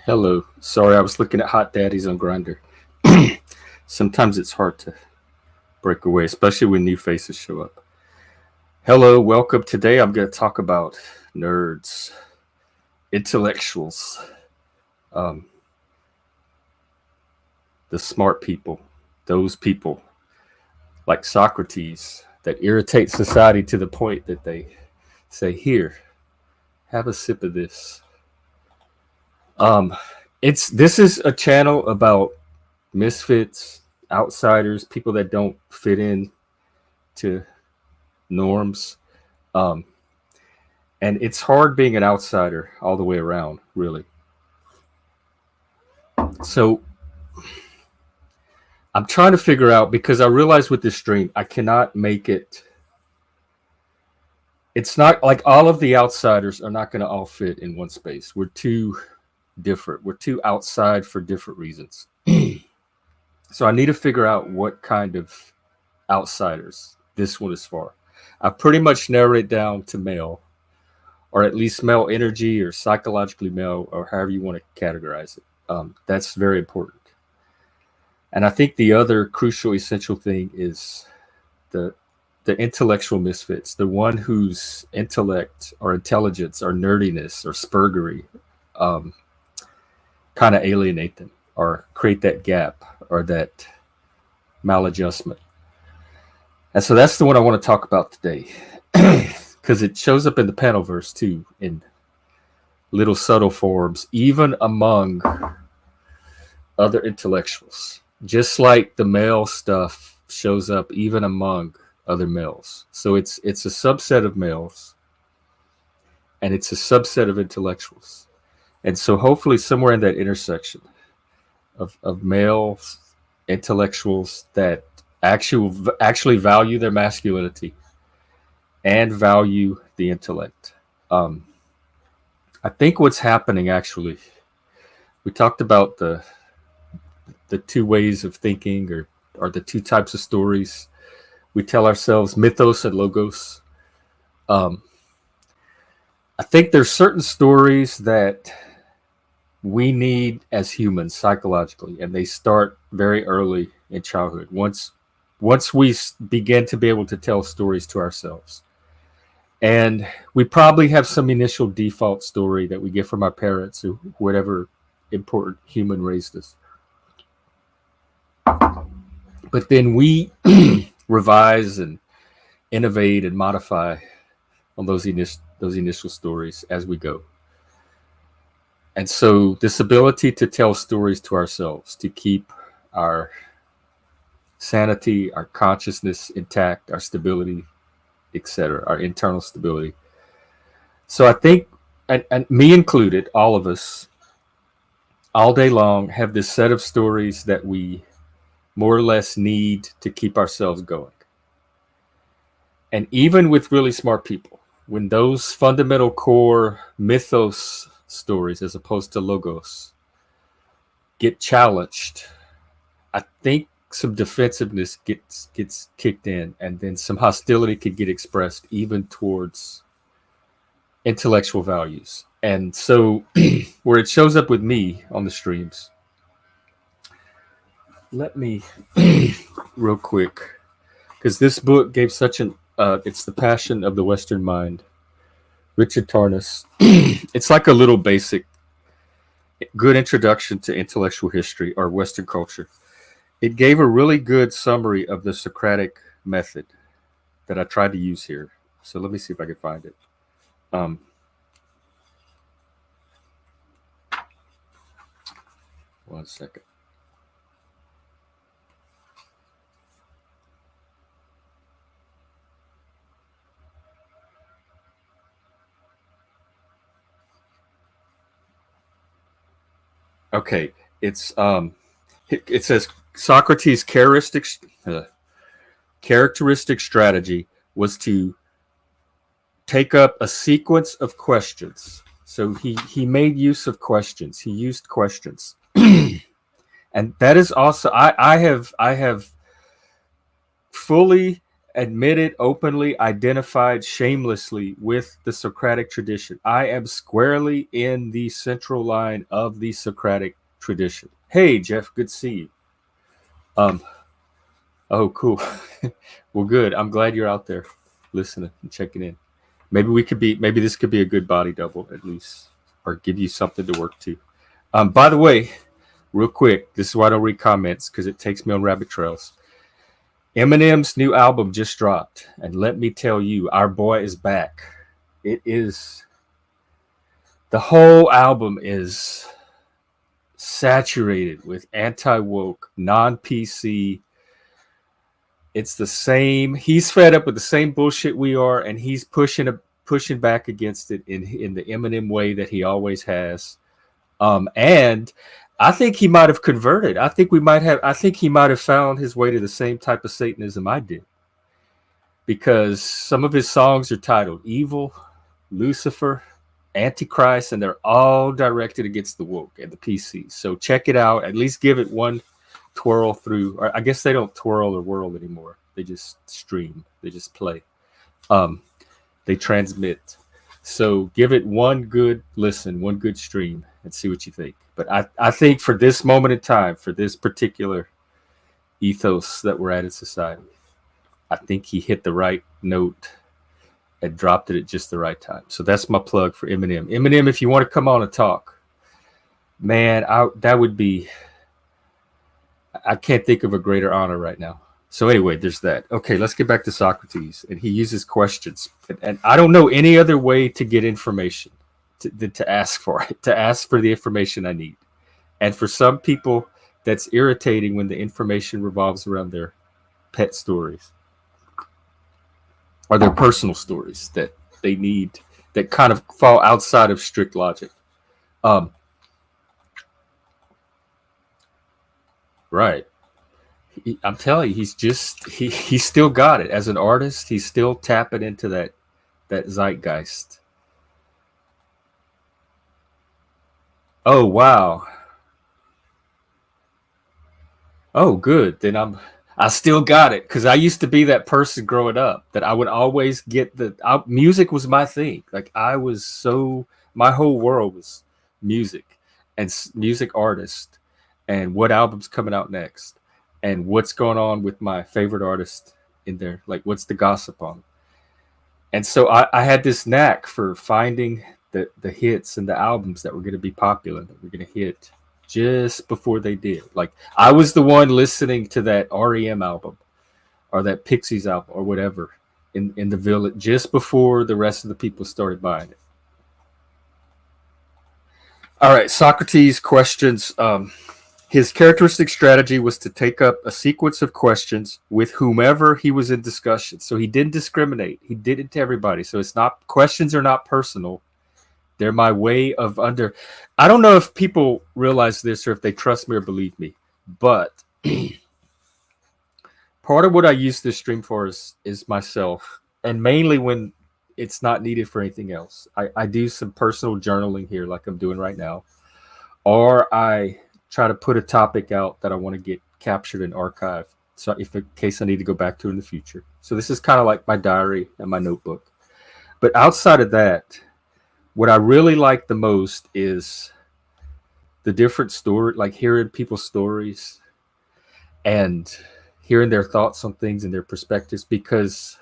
Hello. Sorry, I was looking at hot daddies on Grinder. Sometimes it's hard to break away, especially when new faces show up. Hello, welcome. Today I'm going to talk about nerds, intellectuals, um, the smart people, those people like Socrates that irritate society to the point that they say, "Here, have a sip of this." Um, this is a channel about misfits, outsiders, people that don't fit in to norms. Um, and it's hard being an outsider all the way around, really. So I'm trying to figure out because I realize with this stream, I cannot make it. It's not like all of the outsiders are not going to all fit in one space. We're too different. We're too outside for different reasons. So I need to figure out what kind of outsiders this one is for. I pretty much narrowed it down to male, or at least male energy, or psychologically male, or however you want to categorize it. That's very important. And I think the other crucial, essential thing is the intellectual misfits, the one whose intellect or intelligence or nerdiness or spurgery kind of alienate them or create that gap or that maladjustment. And so that's the one I want to talk about today because it shows up in the panel verse too in little subtle forms, even among other intellectuals, just like the male stuff shows up even among other males. So it's a subset of males and it's a subset of intellectuals. And so hopefully somewhere in that intersection of male intellectuals that actually value their masculinity and value the intellect. I think what's happening actually, we talked about the two ways of thinking or the two types of stories we tell ourselves, mythos and logos. I think there's certain stories that we need as humans psychologically, and they start very early in childhood. Once we begin to be able to tell stories to ourselves, and we probably have some initial default story that we get from our parents or whatever important human raised us. But then we revise and innovate and modify on those initial stories as we go. And so this ability to tell stories to ourselves, to keep our sanity, our consciousness intact, our stability, etc., our internal stability. So I think, and me included, all of us, all day long, have this set of stories that we more or less need to keep ourselves going. And even with really smart people, when those fundamental core mythos stories, as opposed to logos, get challenged, I think some defensiveness gets kicked in, and then some hostility could get expressed even towards intellectual values. And so where it shows up with me on the streams, let me real quick, because this book gave such an it's The Passion of the Western Mind, Richard Tarnas. It's like a little basic good introduction to intellectual history or Western culture. It gave a really good summary of the Socratic method that I tried to use here. So let me see if I can find it. One second. Okay, it says Socrates' characteristic strategy was to take up a sequence of questions. So he made use of questions. He used questions, and that is also I have fully admitted, openly identified shamelessly with the Socratic tradition. I am squarely in the central line of the Socratic tradition. Hey, Jeff, good to see you. Oh, cool. Well, good. I'm glad you're out there listening and checking in. Maybe this could be a good body double at least, or give you something to work to. By the way, real quick, this is why I don't read comments, because it takes me on rabbit trails. Eminem's new album just dropped, and let me tell you, our boy is back. The whole album is saturated with anti-woke, non-PC. It's the same. He's fed up with the same bullshit we are, and he's pushing back against it in the Eminem way that he always has. And I think he might have converted. I think he might have found his way to the same type of Satanism I did. Because some of his songs are titled Evil, Lucifer, Antichrist, and they're all directed against the woke and the PC. So check it out. At least give it one twirl through. Or I guess they don't twirl or whirl anymore. They just stream. They just play. They transmit. So give it one good listen, one good stream, and see what you think. But I think for this moment in time, for this particular ethos that we're at in society, I think he hit the right note and dropped it at just the right time. So that's my plug for Eminem. Eminem, if you want to come on and talk, man, that would be, I can't think of a greater honor right now. So anyway, there's that. Okay, let's get back to Socrates. And he uses questions. And I don't know any other way to get information to ask for it, to ask for the information I need. And for some people, that's irritating when the information revolves around their pet stories or their personal stories that they need, that kind of fall outside of strict logic. Right. I'm telling you, he's still got it. As an artist, he's still tapping into that zeitgeist. Oh, wow. Oh, good. Then I still got it, because I used to be that person growing up that I would always get music was my thing. Like my whole world was music and music artist and what album's coming out next and what's going on with my favorite artist in there. Like, what's the gossip on? And so I had this knack for finding the hits and the albums that were going to be popular, that were going to hit just before they did. Like, I was the one listening to that REM album or that Pixies album or whatever in the village just before the rest of the people started buying it. All right, Socrates questions. His characteristic strategy was to take up a sequence of questions with whomever he was in discussion. So he didn't discriminate. He did it to everybody. So questions are not personal. They're my way of I don't know if people realize this or if they trust me or believe me, but part of what I use this stream for is myself, and mainly when it's not needed for anything else. I do some personal journaling here like I'm doing right now, or I try to put a topic out that I want to get captured and archived, so in case I need to go back to in the future. So this is kind of like my diary and my notebook. But outside of that, what I really like the most is the different story, like hearing people's stories and hearing their thoughts on things and their perspectives, because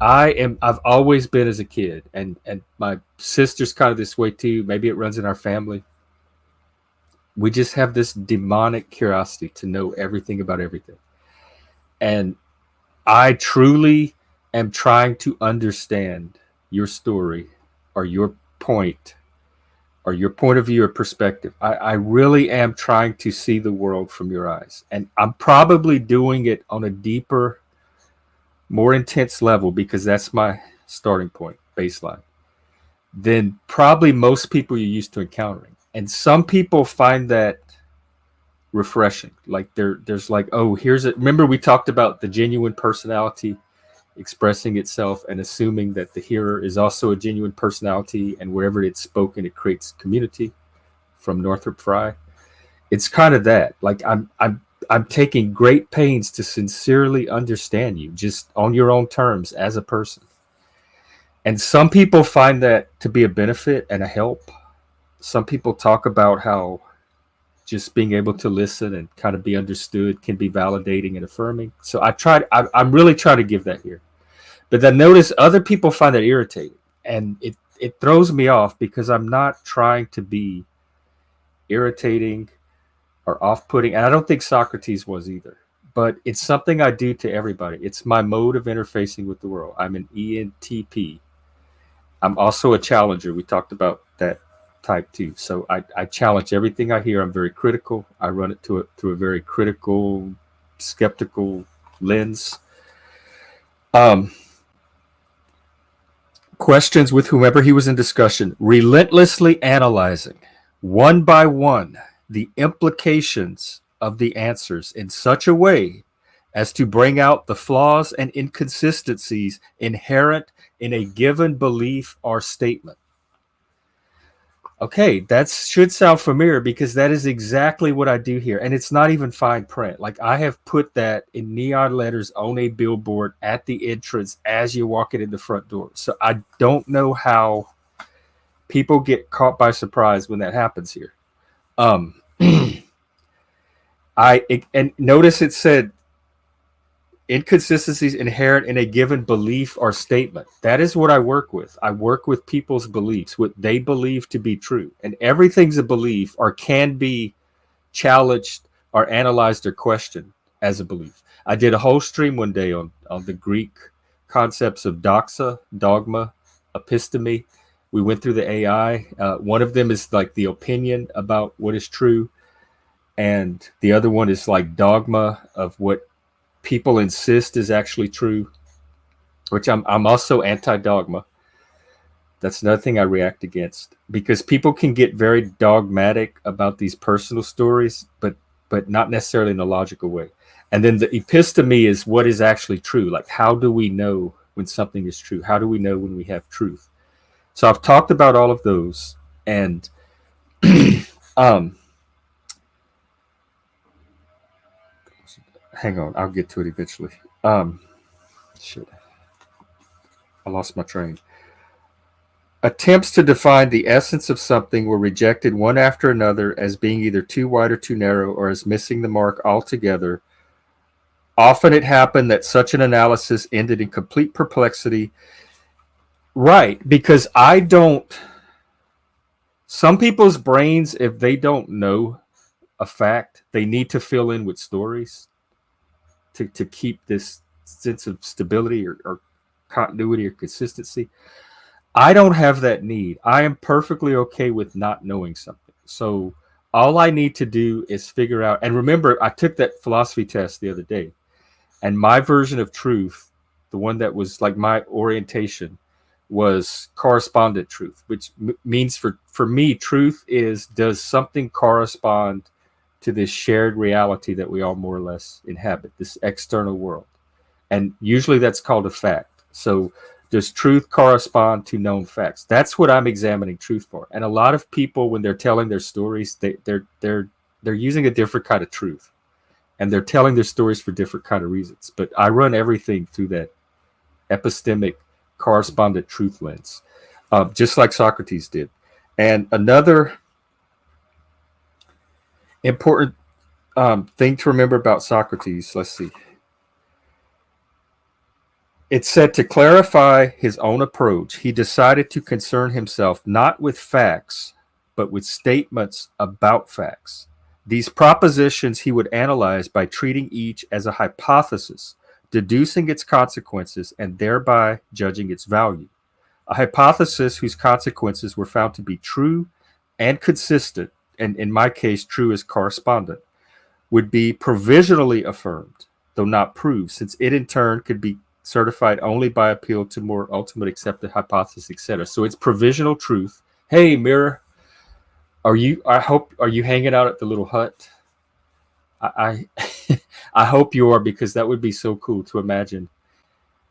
I've always been, as a kid, and my sister's kind of this way too. Maybe it runs in our family. We just have this demonic curiosity to know everything about everything. And I truly am trying to understand your story or your point of view or perspective. I really am trying to see the world from your eyes. And I'm probably doing it on a deeper, more intense level, because that's my starting point, baseline, than probably most people you're used to encountering. And some people find that refreshing. Like there's like, oh, here's it. Remember we talked about the genuine personality expressing itself and assuming that the hearer is also a genuine personality, and wherever it's spoken, it creates community, from Northrop Frye. It's kind of that. Like I'm I'm taking great pains to sincerely understand you, just on your own terms as a person. And some people find that to be a benefit and a help. Some people talk about how just being able to listen and kind of be understood can be validating and affirming. So I'm really trying to give that here. But then notice other people find that irritating. And it throws me off because I'm not trying to be irritating or off-putting. And I don't think Socrates was either. But it's something I do to everybody. It's my mode of interfacing with the world. I'm an ENTP. I'm also a challenger. We talked about that type 2. So I challenge everything I hear. I'm very critical. I run it through a very critical, skeptical lens. Questions with whomever he was in discussion, relentlessly analyzing one by one the implications of the answers in such a way as to bring out the flaws and inconsistencies inherent in a given belief or statement. Okay, that should sound familiar because that is exactly what I do here. And it's not even fine print. Like I have put that in neon letters on a billboard at the entrance as you walk in the front door. So I don't know how people get caught by surprise when that happens here. And notice it said inconsistencies inherent in a given belief or statement. That is what I work with. I work with people's beliefs, what they believe to be true. And everything's a belief or can be challenged or analyzed or questioned as a belief. I did a whole stream one day on the Greek concepts of doxa, dogma, episteme. We went through the AI. One of them is like the opinion about what is true. And the other one is like dogma of what people insist is actually true, which I'm also anti-dogma. That's another thing I react against because people can get very dogmatic about these personal stories, but not necessarily in a logical way. And then the episteme is what is actually true. Like, how do we know when something is true? How do we know when we have truth? So I've talked about all of those, and hang on, I'll get to it eventually. Shit, I lost my train. Attempts to define the essence of something were rejected one after another as being either too wide or too narrow or as missing the mark altogether. Often it happened that such an analysis ended in complete perplexity. Right, because some people's brains, if they don't know a fact, they need to fill in with stories to keep this sense of stability or continuity or consistency. I don't have that need. I am perfectly okay with not knowing something. So all I need to do is figure out, and remember, I took that philosophy test the other day, and my version of truth, the one that was like my orientation, was correspondent truth, which means for me, truth is, does something correspond to this shared reality that we all more or less inhabit, this external world? And usually that's called a fact. So does truth correspond to known facts? That's what I'm examining truth for. And a lot of people, when they're telling their stories, they're using a different kind of truth, and they're telling their stories for different kind of reasons. But I run everything through that epistemic correspondent truth lens, just like Socrates did. And another important thing to remember about Socrates, let's see. It said to clarify his own approach, he decided to concern himself not with facts, but with statements about facts. These propositions he would analyze by treating each as a hypothesis, deducing its consequences, and thereby judging its value. A hypothesis whose consequences were found to be true and consistent, and in my case, true as correspondent, would be provisionally affirmed, though not proved, since it in turn could be certified only by appeal to more ultimate accepted hypothesis, etc. So it's provisional truth. Hey, Mirror, are you hanging out at the little hut? I I hope you are, because that would be so cool to imagine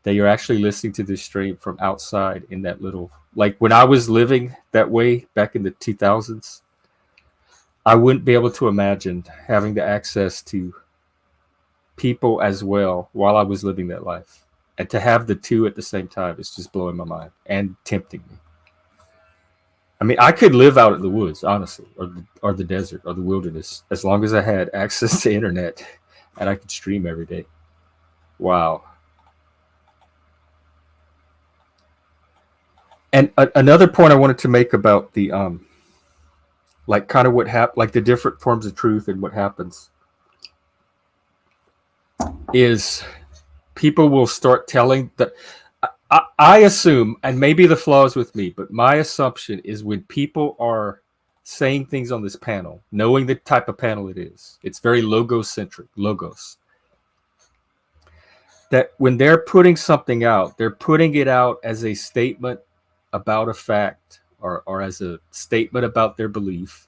that you're actually listening to this stream from outside in that little, like when I was living that way back in the 2000s, I wouldn't be able to imagine having the access to people as well while I was living that life. And to have the two at the same time is just blowing my mind and tempting me. I mean, I could live out in the woods, honestly, or the desert or the wilderness, as long as I had access to internet and I could stream every day. Wow. And another point I wanted to make about the like kind of what happened, like the different forms of truth and what happens is people will start telling that I assume, and maybe the flaw is with me, but my assumption is when people are saying things on this panel, knowing the type of panel it is, it's very logocentric, logos. That when they're putting something out, they're putting it out as a statement about a fact or as a statement about their belief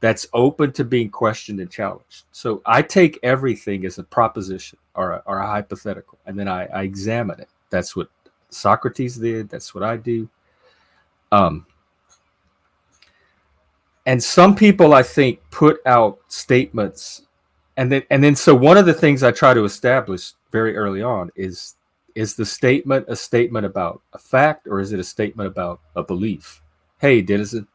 that's open to being questioned and challenged. So I take everything as a proposition or a hypothetical, and then I examine it. That's what Socrates did. That's what I do. And some people, I think, put out statements, and then so one of the things I try to establish very early on is the statement a statement about a fact, or is it a statement about a belief? Hey, Denizen.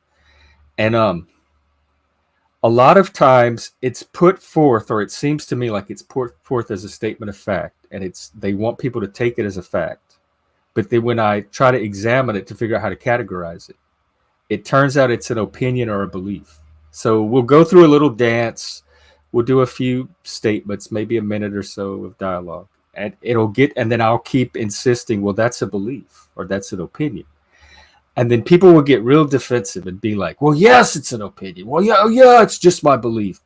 And a lot of times it's put forth, or it seems to me like it's put forth as a statement of fact, and they want people to take it as a fact. But then when I try to examine it to figure out how to categorize it, it turns out it's an opinion or a belief. So we'll go through a little dance. We'll do a few statements, maybe a minute or so of dialogue, and and then I'll keep insisting, well, that's a belief or that's an opinion. And then people will get real defensive and be like, well, yes, it's an opinion. Well, yeah, it's just my belief.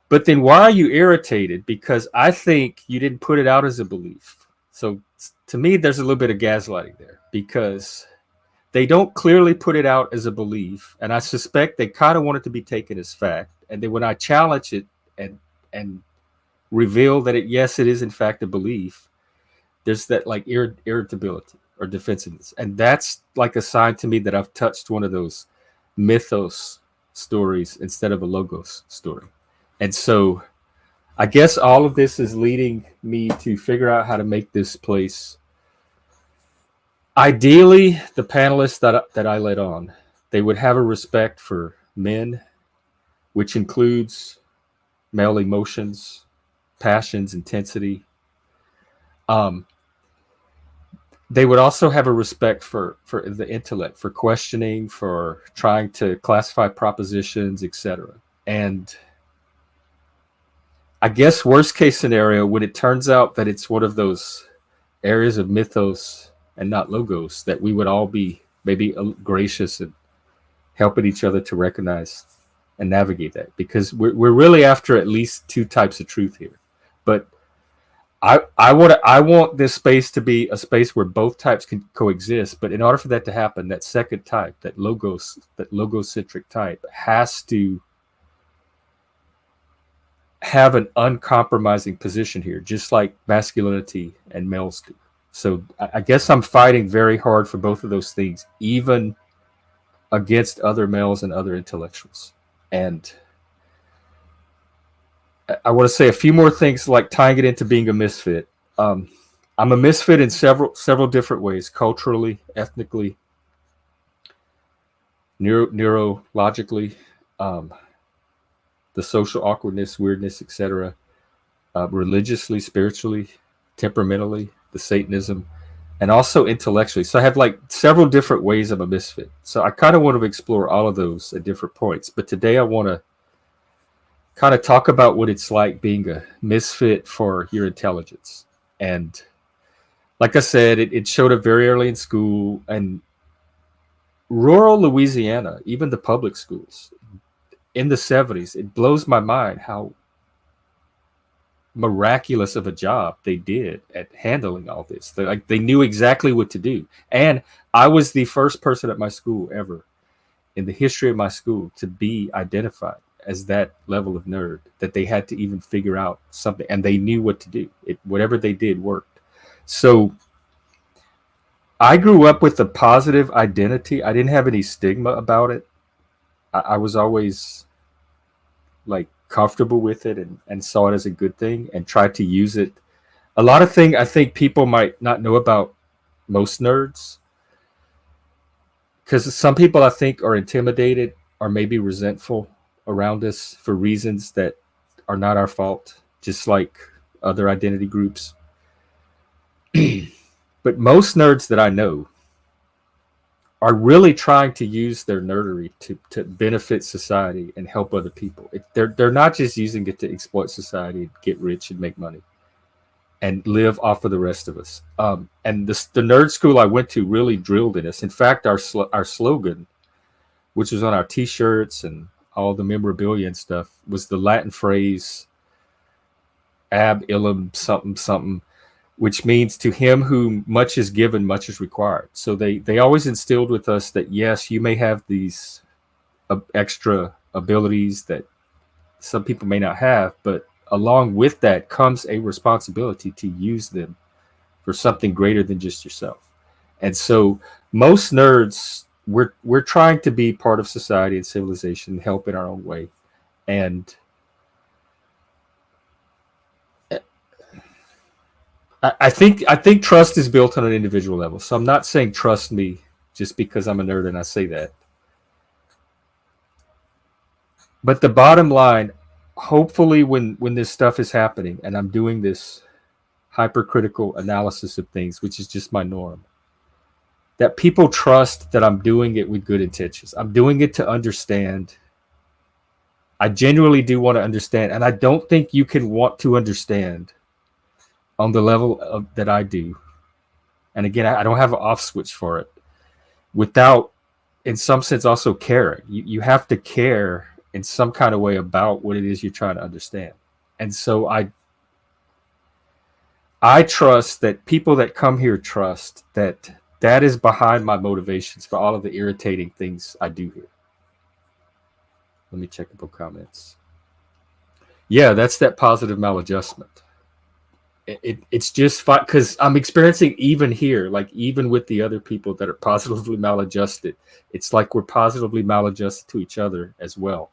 But then why are you irritated? Because I think you didn't put it out as a belief. So to me, there's a little bit of gaslighting there, because they don't clearly put it out as a belief. And I suspect they kind of want it to be taken as fact. And then when I challenge it and reveal that yes, it is in fact a belief, there's that like irritability or defensiveness. And that's like a sign to me that I've touched one of those mythos stories instead of a logos story. And so I guess all of this is leading me to figure out how to make this place. Ideally, the panelists that I let on, they would have a respect for men, which includes male emotions, passions, intensity. They would also have a respect for the intellect, for questioning, for trying to classify propositions, etc. And I guess worst case scenario, when it turns out that it's one of those areas of mythos and not logos, that we would all be maybe gracious and helping each other to recognize and navigate that, because we're really after at least two types of truth here. But I want this space to be a space where both types can coexist. But in order for that to happen, that second type, that logocentric type, has to have an uncompromising position here, just like masculinity and males do. So I guess I'm fighting very hard for both of those things, even against other males and other intellectuals. And I want to say a few more things, like tying it into being a misfit. I'm a misfit in several different ways: culturally, ethnically, neurologically, the social awkwardness, weirdness, etc. Religiously, spiritually, temperamentally, the Satanism, and also intellectually. So I have like several different ways I'm a misfit. So I kind of want to explore all of those at different points. But today I want to kind of talk about what it's like being a misfit for your intelligence. And like I said, it showed up very early in school, and rural Louisiana, even the public schools in the 70s, it blows my mind how miraculous of a job they did at handling all this. They knew exactly what to do. And I was the first person at my school ever in the history of my school to be identified as that level of nerd, that they had to even figure out something, and they knew what to do. Whatever they did worked. So I grew up with a positive identity. I didn't have any stigma about it. I was always like comfortable with it and saw it as a good thing and tried to use it. A lot of things I think people might not know about most nerds, because some people I think are intimidated or maybe resentful around us for reasons that are not our fault, just like other identity groups. But most nerds that I know are really trying to use their nerdery to benefit society and help other people. They're not just using it to exploit society, get rich, and make money, and live off of the rest of us. And the nerd school I went to really drilled in us. In fact, our slogan, which was on our T-shirts and all the memorabilia and stuff, was the Latin phrase "ab illum something something," which means to him whom much is given, much is required. So they always instilled with us that, yes, you may have these extra abilities that some people may not have, but along with that comes a responsibility to use them for something greater than just yourself. And so most nerds, we're trying to be part of society and civilization, help in our own way. And I think trust is built on an individual level. So I'm not saying trust me just because I'm a nerd and I say that. But the bottom line, hopefully when this stuff is happening and I'm doing this hypercritical analysis of things, which is just my norm, that people trust that I'm doing it with good intentions. I'm doing it to understand. I genuinely do want to understand. And I don't think you can want to understand on the level that I do. And again, I don't have an off switch for it without, in some sense, also caring. You have to care in some kind of way about what it is you're trying to understand. And so I trust that people that come here trust that is behind my motivations for all of the irritating things I do here. Let me check a couple comments. Yeah, that's that positive maladjustment. It's just fine because I'm experiencing even here, like even with the other people that are positively maladjusted, it's like we're positively maladjusted to each other as well.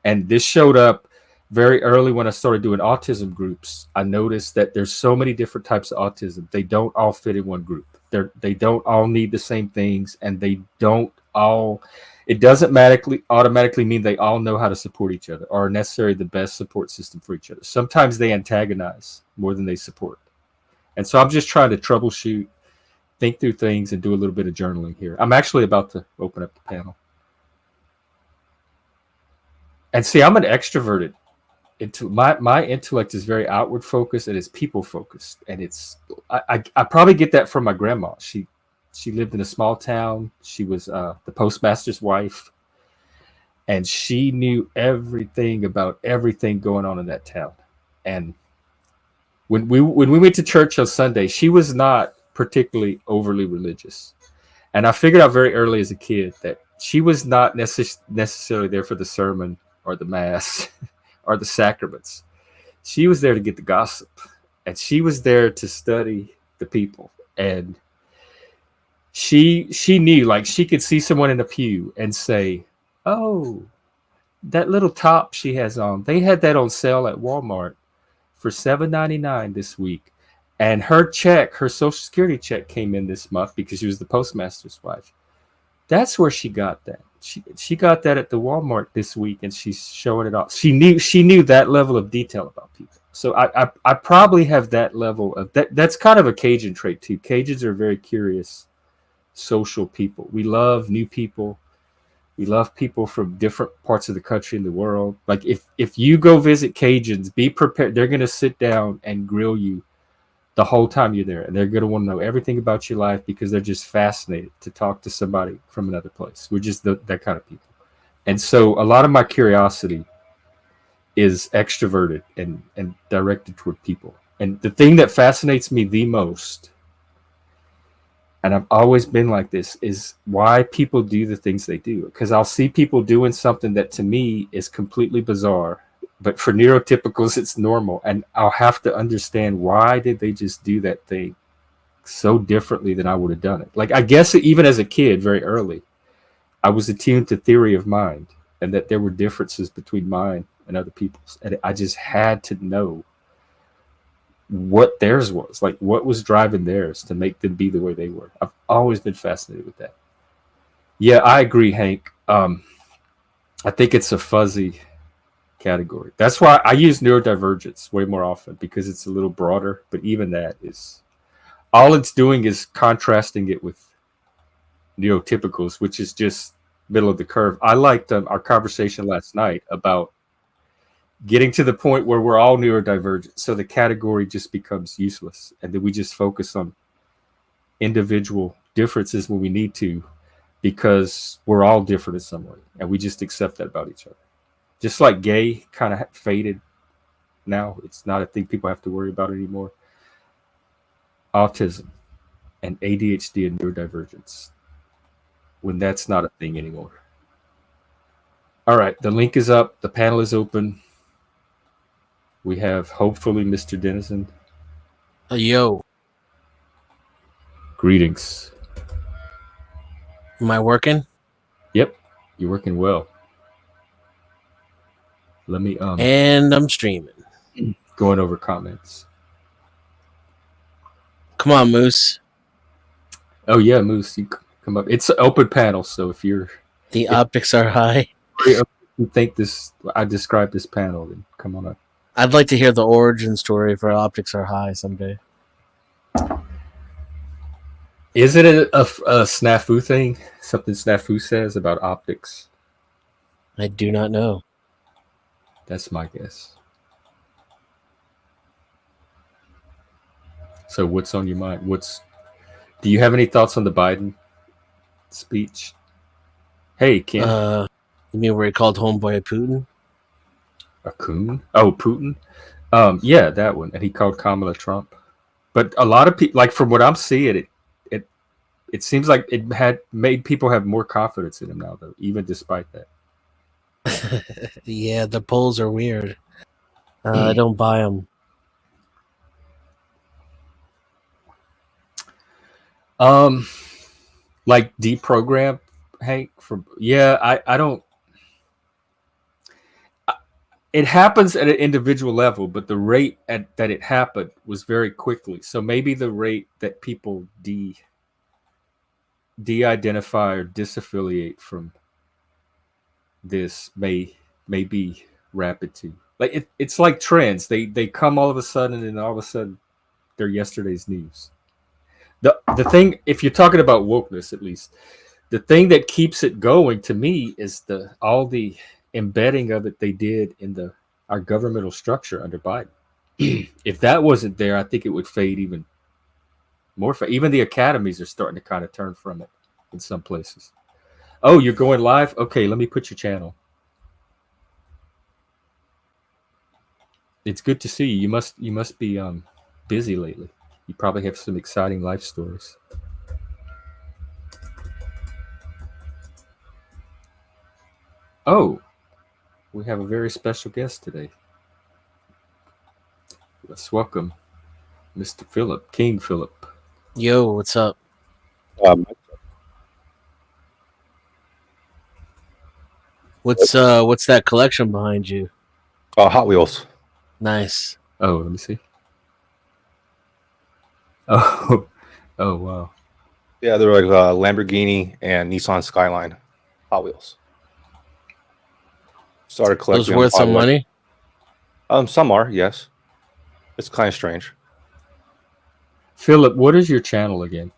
And this showed up very early when I started doing autism groups. I noticed that there's so many different types of autism. They don't all fit in one group. They don't all need the same things, and they don't all. It doesn't automatically mean they all know how to support each other or are necessarily the best support system for each other. Sometimes they antagonize more than they support. And so I'm just trying to troubleshoot, think through things, and do a little bit of journaling here. I'm actually about to open up the panel. And see, I'm an extroverted. My intellect is very outward focused and it's people focused. And it's I probably get that from my grandma. She lived in a small town. She was the postmaster's wife, and she knew everything about everything going on in that town. And when we went to church on Sunday, she was not particularly overly religious. And I figured out very early as a kid that she was not necessarily there for the sermon or the mass or the sacraments. She was there to get the gossip, and she was there to study the people. And she knew, like, she could see someone in a pew and say, "Oh, that little top she has on, they had that on sale at Walmart for $7.99 this week." And her Social Security check came in this month because she was the postmaster's wife. That's where she got that. She got that at the Walmart this week, and she's showing it off. She knew that level of detail about people. So I probably have that level of that. That's kind of a Cajun trait too. Cajuns are very curious social people. We love new people. We love people from different parts of the country and the world. Like if you go visit Cajuns, be prepared. They're going to sit down and grill you the whole time you're there. And they're going to want to know everything about your life because they're just fascinated to talk to somebody from another place. We're just that kind of people. And so a lot of my curiosity is extroverted and directed toward people. And the thing that fascinates me the most, and I've always been like this, is why people do the things they do. Because I'll see people doing something that to me is completely bizarre, but for neurotypicals, it's normal. And I'll have to understand, why did they just do that thing so differently than I would have done it? Like, I guess even as a kid, very early, I was attuned to theory of mind, and that there were differences between mine and other people's. And I just had to know what theirs was, like what was driving theirs to make them be the way they were. I've always been fascinated with that. Yeah, I agree, Hank. I think it's a fuzzy category. That's why I use neurodivergence way more often, because it's a little broader. But even that is, all it's doing is contrasting it with neurotypicals, which is just middle of the curve. I liked our conversation last night about getting to the point where we're all neurodivergent, so the category just becomes useless, and then we just focus on individual differences when we need to, because we're all different in some way, and we just accept that about each other. Just like gay kind of faded now, it's not a thing people have to worry about anymore. Autism and ADHD and neurodivergence, when that's not a thing anymore. All right, the link is up. The panel is open. We have hopefully Mr. Dennison. Yo. Greetings. Am I working? Yep, you're working well. Let me And I'm streaming. Going over comments. Come on, Moose. Oh yeah, Moose, you come up. It's an open panel, so if optics are high. You think I described this panel, then come on up. I'd like to hear the origin story for optics are high someday. Is it a snafu thing? Something snafu says about optics? I do not know. That's my guess. So what's on your mind? Do you have any thoughts on the Biden speech? Hey, Ken. You mean where he called homeboy Putin? A coon? Oh, Putin? Yeah, that one. And he called Kamala Trump. But a lot of people, like from what I'm seeing, it seems like it had made people have more confidence in him now, though, even despite that. Yeah, the polls are weird. I don't buy them. Like deprogram, Hank. I don't. It happens at an individual level, but the rate that it happened was very quickly. So maybe the rate that people de-identify or disaffiliate from this may be rapid too. Like it's like trends. They come all of a sudden, and all of a sudden they're yesterday's news. The thing, if you're talking about wokeness, at least, the thing that keeps it going to me is all the embedding of it they did in our governmental structure under Biden. If that wasn't there, I think it would fade even more. Even the academies are starting to kind of turn from it in some places. Oh, you're going live? Okay, let me put your channel. It's good to see you. You must be busy lately. You probably have some exciting life stories. Oh, we have a very special guest today. Let's welcome Mr. Phillip, KingFillip. Yo, what's up? What's that collection behind you? Hot Wheels. Nice. Oh, let me see. Oh, wow. Yeah, they're like Lamborghini and Nissan Skyline Hot Wheels. Started collecting. Those worth some money? Some are, yes. It's kind of strange. Phillip, what is your channel again?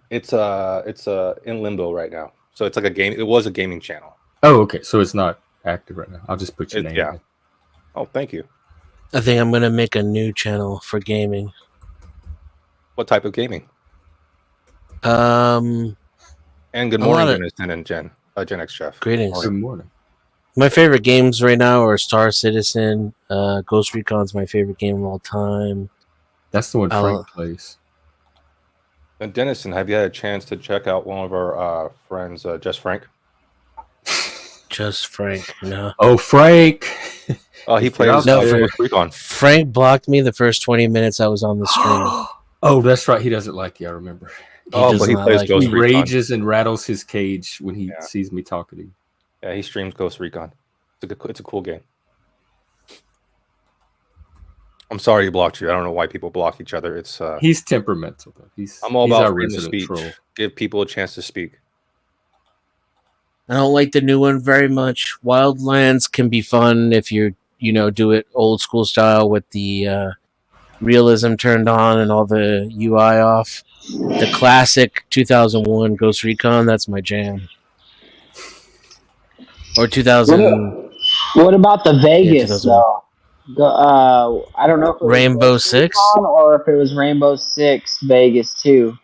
It's in limbo right now. So it's like a game. It was a gaming channel. Oh, okay. So it's not active right now. I'll just put your name. Yeah. in. Oh, thank you. I think I'm gonna make a new channel for gaming. What type of gaming? And good morning, Dennis and Gen X Chef. Greetings. Good morning. My favorite games right now are Star Citizen. Ghost Recon's my favorite game of all time. That's the one Frank plays. And Dennison, have you had a chance to check out one of our friends, Just Frank? Just Frank, no. Oh, Frank. He plays Ghost Recon. Frank blocked me the first 20 minutes I was on the stream. Oh, that's right. He doesn't like you. I remember. But he plays Ghost Recon. He rages and rattles his cage when he sees me talking to you. Yeah, he streams Ghost Recon. It's a cool game. I'm sorry he blocked you. I don't know why people block each other. It's He's temperamental though. I'm all he's about our freedom of resident speech. troll. Give people a chance to speak. I don't like the new one very much. Wildlands can be fun if you do it old school style with the realism turned on and all the UI off. The classic 2001 Ghost Recon, that's my jam. Or 2000. What about the Vegas 2001. though? I don't know if it was Rainbow Ghost Six? Recon or if it was Rainbow Six Vegas 2.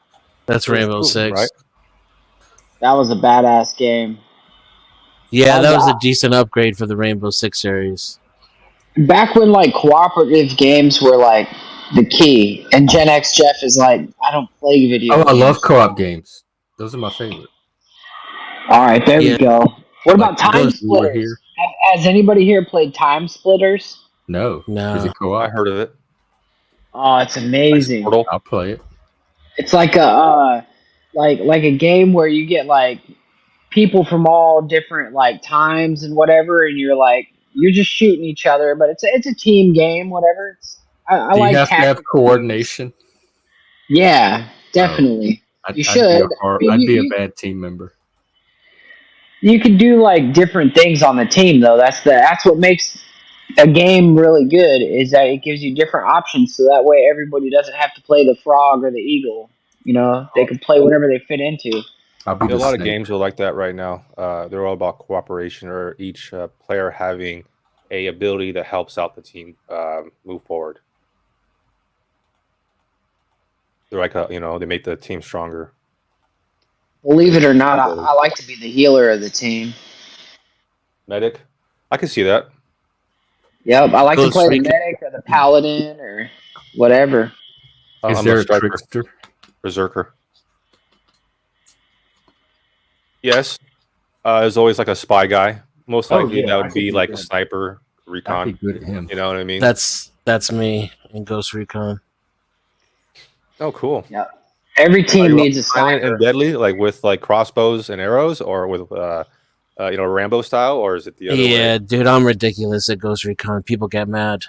That's Rainbow Cool, Six. right? That was a badass game. Yeah, that was a decent upgrade for the Rainbow Six series. Back when like cooperative games were like the key, and Gen X Jeff is like, I don't play video games. I love co-op games. Those are my favorite. All right, there Yeah. we go. What about Time Ghost War Splitters? here. Has anybody here played Time Splitters? No. No. Is it co-op? I heard of it. Oh, it's amazing. Portal. I'll play it. It's like a like a game where you get like people from all different like times and whatever, and you're just shooting each other, but it's a team game, whatever. I Do like you have to have tactical coordination? games. Yeah, definitely. You should. I'd be a bad team member. You could do like different things on the team though. That's what makes a game really good, is that it gives you different options, so that way everybody doesn't have to play the frog or the eagle. They can play whatever they fit into. I'll be A lot of snake. games are like that right now. They're all about cooperation, or each player having a ability that helps out the team move forward. They're like they make the team stronger. Believe it or not, I like to be the healer of the team. Medic, I can see that. Yep, I like to Ghost play the Recon. medic or the paladin or whatever. Is I'm there a a striker, trickster? berserker. Yes, there's always like a spy guy. Most likely yeah, that I would could be do like a that. sniper, I'd be recon. good at him. You know what I mean? That's me in Ghost Recon. Oh, cool. Yep. Every Are team you needs a silent sniper. and deadly, like with like crossbows and arrows, or with Rambo style, or is it the other way? Yeah, dude, I'm ridiculous at Ghost Recon. People get mad.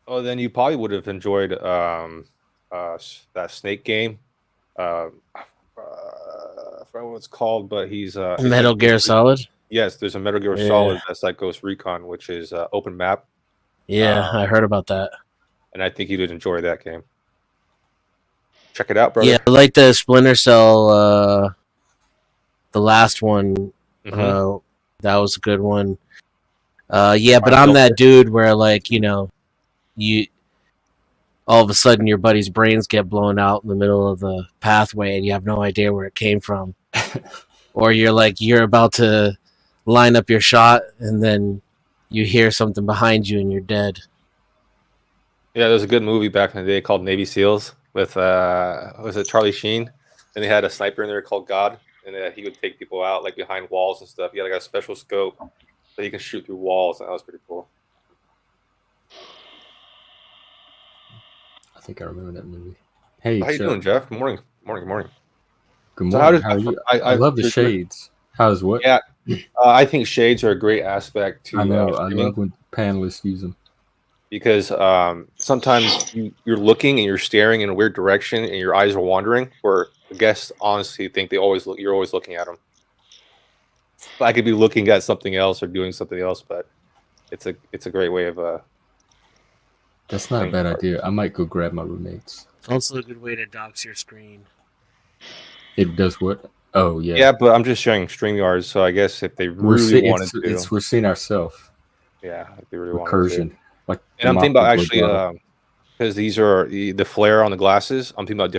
Oh, then you probably would have enjoyed that snake game. I forgot what it's called, but he's it's Metal like Gear Solid. Yes, there's a Metal Gear Yeah. Solid that's like Ghost Recon, which is open map, Yeah, I heard about that. and I think you would enjoy that game. Check it out, brother. Yeah, I like the Splinter Cell. The last one. Mhm. That was a good one. Yeah, but I'm that dude where you all of a sudden your buddy's brains get blown out in the middle of the pathway and you have no idea where it came from. Or you're about to line up your shot and then you hear something behind you and you're dead. Yeah, there's a good movie back in the day called Navy SEALs with was it Charlie Sheen? And they had a sniper in there called God, and he would take people out like behind walls and stuff. He had like a special scope that he can shoot through walls, and that was pretty cool. I think I remember that movie. Hey, How you doing, Jeff? Good morning. Morning. Good morning. So How are you? I love the shades. How's what? Yeah, I think shades are a great aspect to I know. I streaming, love when panelists use them. because sometimes you're looking and you're staring in a weird direction and your eyes are wandering, where the guests honestly think you're always looking at them. I could be looking at something else or doing something else, but it's a great way of That's not a bad idea. I might go grab my roommates. Also a good way to dox your screen. It does what? Oh yeah. Yeah, but I'm just showing StreamYards, so I guess if they really wanted to, we're seeing ourselves. yeah, if they really wanted Recursion. to. Like, And I'm thinking about Mock actually, Wood because these are the flare on the glasses. I'm thinking about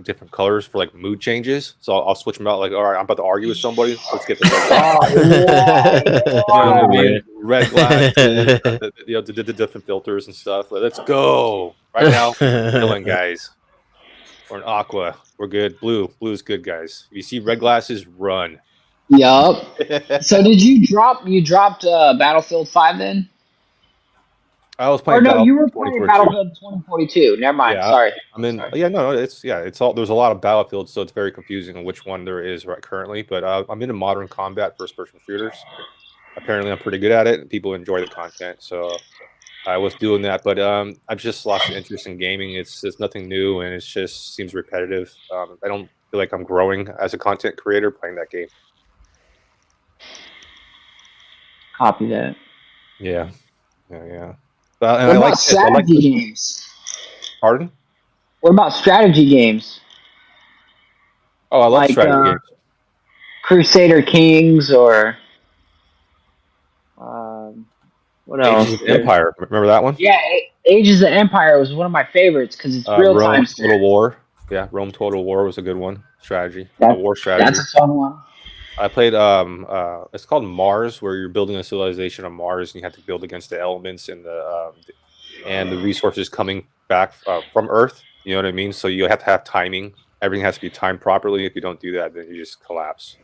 different colors for like mood changes. So I'll switch them out. Like, all right, I'm about to argue with somebody. Let's get the red glasses, the different filters and stuff. Let's go right now. Killing guys. Or an aqua, we're good. Blue's good, guys. If you see red glasses, run. Yup. So did you dropped Battlefield 5 then? I was Or playing. no, you were Battlefield playing 2042. Battlefield 2042. Never mind. Yeah, Sorry. I'm in. Sorry. Yeah, no, it's all. There's a lot of Battlefields, so it's very confusing on which one there is right currently. But I'm into modern combat first-person shooters. apparently I'm pretty good at it, and people enjoy the content. So I was doing that, but I've just lost interest in gaming. It's nothing new, and it just seems repetitive. I don't feel like I'm growing as a content creator playing that game. Copy that. Yeah. And What I about like this. I like strategy games? Pardon? What about strategy games? Oh, I love Like strategy games. Crusader Kings or what else? Ages of Empire. Remember that one? Yeah, Ages of Empire was one of my favorites because it's real Rome time. Total War. Yeah, Rome Total War was a good one. Strategy. A war That's strategy. a fun one. I played it's called Mars, where you're building a civilization on Mars and you have to build against the elements and the resources coming back from Earth. You know what I mean? So you have to have timing. Everything has to be timed properly. If you don't do that, then you just collapse.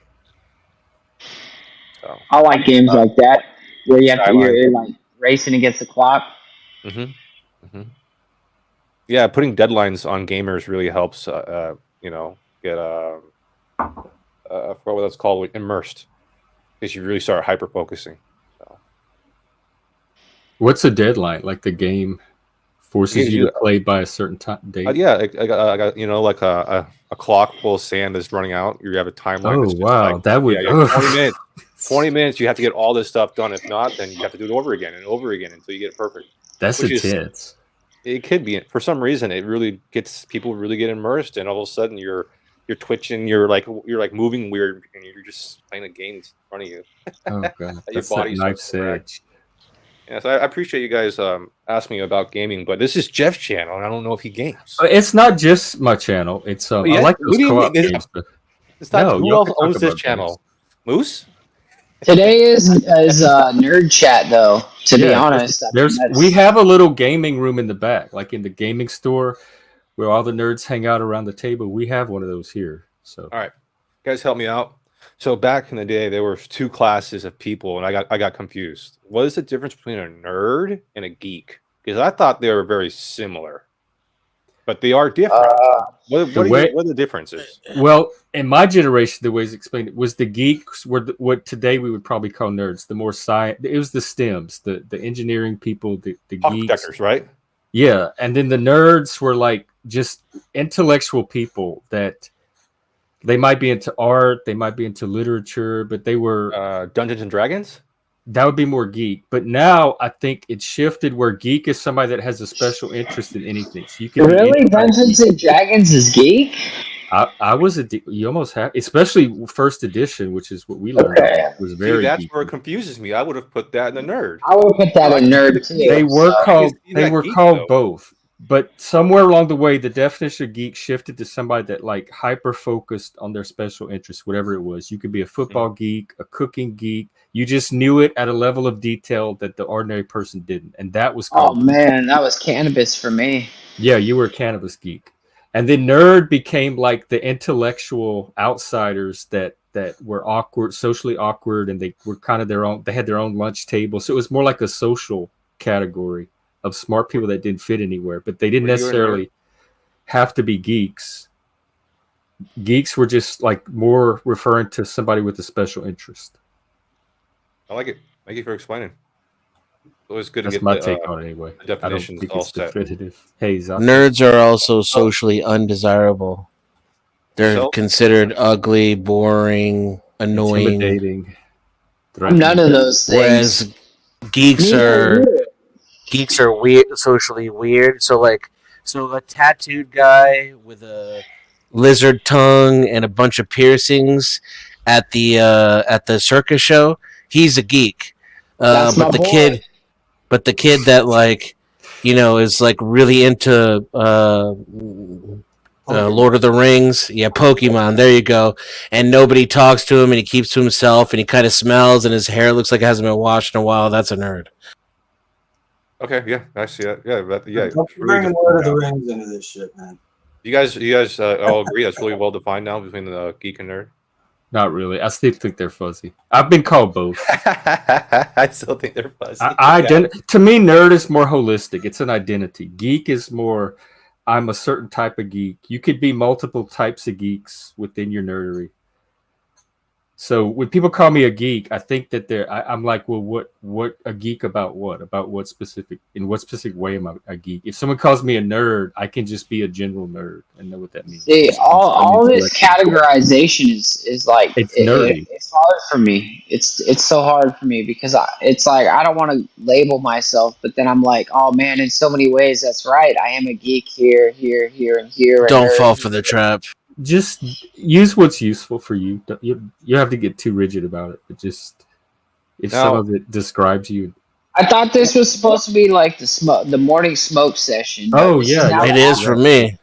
So I like games like that where you have to, Skyline. you're like racing against the clock. Yeah, putting deadlines on gamers really helps. Get what that's called, immersed, because you really start hyper focusing. So. What's a deadline? Like the game forces you to play by a certain date? Yeah, I got like a clock full of sand that's running out. You have a timeline. Oh wow, like, that would 20 minutes. 20 minutes. You have to get all this stuff done. If not, then you have to do it over again and over again until you get it perfect. That's intense. It could be, for some reason, it really gets people really get immersed, and all of a sudden you're twitching, you're like moving weird, and you're just playing a game in front of you. Oh god, that's that knife's edge. Yeah, so I appreciate you guys asking me about gaming, but this is Jeff's channel, and I don't know if he games. It's not just my channel. It's I like those co-op games. It's not. Who else owns this channel? Moose. Today is nerd chat though. To be honest, we have a little gaming room in the back, like in the gaming store, where all the nerds hang out around the table. We have one of those here. So all right, guys, help me out. So back in the day, there were two classes of people, and I got confused. What is the difference between a nerd and a geek? Because I thought they were very similar, but they are different. What are the differences? Well, in my generation, the way it's explained it was the geeks were what today we would probably call nerds. The more science, it was the STEMs, the engineering people, the geeks, right? Yeah, and then the nerds were like just intellectual people that. They might be into art, they might be into literature, but they were Dungeons and Dragons. That would be more geek. But now I think it's shifted where geek is somebody that has a special interest in anything. So you can really Dungeons and Dragons is geek. I was you almost have, especially first edition, which is what we learned. Was very. See, that's geeky. where it confuses me. I would have put that in the nerd. I would put that in nerd too. They were called both. But somewhere along the way, the definition of geek shifted to somebody that like hyper focused on their special interest, whatever it was. You could be a football geek, a cooking geek. You just knew it at a level of detail that the ordinary person didn't. And that was called. Oh man, that was cannabis for me. Yeah, you were a cannabis geek. And then nerd became like the intellectual outsiders that were awkward, socially awkward, and they were kind of their own. They had their own lunch table. So it was more like a social category of smart people that didn't fit anywhere, but they didn't necessarily have to be geeks. Geeks were just like more referring to somebody with a special interest. I like it. Thank you for explaining. Always good That's to get my take on it anyway. Definitions all set. Hey, nerds are also socially undesirable. They're considered ugly, boring, annoying, intimidating. I'm none of those things. Whereas geeks are weird, socially weird. So a tattooed guy with a lizard tongue and a bunch of piercings at the circus show, he's a geek. But the kid that is like really into Lord of the Rings, Pokemon, there you go. And nobody talks to him, and he keeps to himself, and he kind of smells, and his hair looks like it hasn't been washed in a while. That's a nerd. Okay, yeah, I see that. Yeah, Don't bring Lord of the Rings into this shit, man. You guys all agree that's really well defined now between the geek and nerd? Not really. I still think they're fuzzy. I've been called both. I still think they're fuzzy. To me, nerd is more holistic. It's an identity. Geek is more, I'm a certain type of geek. You could be multiple types of geeks within your nerdery. So when people call me a geek, I think that I'm like, well, what a geek about what? About what specific? In what specific way am I a geek? If someone calls me a nerd, I can just be a general nerd and know what that means. See, all this categorization is like It's nerdy. it's hard for me. It's so hard for me because it's like I don't want to label myself, but then I'm like, oh man, in so many ways, that's right. I am a geek here, and here. Don't fall for the trap. Just use what's useful for you. You have to get too rigid about it. But just if some of it describes you. I thought this was supposed to be like the morning smoke session. Oh yeah, it is for me.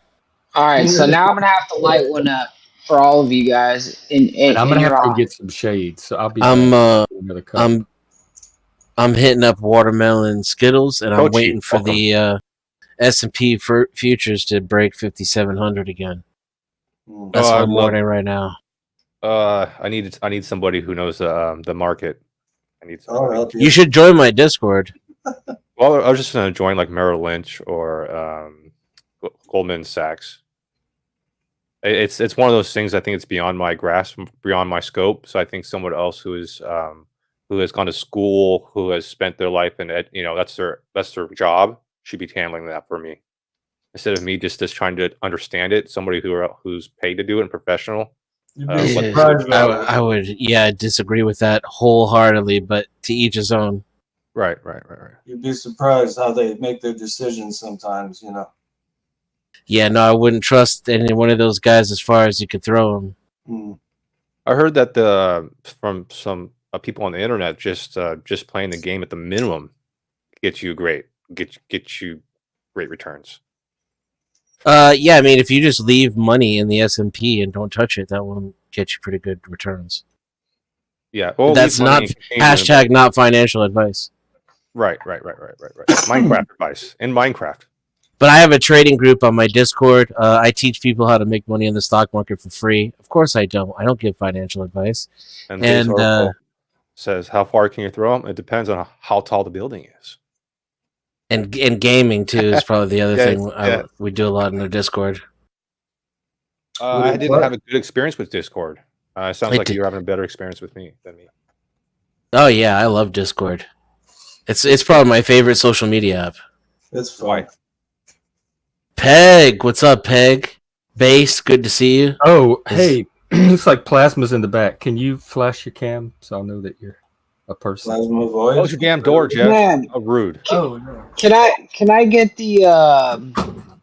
All right, so now I'm gonna have to light one up for all of you guys. And I'm gonna have to go get some shade. So I'll be. I'm hitting up watermelon Skittles, and I'm waiting for the S&P futures to break 5,700 again. That's what I'm morning right now. I need somebody who knows the market. I need somebody. You should join my Discord. Well, I was just gonna join like Merrill Lynch or Goldman Sachs. It's one of those things. I think it's beyond my grasp, beyond my scope. So I think someone else who has gone to school, who has spent their life in that's their job, should be handling that for me. Instead of me just trying to understand it, somebody who's paid to do it and professional. I would disagree with that wholeheartedly, but to each his own. Right. You'd be surprised how they make their decisions sometimes, Yeah, no, I wouldn't trust any one of those guys as far as you could throw them. I heard that from some people on the internet, just playing the game at the minimum gets you great returns. Yeah, I mean, if you just leave money in the S&P and don't touch it, that will get you pretty good returns. Yeah, well, that's not hashtag not financial advice. Right. Minecraft advice in Minecraft. But I have a trading group on my Discord. I teach people how to make money in the stock market for free. Of course, I don't. I don't give financial advice. And says, how far can you throw them? It depends on how tall the building is. And gaming too is probably the other thing we do a lot in the Discord. I didn't have a good experience with Discord. It sounds like you're having a better experience with me than me. Oh yeah, I love Discord. It's probably my favorite social media app. That's fine. Peg, what's up, Peg? Base, good to see you. Oh, hey, looks like Plasma's in the back. Can you flash your cam so I'll know that you're a person? PlasmaVoid. Close your damn door, Jeff. Man, rude. Can I get the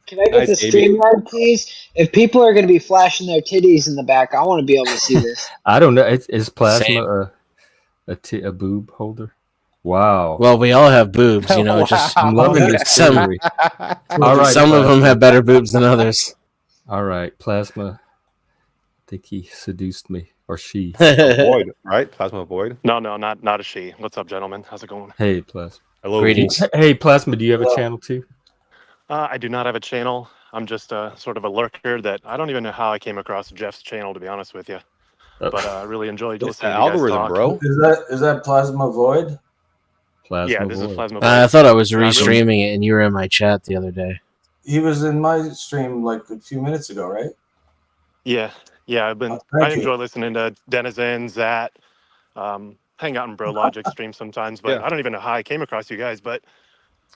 StreamYard, please? If people are going to be flashing their titties in the back, I want to be able to see this. I don't know. Is Plasma a boob holder? Wow. Well, we all have boobs, Wow. Just I'm loving this theory. All right, some of them have better boobs than others. All right, Plasma. I think he seduced me, or she. Void, right? PlasmaVoid. No, not a she. What's up, gentlemen? How's it going? Hey, Plasma. Hello. Greetings. Hey, Plasma. Do you have a channel too? I do not have a channel. I'm just sort of a lurker that I don't even know how I came across Jeff's channel, to be honest with you. But I really enjoyed listening to you guys algorithm, talk. bro. Is that PlasmaVoid? Yeah, this is PlasmaVoid. I thought I was restreaming it, and you were in my chat the other day. He was in my stream like a few minutes ago, right? Yeah. I enjoy listening to Denizen, Zat, hang out in Bro Logic stream sometimes, but I don't even know how I came across you guys, but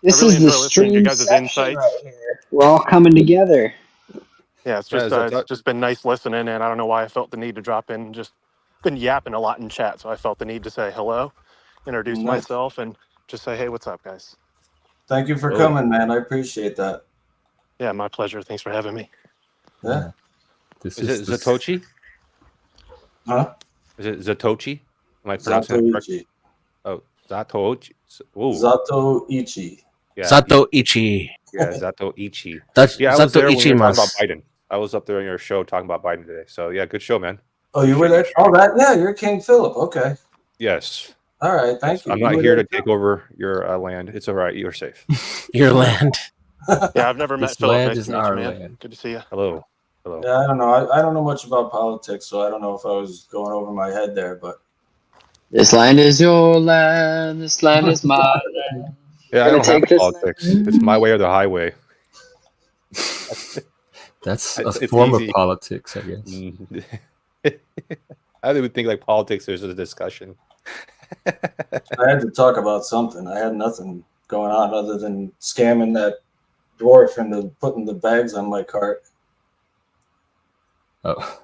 This I really is the enjoy listening to you stream guys' section insights. right here. We're all coming together. Yeah, it's just been nice listening, and I don't know why I felt the need to drop in. Just been yapping a lot in chat, so I felt the need to say hello, introduce myself, and just say, hey, what's up, guys? Thank you for coming, man. I appreciate that. Yeah, my pleasure. Thanks for having me. Yeah. Is it Zatochi? Huh? Is it Zatochi? Am I pronouncing it correctly? Oh, Zatochi. Ooh. Zatoichi. Yeah. Zatoichi. Yeah, Zatoichi. That's I was there when we were Zatoichi. talking about Biden. I was up there on your show talking about Biden today. So yeah, good show, man. Oh, you were there? Oh, you're KingFillip. Okay. Yes. All right, thank you. I'm not here to take over your land. It's all right. You're safe. Your land. Yeah, I've never met This Philip. land Nice is to meet you, our man. land. Good to see you. Hello. Yeah, I don't know. I don't know much about politics, so I don't know if I was going over my head there, but This land is your land. This land is my land. Yeah, I don't have politics. It's my way or the highway. That's It's a form easy. of politics, I guess. I don't even think like politics. There's a discussion. I had to talk about something. I had nothing going on other than scamming that dwarf into putting the bags on my cart. Oh,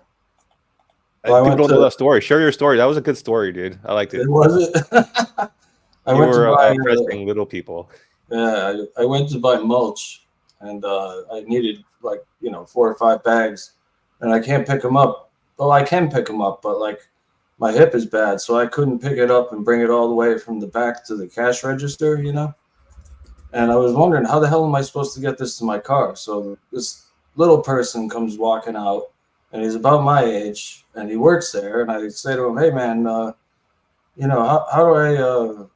Well, People don't know that story. Share your story. That was a good story, dude. I liked it. Was it? I went to buy oppressing little people. Yeah, I went to buy mulch, and I needed 4 or 5 bags, and I can't pick them up. Well, I can pick them up, but like my hip is bad, so I couldn't pick it up and bring it all the way from the back to the cash register, And I was wondering, how the hell am I supposed to get this to my car? So this little person comes walking out, and he's about my age, and he works there. And I say to him, "Hey, man, how do I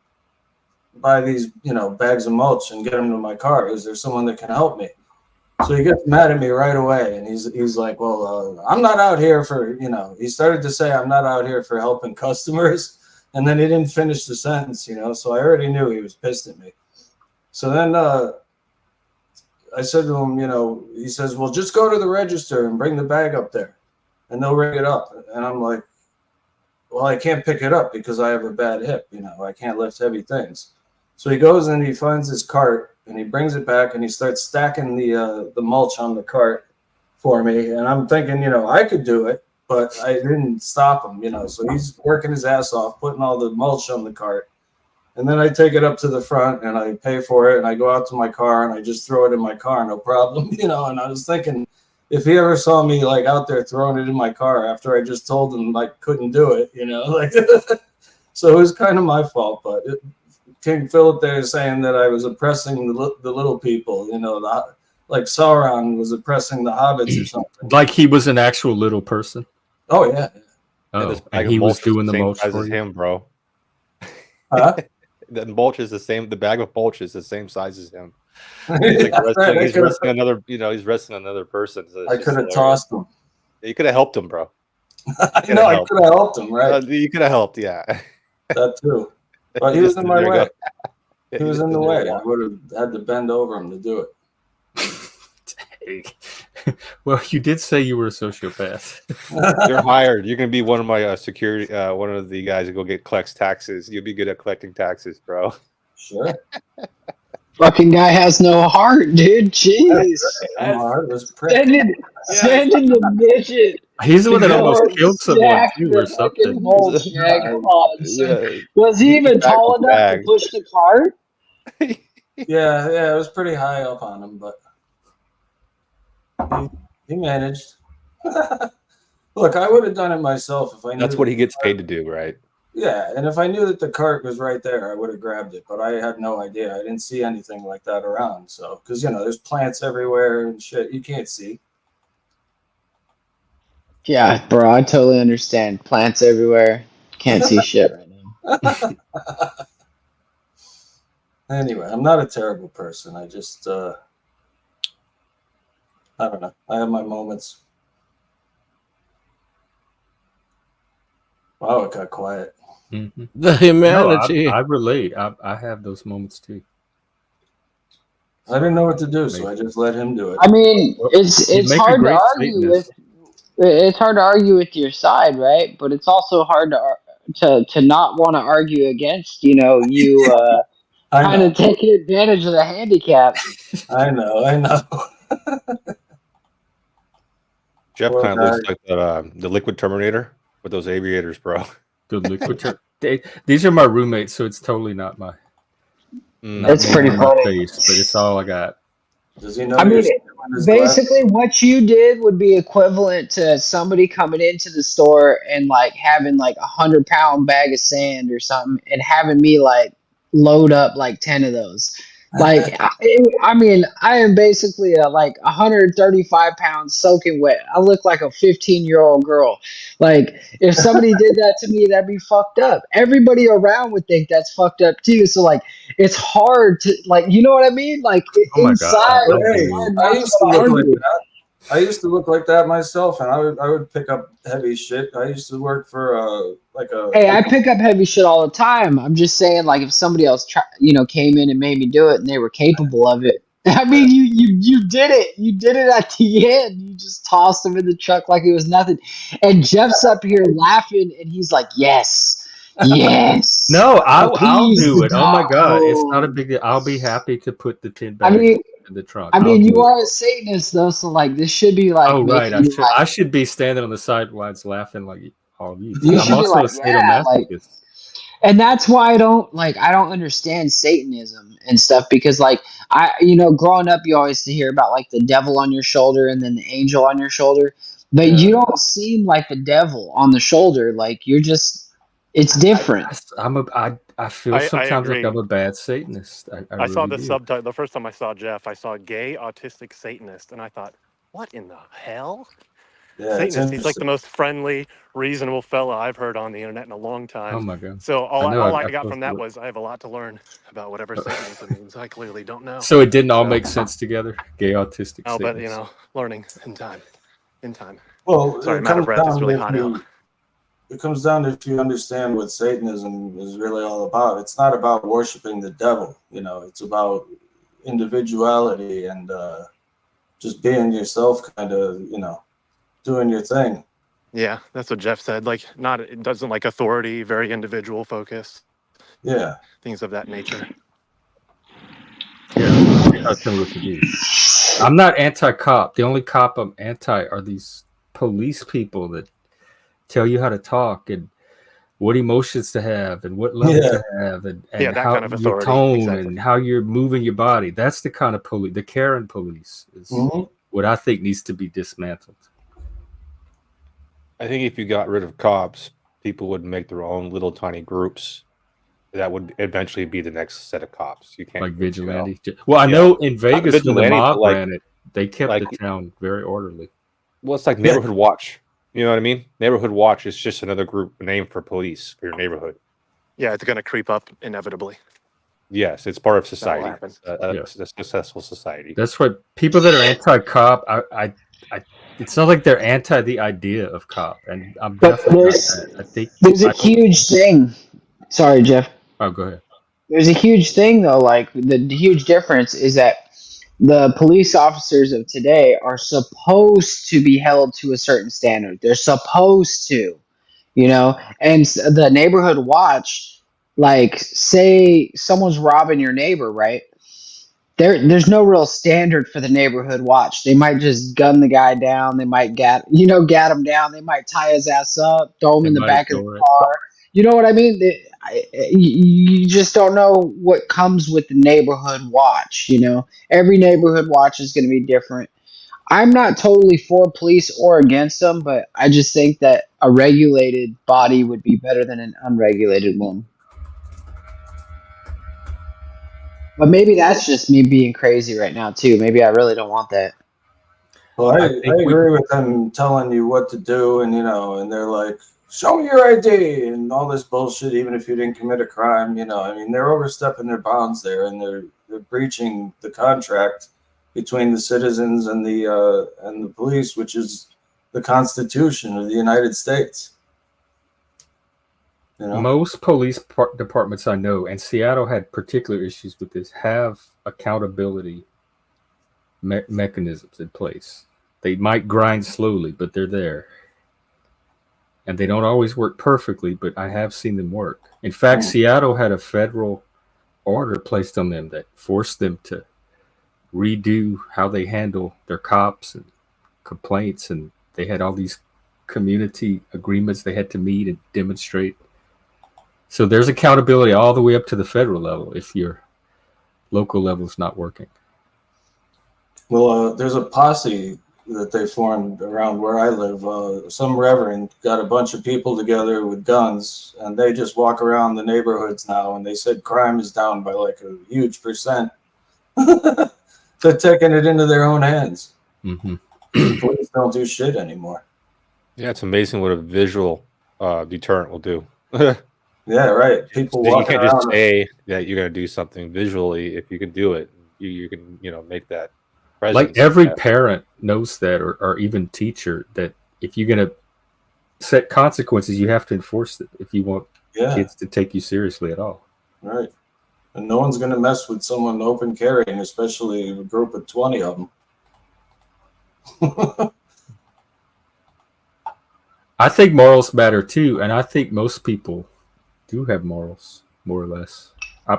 buy these, bags of mulch and get them to my car? Is there someone that can help me?" So he gets mad at me right away, and he's like, "Well, I'm not out here for, He started to say, "I'm not out here for helping customers," and then he didn't finish the sentence, So I already knew he was pissed at me. So then I said to him, he says, "Well, just go to the register and bring the bag up there, and they'll ring it up." And I'm like, "Well, I can't pick it up because I have a bad hip. I can't lift heavy things." So he goes and he finds his cart and he brings it back and he starts stacking the mulch on the cart for me. And I'm thinking, I could do it, but I didn't stop him, So he's working his ass off, putting all the mulch on the cart. And then I take it up to the front and I pay for it and I go out to my car and I just throw it in my car, no problem, And I was thinking, if he ever saw me like out there throwing it in my car after I just told him like couldn't do it, So it was kind of my fault, but KingFillip there is saying that I was oppressing the little people, like Sauron was oppressing the hobbits or something. like he was an actual little person. Oh yeah. Oh, and he was doing the mulch as for you? him, bro. Huh? The mulch is the same. The bag of mulch is the same size as him. He's, like he's wrestling another. He's wrestling another person. So I could have tossed him. You could have helped him, bro. I could have helped him, right? You could have helped, yeah. That too. But he was in my way. He was in the way. I would have had to bend over him to do it. Well, you did say you were a sociopath. You're hired. You're gonna be one of my security. One of the guys who collects taxes. You'll be good at collecting taxes, bro. Sure. Fucking guy has no heart, dude. Jeez. My heart was Sending the midget. He's the one that almost killed someone too, or something. Mulch, man. Come on. Yeah. Was he even tall enough to push the cart? Yeah, it was pretty high up on him, but he managed. Look, I would have done it myself if I knew. That's what he gets paid to do, right? Yeah, and if I knew that the cart was right there, I would have grabbed it, but I had no idea. I didn't see anything like that around, so because there's plants everywhere and shit you can't see. Yeah, bro, I totally understand. Plants everywhere. Can't see shit right now. Anyway, I'm not a terrible person. I just, I don't know. I have my moments. Wow, it got quiet. Mm-hmm. The humanity. No, I relate. I have those moments too. I didn't know what to do, so I just let him do it. I mean, it's hard to argue with. It's hard to argue with your side, right? But it's also hard to not want to argue against. You kind of taking advantage of the handicap. I know. Jeff kind of looks like the Liquid Terminator with those aviators, bro. The Liquid these are my roommates, so it's totally not my. That's pretty funny. Face, but it's all I got. Does he know? I mean, basically, what you did would be equivalent to somebody coming into the store and like having like 100-pound bag of sand or something, and having me like load up like 10 of those. Like, I mean, I am basically like 135 pounds soaking wet. I look like a 15-year-old girl. Like, if somebody did that to me, that'd be fucked up. Everybody around would think that's fucked up too. So, like, it's hard to, like, you know what I mean? Like, inside. I used to look like that myself, and I would pick up heavy shit. I used to work for Hey, I pick up heavy shit all the time. I'm just saying, like, if somebody else came in and made me do it, and they were capable of it, I mean, you did it. You did it at the end. You just tossed him in the truck like it was nothing. And Jeff's up here laughing, and he's like, "Yes, yes." No, I'll Appease do the it. Oh my God, it's not a dog. big deal. I'll be happy to put the 10 I bags mean, in the trunk. I I'll mean, you do it. are a Satanist though, so like this should be like Oh right, making you like I should be standing on the sidelines laughing like all of you. you I'm should be also a like, yeah, like, sadomasochist. and that's why I don't understand Satanism and stuff because like growing up you always hear about like the devil on your shoulder and then the angel on your shoulder, but Yeah. you don't seem like the devil on the shoulder. Like you're just, it's different. I feel I sometimes like agree. I'm a bad Satanist. I I saw really the do. subtitle the first time I saw Jeff. I saw gay autistic Satanist, and I thought, what in the hell? Yeah, it's Satanist. He's like the interesting. most friendly, reasonable fella I've heard on the internet in a long time. Oh my God. So I know. all I I got feel from that for it. was I have a lot to learn about whatever Satanism means. I clearly don't know. So it didn't all So- make sense together. Gay autistic. Oh, but Satanist. learning in time. In time. Well, Sorry, it I'm out of comes breath. It's down really if hot you, out. it comes down to if you understand what Satanism is really all about. It's not about worshiping the devil, it's about individuality and just being yourself, kind of, doing your thing. Yeah, that's what Jeff said. Like, it doesn't like authority, very individual focus, Yeah. things of that nature. Yeah, I'll tell you what to do. I'm not anti-cop. The only cop I'm anti are these police people that tell you how to talk and what emotions to have and what level to have and that how kind of your authority, tone exactly. and how you're moving your body. That's the kind of police. The Karen police is what I think needs to be dismantled. I think if you got rid of cops, people would make their own little tiny groups. That would eventually be the next set of cops. You can't like vigilante. Well, I know in Vegas when the mob ran it, they kept the town very orderly. Well, it's like neighborhood watch. You know what I mean? Neighborhood watch is just another group name for police for your neighborhood. Yeah, it's going to creep up inevitably. Yes, it's part of society. That'll A successful society. That's what people that are anti-cop. It's not like they're anti the idea of cop, and I'm definitely not that. I think there's a huge thing. Sorry, Jeff. Oh, go ahead. There's a huge thing though. Like the huge difference is that the police officers of today are supposed to be held to a certain standard. They're supposed to, and the neighborhood watch, like say someone's robbing your neighbor, right? There's no real standard for the neighborhood watch. They might just gun the guy down. They might gat him down. They might tie his ass up, throw him in the back of the car. You know what I mean? You just don't know what comes with the neighborhood watch. Every neighborhood watch is going to be different. I'm not totally for police or against them, but I just think that a regulated body would be better than an unregulated one. But maybe that's just me being crazy right now too. Maybe I really don't want that. Well, I agree with them telling you what to do, and and they're like, show me your ID and all this bullshit, even if you didn't commit a crime. I mean, they're overstepping their bounds there, and they're breaching the contract between the citizens and the police, which is the Constitution of the United States. Most police departments I know, and Seattle had particular issues with this, have accountability mechanisms in place. They might grind slowly, but they're there. And they don't always work perfectly, but I have seen them work. In fact, Seattle had a federal order placed on them that forced them to redo how they handle their cops and complaints, and they had all these community agreements they had to meet and demonstrate. So there's accountability all the way up to the federal level if your local level is not working. Well, there's a posse that they formed around where I live. Some reverend got a bunch of people together with guns, and they just walk around the neighborhoods now, and they said crime is down by like a huge percent. They're taking it into their own hands. Police don't do shit anymore. Yeah, it's amazing what a visual deterrent will do. Yeah, right. People you walking can't around just say that you're going to do something visually. If you can do it, you can make that presence. Like every parent knows that, or even teacher, that if you're going to set consequences, you have to enforce it if you want kids to take you seriously at all. Right. And no one's going to mess with someone open carrying, especially a group of 20 of them. I think morals matter too, and I think most people do have morals, more or less.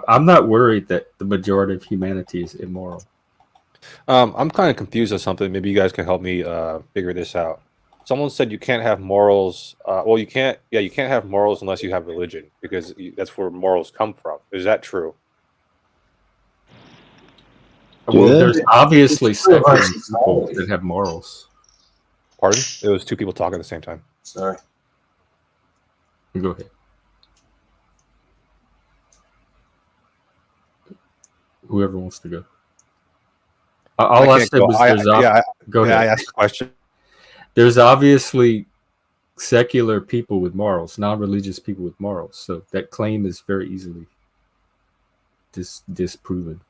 I'm not worried that the majority of humanity is immoral. I'm kind of confused on something. Maybe you guys can help me figure this out. Someone said you can't have morals. Well, you can't. Yeah, you can't have morals unless you have religion, because that's where morals come from. Is that true? Well, there's obviously secular people that have morals. Pardon? It was two people talking at the same time. Sorry. Go ahead. Whoever wants to go. All I said was go ahead. I asked a question. There's obviously secular people with morals, non-religious people with morals. So that claim is very easily disproven.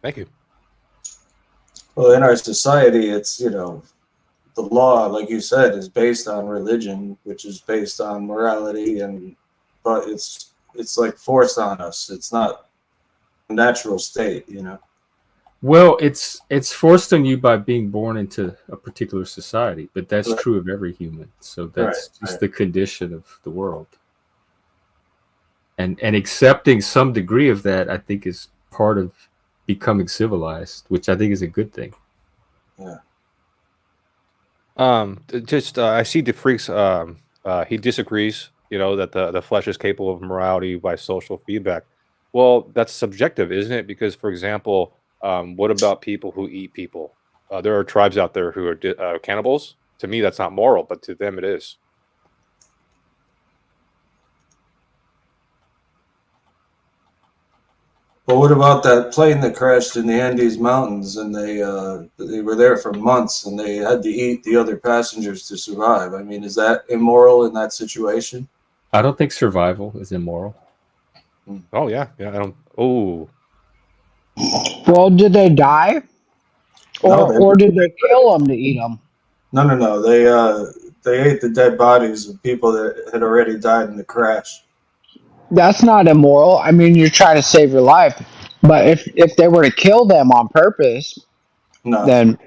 Thank you. Well, in our society, it's, you know, the law, like you said, is based on religion, which is based on morality, but it's like forced on us. It's not a natural state, you know. Well, it's forced on you by being born into a particular society, but that's true of every human. So that's just the condition of the world. And accepting some degree of that, I think, is part of becoming civilized, which I think is a good thing. Yeah. I see the freaks. He disagrees. You know that the flesh is capable of morality by social feedback. Well, that's subjective, isn't it? Because, for example, what about people who eat people? There are tribes out there who are cannibals. To me, that's not moral, but to them, it is. But what about that plane that crashed in the Andes Mountains, and they were there for months, and they had to eat the other passengers to survive? I mean, is that immoral in that situation? I don't think survival is immoral. Oh yeah, I don't. Oh. Well, did they die, or did they kill them to eat them? No. They ate the dead bodies of people that had already died in the crash. That's not immoral. I mean, you're trying to save your life. But if they were to kill them on purpose, then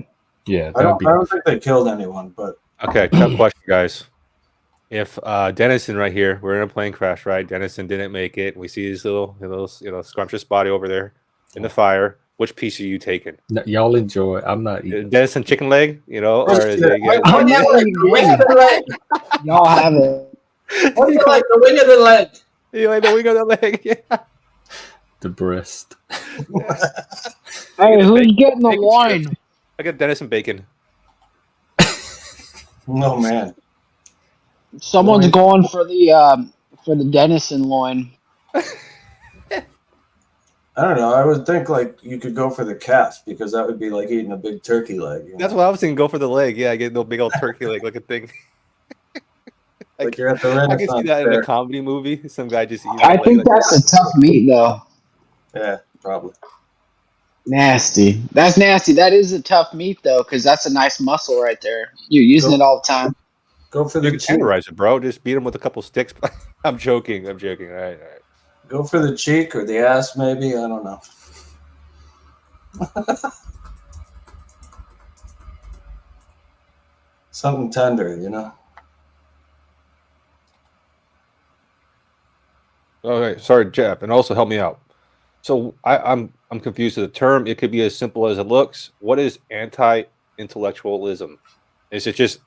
yeah, I don't think they killed anyone. But okay, tough question, guys. If Dennison right here, we're in a plane crash, right? Dennison didn't make it. We see his little scrumptious body over there in the fire. Which piece are you taking? No, y'all enjoy. I'm not eating. Dennison chicken leg, or is it? Y'all have it. What do you like, the wing of the leg? You like the wing of the leg? Yeah. The breast. Hey, who's getting the loin? I got Dennison bacon. Oh man. Someone's going for the Dennison loin. I don't know. I would think like you could go for the calf, because that would be like eating a big turkey leg. You know? That's what I was thinking. Go for the leg. Yeah, I get no big old turkey leg looking thing. Like you're at the Renaissance. I can see that in a comedy movie. Some guy just eating. I think that's a tough meat, though. Yeah, probably. Nasty. That's nasty. That is a tough meat, though, because that's a nice muscle right there. You're using it all the time. Go for the cheek. Tenderize it, bro. Just beat him with a couple sticks. I'm joking. All right. Go for the cheek or the ass, maybe. I don't know. Something tender, you know. Okay, sorry, Jeff, and also help me out. So I'm confused with the term. It could be as simple as it looks. What is anti-intellectualism? Is it just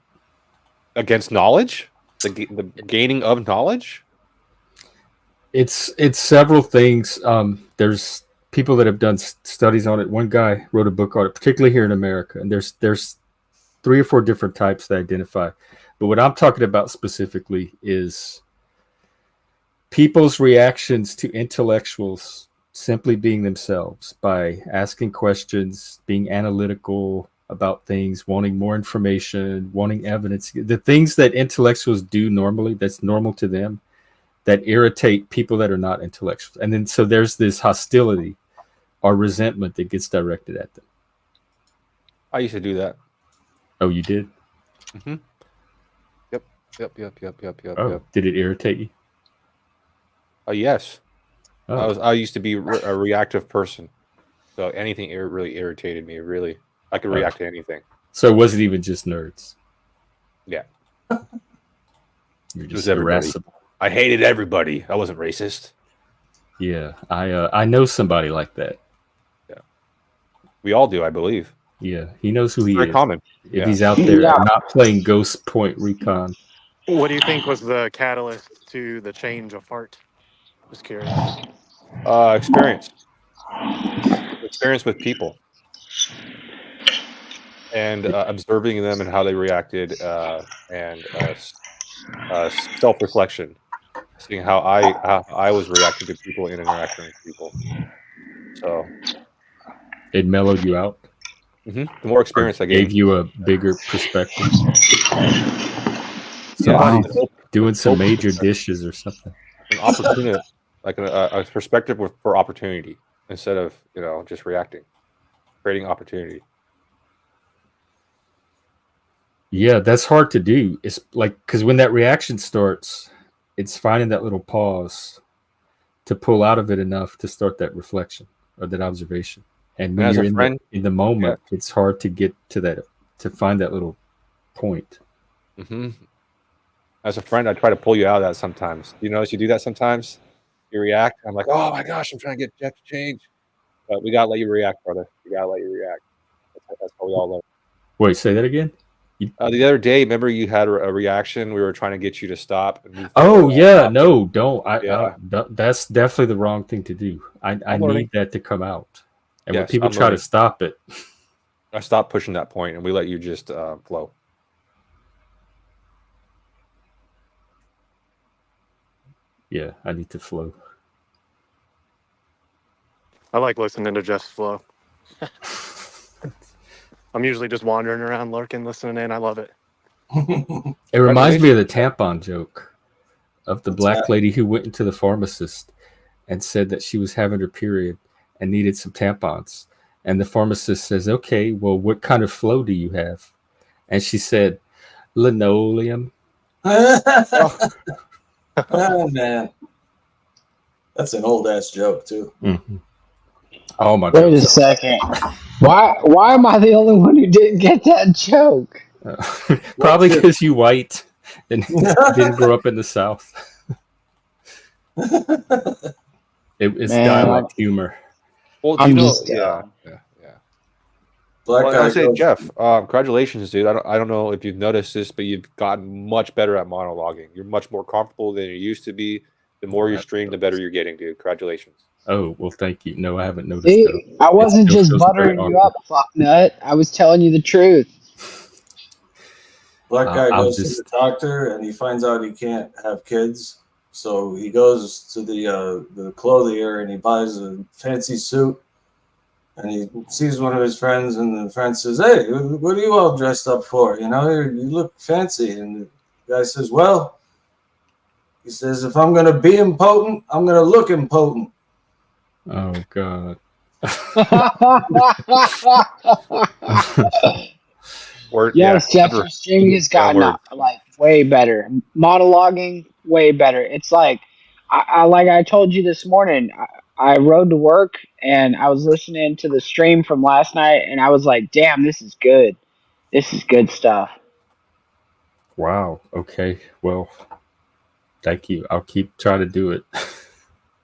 against knowledge, the gaining of knowledge? It's several things. There's people that have done studies on it. One guy wrote a book on it, particularly here in America, and there's 3 or 4 different types that identify. But what I'm talking about specifically is people's reactions to intellectuals simply being themselves by asking questions, being analytical about things, wanting more information, wanting evidence, the things that intellectuals do normally, that's normal to them, that irritate people that are not intellectuals. And then so there's this hostility or resentment that gets directed at them. I used to do that. Oh, you did? Mm-hmm. Yep. Oh, did it irritate you? Yes. Oh. I used to be a reactive person, so anything really irritated me. Really, I could react to anything. So it wasn't even just nerds. Yeah, You're it was just everybody. irascible. I hated everybody. I wasn't racist. Yeah, I know somebody like that. Yeah, we all do, I believe. Yeah, he knows who he Very is. common. If he's out there Yeah. not playing Ghost Point Recon. What do you think was the catalyst to the change of heart? Just curious. Experience with people, and observing them and how they reacted, and self-reflection, seeing how I was reacting to people and interacting with people. So It mellowed you out. the more experience I Gave gained, you a bigger perspective. So yeah, doing some major dishes or something. an opportunity, like a perspective for opportunity instead of just reacting, creating opportunity. Yeah, that's hard to do. It's like because when that reaction starts, it's finding that little pause to pull out of it enough to start that reflection or that observation. And when as you're a friend, in the moment, it's hard to get to that, to find that little point. As a friend, I try to pull you out of that sometimes. You notice you do that sometimes. You react. I'm like, oh my gosh, I'm trying to get Jeff to change. But we gotta let you react, brother. We gotta let you react. That's how we all learn. Wait, say that again? The other day, remember you had a reaction. We were trying to get you to stop. Oh yeah, no, don't. Yeah. That's definitely the wrong thing to do. I need that to come out. And when people try to stop it, I stopped pushing that point, and we let you just flow. Yeah, I need to flow. I like listening to Jeff's flow. I'm usually just wandering around, lurking, listening in. I love it. It reminds me of the tampon joke of the black lady who went into the pharmacist and said that she was having her period and needed some tampons. And the pharmacist says, okay, well, what kind of flow do you have? And she said, linoleum. Oh, man. That's an old ass joke, too. Mm-hmm. Oh, my God. Wait a second. Why am I the only one who didn't get that joke? Probably because you white and didn't grow up in the South. It's dialect humor. Well, I'm yeah. Black Well, guy I say, goes, Jeff, congratulations, dude. I don't know if you've noticed this, but you've gotten much better at monologuing. You're much more comfortable than you used to be. The more you stream, the better you're getting, dude. Congratulations. Oh, well, thank you. No, I haven't noticed See, that. I wasn't just buttering you up, fuck nut. I was telling you the truth. Black guy goes to the doctor and he finds out he can't have kids. So he goes to the clothier and he buys a fancy suit. And he sees one of his friends, and the friend says, "Hey, what are you all dressed up for? You know, you look fancy." And the guy says, "Well," he says, "if I'm going to be impotent, I'm going to look impotent." Oh, God. Yes, Jeff, your streaming has gotten like way better. Monologuing, way better. It's like, I told you this morning, I rode to work and I was listening to the stream from last night and I was like, damn, this is good. This is good stuff. Wow. Okay. Well, thank you. I'll keep trying to do it.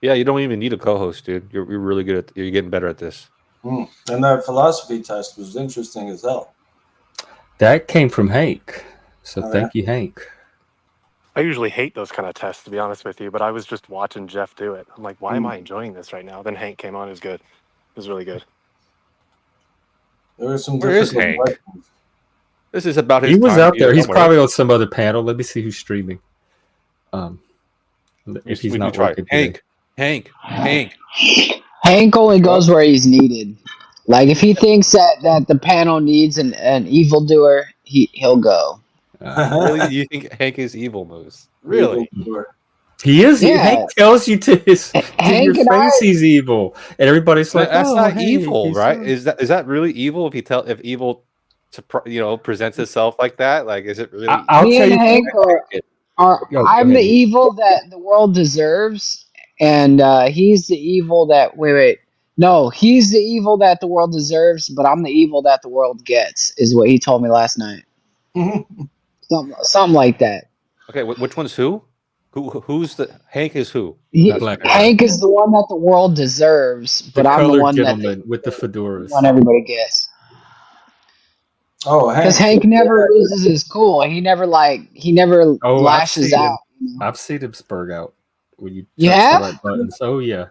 Yeah, you don't even need a co-host, dude. You're really good at. You're getting better at this. And that philosophy test was interesting as hell. That came from Hank. So thank you, Hank. I usually hate those kind of tests, to be honest with you, but I was just watching Jeff do it. I'm like, why am I enjoying this right now? Then Hank came on. It was good. It was really good. There were some Where is Hank? questions. This is about his He was time. out there. He's probably on some other panel. Let me see who's streaming. If he's not working today. Hank. Hank only goes where he's needed. Like if he thinks that the panel needs an evildoer, he'll go. Really? You think Hank is evil, Moose? Really? He is. Yeah. Hank tells you to your face he's evil, and everybody's like, "That's not Hank, evil, right? Is that really evil? If evil presents itself like that, like is it really? Me and Hank I'm the evil that the world deserves, and he's the evil that he's the evil that the world deserves, but I'm the evil that the world gets, is what he told me last night. Something like that. Okay, which one's who? Who's the Hank? Is who? Hank is the one that the world deserves, The but I'm the colored one gentleman with the fedoras. one everybody gets. Oh, Hank. Because Hank never loses his cool. He never lashes out. I've seen him spurg out when you You touch have? the right buttons. Oh yeah.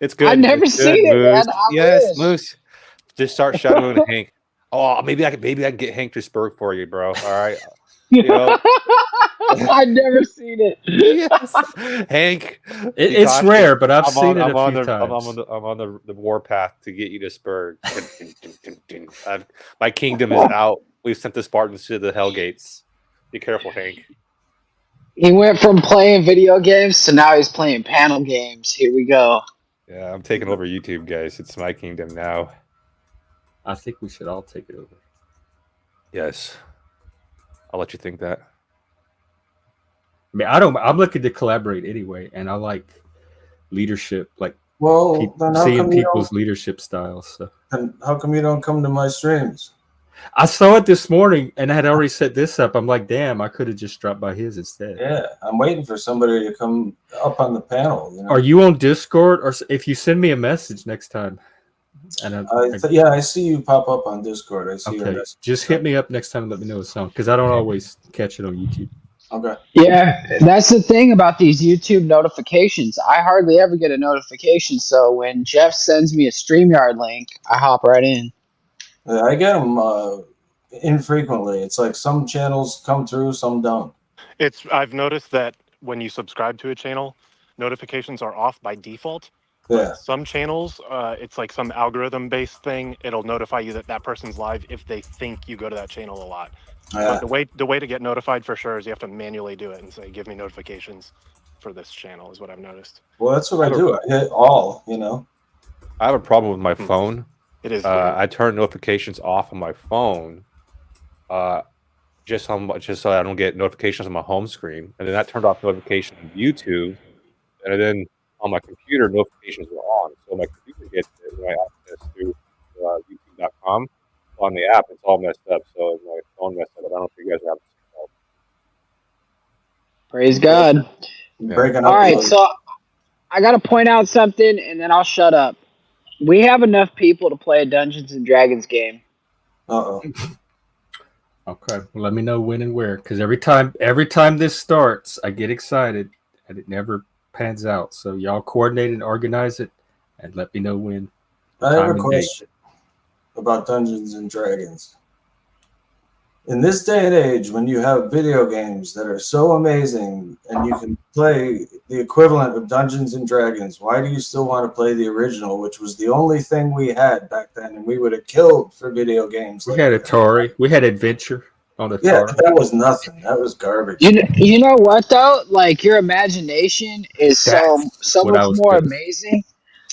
It's good. I've never seen it, man. Yes, Moose. Just start shadowing Hank. Oh, maybe I can get Hank to spurg for you, bro. All right. You know? I've never seen it. Yes, Hank. It's rare, but I've seen it a few times. I'm on the war path to get you to spurg. My kingdom is out. We've sent the Spartans to the Hell Gates. Be careful, Hank. He went from playing video games to now he's playing panel games. Here we go. Yeah, I'm taking over YouTube, guys. It's my kingdom now. I think we should all take it over. Yes. I'll let you think that. I mean, I'm looking to collaborate anyway, and I like leadership, like seeing people's leadership styles. So. And how come you don't come to my streams? I saw it this morning, and I had already set this up. I'm like, damn, I could have just dropped by his instead. Yeah, I'm waiting for somebody to come up on the panel. You know? Are you on Discord, or if you send me a message next time? And I see you pop up on Discord. I see your message. Just hit me up next time and let me know it's on, because I don't always catch it on YouTube. Okay. Yeah, that's the thing about these YouTube notifications. I hardly ever get a notification, so when Jeff sends me a StreamYard link, I hop right in. Yeah, I get them infrequently. It's like some channels come through, some don't. I've noticed that when you subscribe to a channel, notifications are off by default. Yeah. Some channels, it's like some algorithm-based thing. It'll notify you that person's live if they think you go to that channel a lot. Yeah. But the way to get notified for sure is you have to manually do it and say, give me notifications for this channel, is what I've noticed. Well, that's what I do. I hit all, you know. I have a problem with my phone. It is. I turn notifications off on my phone, just so I don't get notifications on my home screen, and then that turned off notifications on YouTube, and then on my computer notifications were on. So my computer gets it when I access to YouTube.com. On the app, it's all messed up. So my phone messed up. I don't know if you guys have it. Praise God. Yeah. All right, so I got to point out something, and then I'll shut up. We have enough people to play a Dungeons and Dragons game. Uh-oh. Okay, well, let me know when and where, because every time this starts, I get excited, and it never pans out. So y'all coordinate and organize it, and let me know when. I have a question about Dungeons and Dragons. In this day and age, when you have video games that are so amazing and you can play the equivalent of Dungeons and Dragons, why do you still want to play the original, which was the only thing we had back then, and we would have killed for video games? We had Atari. We had Adventure on Atari. Yeah, but that was nothing. That was garbage. You know what, though? Like, your imagination is so much more amazing.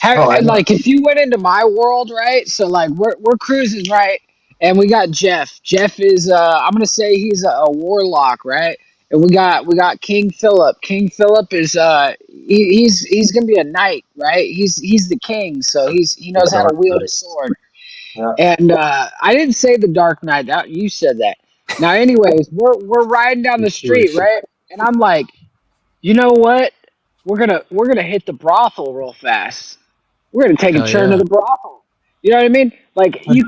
Like, if you went into my world, right? So, like, we're cruising, right? And we got Jeff. Jeff is I'm gonna say he's a warlock, right? And we got KingFillip. KingFillip is he's gonna be a knight, right? He's the king, so he knows how to wield a sword. Yeah. And I didn't say the Dark Knight. You said that. Now, anyways, we're riding down the street, right? And I'm like, you know what? We're gonna hit the brothel real fast. We're gonna take a turn to the brothel. You know what I mean? Like, you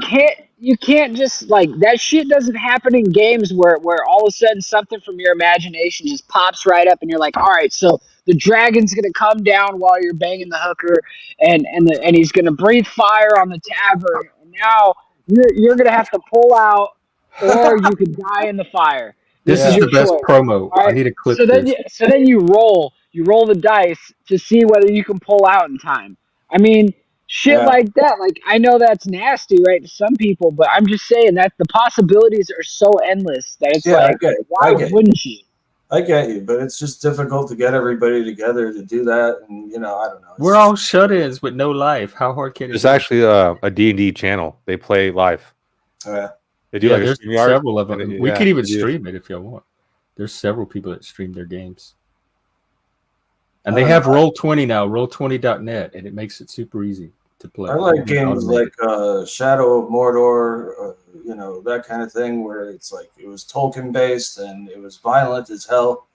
can't just, like, that shit doesn't happen in games where all of a sudden something from your imagination just pops right up and you're like, all right, so the dragon's gonna come down while you're banging the hooker and he's gonna breathe fire on the tavern, and now you're gonna have to pull out or you could die in the fire. This is the best promo. Right? I need a clip. So then you roll the dice to see whether you can pull out in time. I mean, shit like that. Like, I know that's nasty, right, to some people, but I'm just saying that the possibilities are so endless that it's why wouldn't you? I get you, but it's just difficult to get everybody together to do that, and I don't know. We're all shut-ins with no life. How hard can it be? There's actually a D&D channel. They play live. Yeah. They do there's several of them. We could even stream it if y'all want. There's several people that stream their games. And they have Roll20 now, roll20.net, and it makes it super easy to play. I like games like Shadow of Mordor, that kind of thing, where it's like it was Tolkien based and it was violent as hell.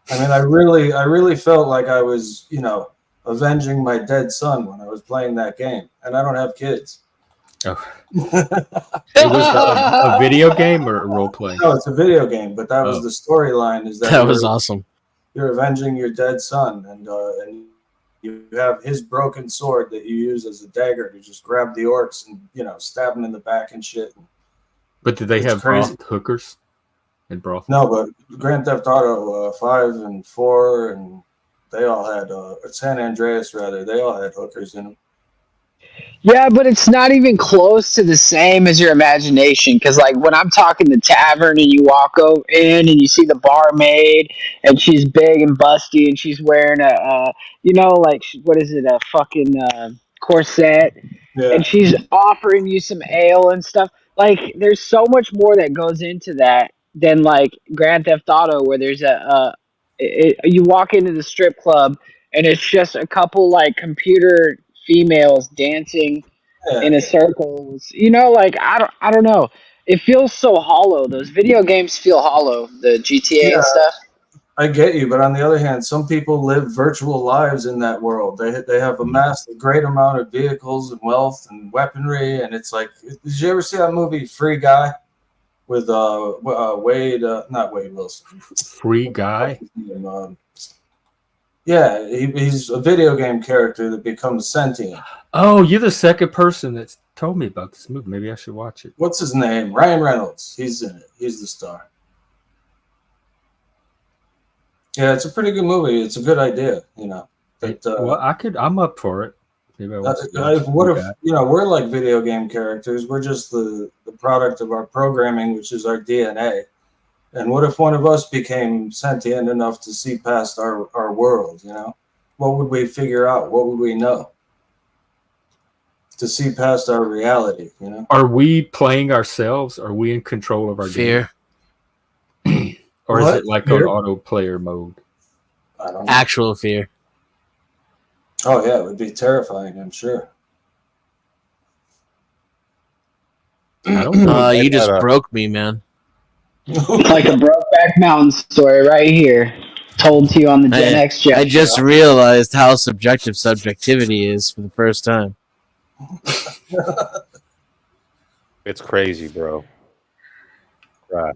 I mean, I really felt like I was, avenging my dead son when I was playing that game, and I don't have kids. Oh. It was a video game or a role playing? No, it's a video game, but that was the storyline. Is that was awesome? You're avenging your dead son, and you have his broken sword that you use as a dagger to just grab the orcs and stab them in the back and shit. But did they have hookers and brothel? No, but Grand Theft Auto 5 and 4, and they all had San Andreas rather. They all had hookers in them. Yeah, but it's not even close to the same as your imagination. Because, like, when I'm talking the tavern and you walk in and you see the barmaid and she's big and busty and she's wearing a fucking corset. Yeah. And she's offering you some ale and stuff. Like, there's so much more that goes into that than, like, Grand Theft Auto, where there's you walk into the strip club and it's just a couple, like, computer females dancing in a circle. I don't know. It feels so hollow. Those video games feel hollow. The GTA and stuff. I get you, but on the other hand, some people live virtual lives in that world. They have amassed a great amount of vehicles and wealth and weaponry, and it's like, did you ever see that movie Free Guy with Wade? Not Wade Wilson. Free Guy. Yeah, he's a video game character that becomes sentient. Oh, you're the second person that's told me about this movie. Maybe I should watch it. What's his name? Ryan Reynolds. He's in it. He's the star. Yeah, it's a pretty good movie. It's a good idea, But, I'm up for it. Maybe what if we're like video game characters? We're just the product of our programming, which is our DNA. And what if one of us became sentient enough to see past our world, What would we figure out? What would we know? To see past our reality, Are we playing ourselves? Are we in control of our fear? Game? Or is it like an auto player mode? I don't know. Actual fear. Oh, yeah, it would be terrifying, I'm sure. I don't know. You just broke me, man. Like a Brokeback Mountain story right here, told to you on the Gen X Jet. I just realized how subjective subjectivity is for the first time. It's crazy, bro. Right.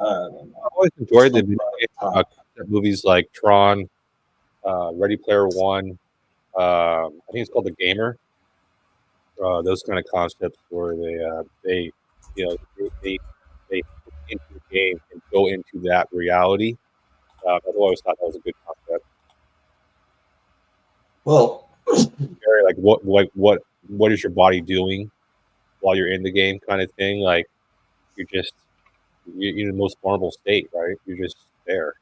I always enjoyed the movies like Tron, Ready Player One. I think it's called The Gamer. Those kind of concepts where they into the game and go into that reality. I've always thought that was a good concept. Well, very like what is your body doing while you're in the game, kind of thing. Like you're in the most vulnerable state, right? You're just there.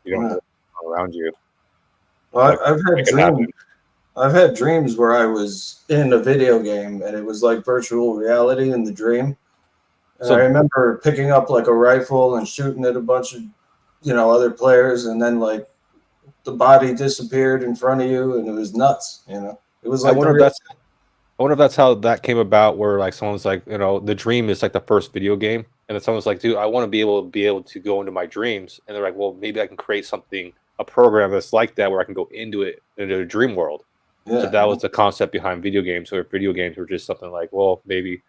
You don't know what's around you. Well, I've had dreams where I was in a video game and it was like virtual reality in the dream. And I remember picking up like a rifle and shooting at a bunch of, other players, and then like the body disappeared in front of you, and it was nuts. It was like. I wonder if that's how that came about. Where like someone's like, the dream is like the first video game, and then someone's like, dude, I want to be able to go into my dreams, and they're like, well, maybe I can create a program that's like that where I can go into a dream world. Yeah. So that was the concept behind video games. So if video games were just something like, well, maybe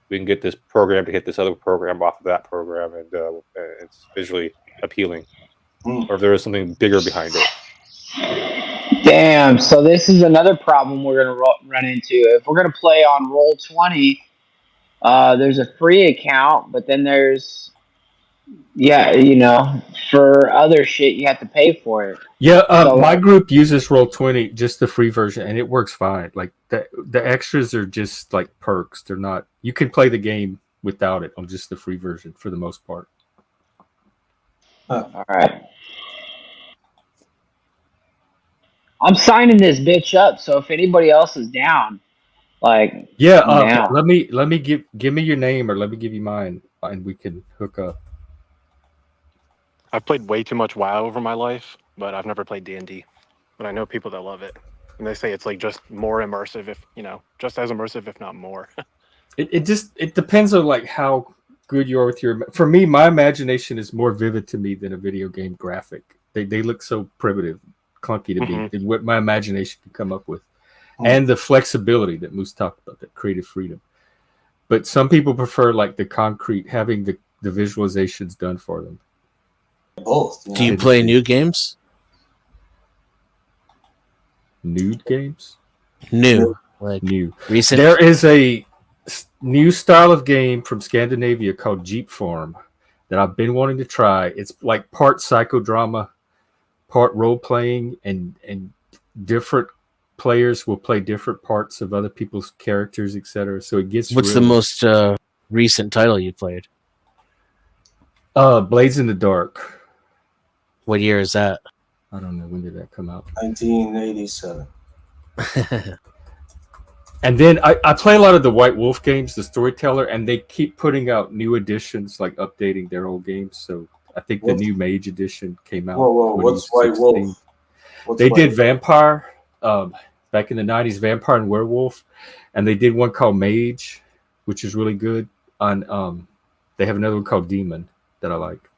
we can get this program to hit this other program off of that program, and it's visually appealing. Or if there is something bigger behind it. Damn, so this is another problem we're going to run into. If we're going to play on Roll20, there's a free account, but then there's, for other shit, you have to pay for it. Yeah, my group uses Roll20, just the free version, and it works fine. Like the extras are just like perks. They're not. You can play the game without it on just the free version for the most part. All right. I'm signing this bitch up, so if anybody else is down, like let me give me your name, or let me give you mine, and we can hook up. I've played way too much WoW over my life, but I've never played D&D. but I know people that love it, and they say it's like just more immersive, if just as immersive, if not more. It depends on like how good you are with your. For me, my imagination is more vivid to me than a video game graphic. They look so primitive, clunky to me. Than what my imagination can come up with, and the flexibility that Moose talked about, that creative freedom. But some people prefer like the concrete, having the visualizations done for them. Both. Do you play new games? Nude games? New. Recent? There is a new style of game from Scandinavia called Jeep Farm that I've been wanting to try. It's like part psychodrama, part role-playing, and different players will play different parts of other people's characters, etc. So it gets What's the most recent title you played? Blades in the Dark. What year is that? I don't know. When did that come out? 1987. And then I play a lot of the White Wolf games, the Storyteller, and they keep putting out new editions, like updating their old games. So I think the new Mage edition came out. Whoa, what's White Wolf? They did Vampire back in the 90s, Vampire and Werewolf, and they did one called Mage, which is really good. On they have another one called Demon that I like.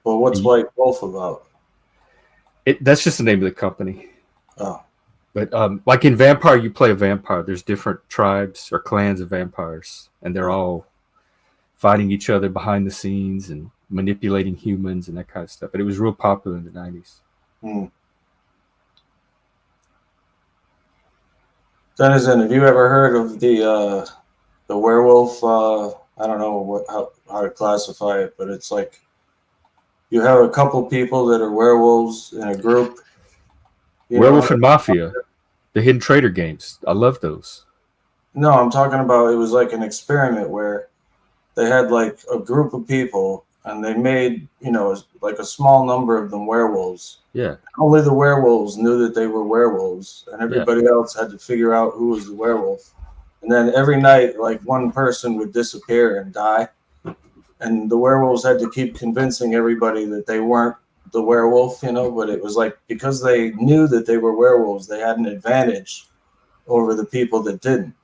Well, what's White Wolf about? That's just the name of the company. Oh. But like in Vampire, you play a vampire. There's different tribes or clans of vampires, and they're all fighting each other behind the scenes and manipulating humans and that kind of stuff. But it was real popular in the 90s. Denizen, have you ever heard of the werewolf? I don't know how to classify it, but it's like you have a couple people that are werewolves in a group. Werewolf and Mafia, the Hidden Trader games. I love those. No, I'm talking about, it was like an experiment where they had like a group of people and they made, like a small number of them werewolves. Yeah. Only the werewolves knew that they were werewolves, and everybody else had to figure out who was the werewolf. And then every night, like one person would disappear and die. And the werewolves had to keep convincing everybody that they weren't the werewolf, but it was like, because they knew that they were werewolves, they had an advantage over the people that didn't.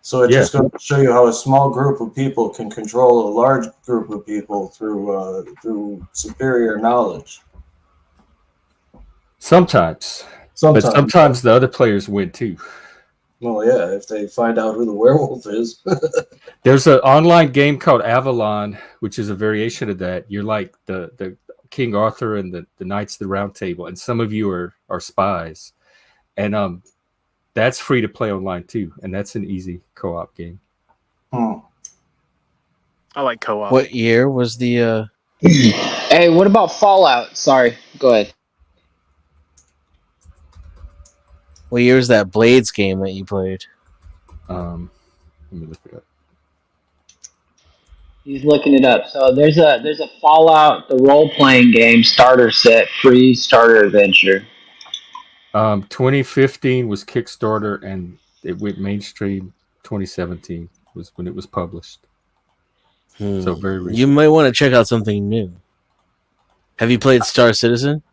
So it just goes to show you how a small group of people can control a large group of people through superior knowledge. Sometimes. But sometimes the other players win too. Well, yeah, if they find out who the werewolf is. There's an online game called Avalon, which is a variation of that. You're like the King Arthur and the Knights of the Round Table, and some of you are spies. And that's free to play online too, and that's an easy co-op game. I like co-op. What year was the Hey, what about Fallout? Sorry, go ahead. What year was that Blades game that you played? Let me look it up. He's looking it up. So there's a Fallout, the role playing game starter set, free starter adventure. 2015 was Kickstarter, and it went mainstream. 2017 was when it was published. So very recent. You might want to check out something new. Have you played Star Citizen?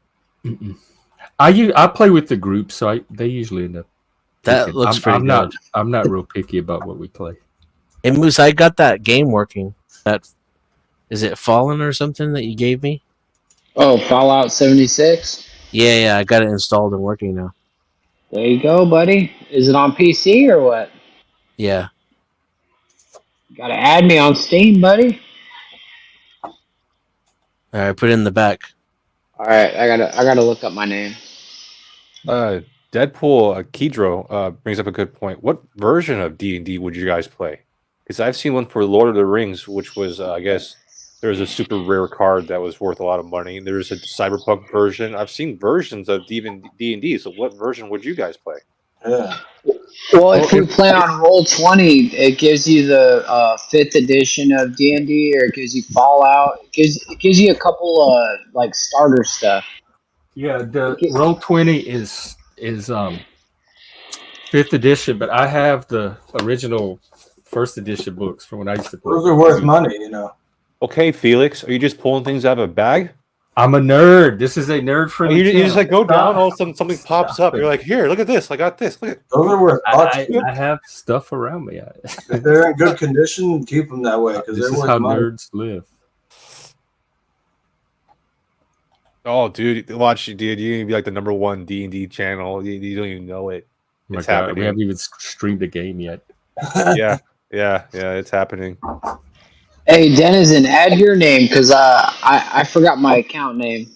I play with the group, so they usually end up. That looks pretty good. I'm not real picky about what we play. Hey Moose, I got that game working. Is it Fallen or something that you gave me? Oh, Fallout 76? Yeah, I got it installed and working now. There you go, buddy. Is it on PC or what? Yeah. Gotta add me on Steam, buddy. Alright, put it in the back. Alright, I gotta look up my name. Deadpool Kedro brings up a good point. What version of D&D would you guys play? Because I've seen one for Lord of the Rings, which was, I guess, there was a super rare card that was worth a lot of money. There's a cyberpunk version. I've seen versions of D&D. So what version would you guys play? Yeah. Well, if we play on Roll20, it gives you the 5th edition of D&D, or it gives you Fallout. It gives you a couple like starter stuff. Yeah, the Roll20 is 5th edition, but I have the original 1st edition books from when I used to play. Those are worth money, Okay, Felix, are you just pulling things out of a bag? I'm a nerd. This is a nerd friendly. You just like go down, all of a sudden something pops up. You're like, here, look at this. I got this. Look at Those are worth bucks. I have stuff around me. If they're in good condition, keep them that way because This they're is worth how money. nerds live. Oh, dude, watch, dude. You're gonna be like the #1 D&D channel. You don't even know it. Oh It's my God, happening. we haven't even streamed a game yet. Yeah, it's happening. Hey, Denizen, add your name because I forgot my account name.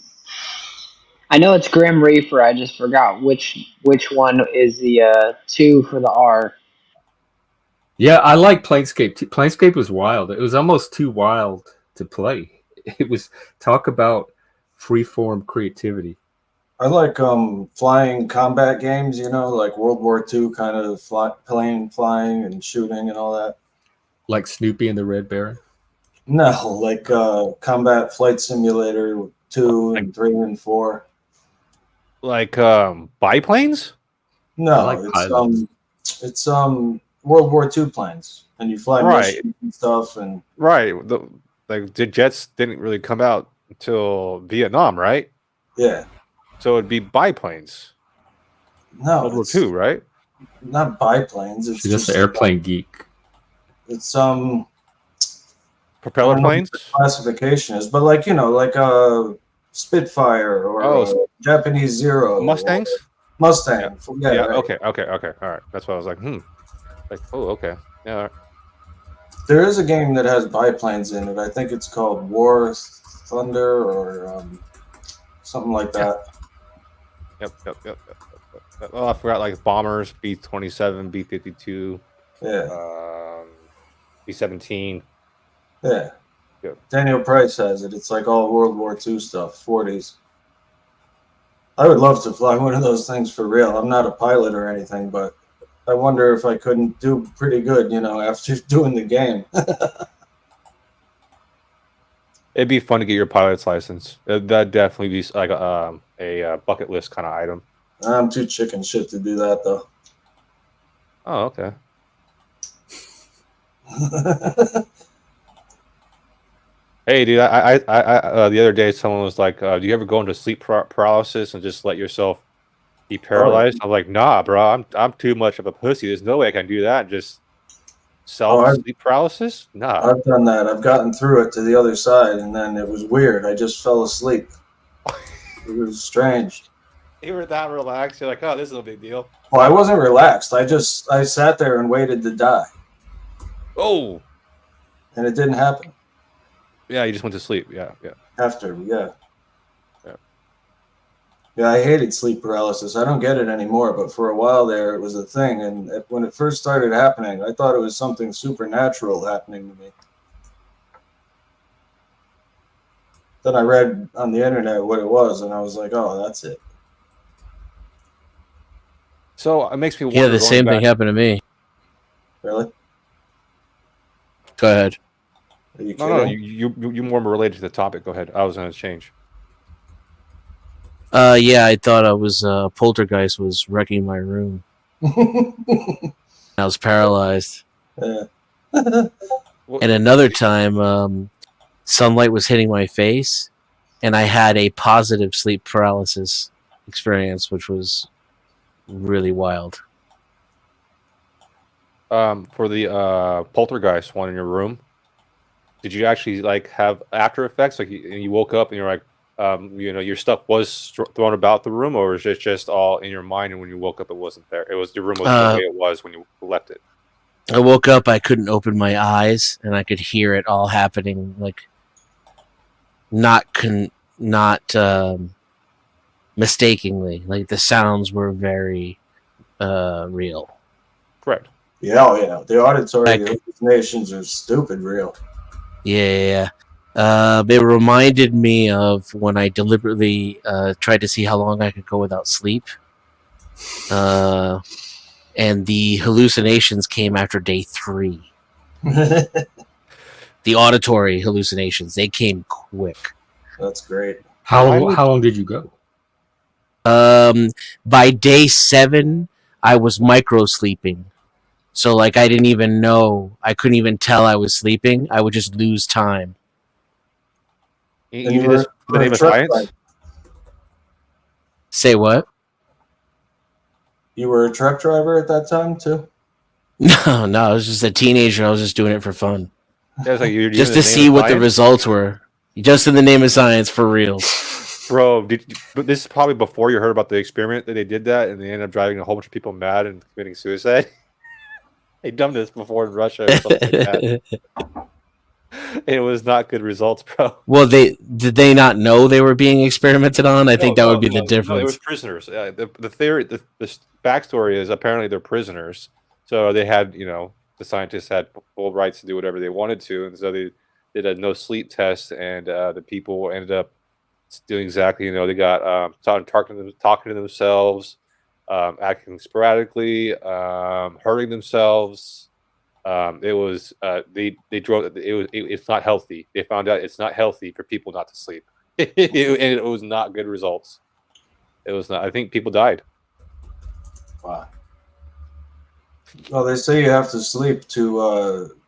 I know it's Grim Reaper. I just forgot which one is the 2 for the R. Yeah, I like Planescape. Planescape was wild. It was almost too wild to play. It was talk about freeform creativity. I like flying combat games, like World War II kind of plane flying and shooting and all that. Like Snoopy and the Red Baron? No, like Combat Flight Simulator 2 and 3 and 4. Like biplanes? No, like it's World War II planes, and you fly missions and stuff. And right, the jets didn't really come out until Vietnam, right? Yeah. So it'd be biplanes. No, World War II, right? Not biplanes. It's just an airplane geek. It's propeller planes. What the classification is, but like Spitfire or Japanese Zero, Mustangs. Mustang. Yeah. Right. Okay. All right. That's what I was like. Like, oh, okay. Yeah. All right. There is a game that has biplanes in it. I think it's called War Thunder or something like that. Yep. Oh, I forgot like bombers, B-27, B-52. Yeah. B-17. Yeah. Yep. Daniel Price has it. It's like all World War II stuff, 40s. I would love to fly one of those things for real. I'm not a pilot or anything, but I wonder if I couldn't do pretty good, after doing the game. It'd be fun to get your pilot's license. That'd definitely be like a bucket list kind of item. I'm too chicken shit to do that, though. Oh, okay. Hey, dude, I the other day someone was like, do you ever go into sleep paralysis and just let yourself be paralyzed? I'm like, nah, bro, I'm too much of a pussy. There's no way I can do that. Just sleep paralysis? Nah. I've done that. I've gotten through it to the other side, and then it was weird. I just fell asleep. It was strange. You were that relaxed. You're like, oh, this is a big deal. Well, I wasn't relaxed. I sat there and waited to die. Oh. And it didn't happen. Yeah, you just went to sleep. Yeah. After, yeah. Yeah, I hated sleep paralysis. I don't get it anymore, but for a while there, it was a thing. And when it first started happening, I thought it was something supernatural happening to me. Then I read on the internet what it was, and I was like, oh, that's it. So it makes me wonder. Yeah, the same thing happened to me. Really? Go ahead. Are you No, you more related to the topic. Go ahead. I was going to change. Yeah, I thought I was poltergeist was wrecking my room. I was paralyzed. Yeah. And another time, sunlight was hitting my face, and I had a positive sleep paralysis experience, which was really wild. For the poltergeist one in your room, did you actually like have after effects? Like you woke up and you're like, your stuff was thrown about the room, or was it just all in your mind? And when you woke up, it wasn't there. It was the room was the way it was when you left it. I woke up, I couldn't open my eyes, and I could hear it all happening, like not mistakenly. Like the sounds were very real. Correct. Yeah. The auditory hallucinations are stupid real. Yeah. It reminded me of when I deliberately tried to see how long I could go without sleep. And the hallucinations came after day 3. The auditory hallucinations, they came quick. That's great. How long did you go? By day 7, I was micro sleeping. So like I didn't even know, I couldn't even tell I was sleeping. I would just lose time. You did this for the name of science? Say what? You were a truck driver at that time too? No, I was just a teenager. I was just doing it for fun. Yeah, it's like you're just to see what the results were. Just in the name of science, for real. Bro, but this is probably before you heard about the experiment that they did that, and they ended up driving a whole bunch of people mad and committing suicide. They done this before in Russia or something like that. It was not good results, bro. Well, did they not know they were being experimented on? I think that would be the difference. No, it was prisoners. The theory, the backstory is apparently they're prisoners. So they had, the scientists had full rights to do whatever they wanted to, and so they did a no sleep test, and the people ended up doing exactly, they got talking to themselves, acting sporadically, hurting themselves. It was they drove. It's not healthy. They found out it's not healthy for people not to sleep, and it was not good results. It was not. I think people died. Wow. Well, they say you have to sleep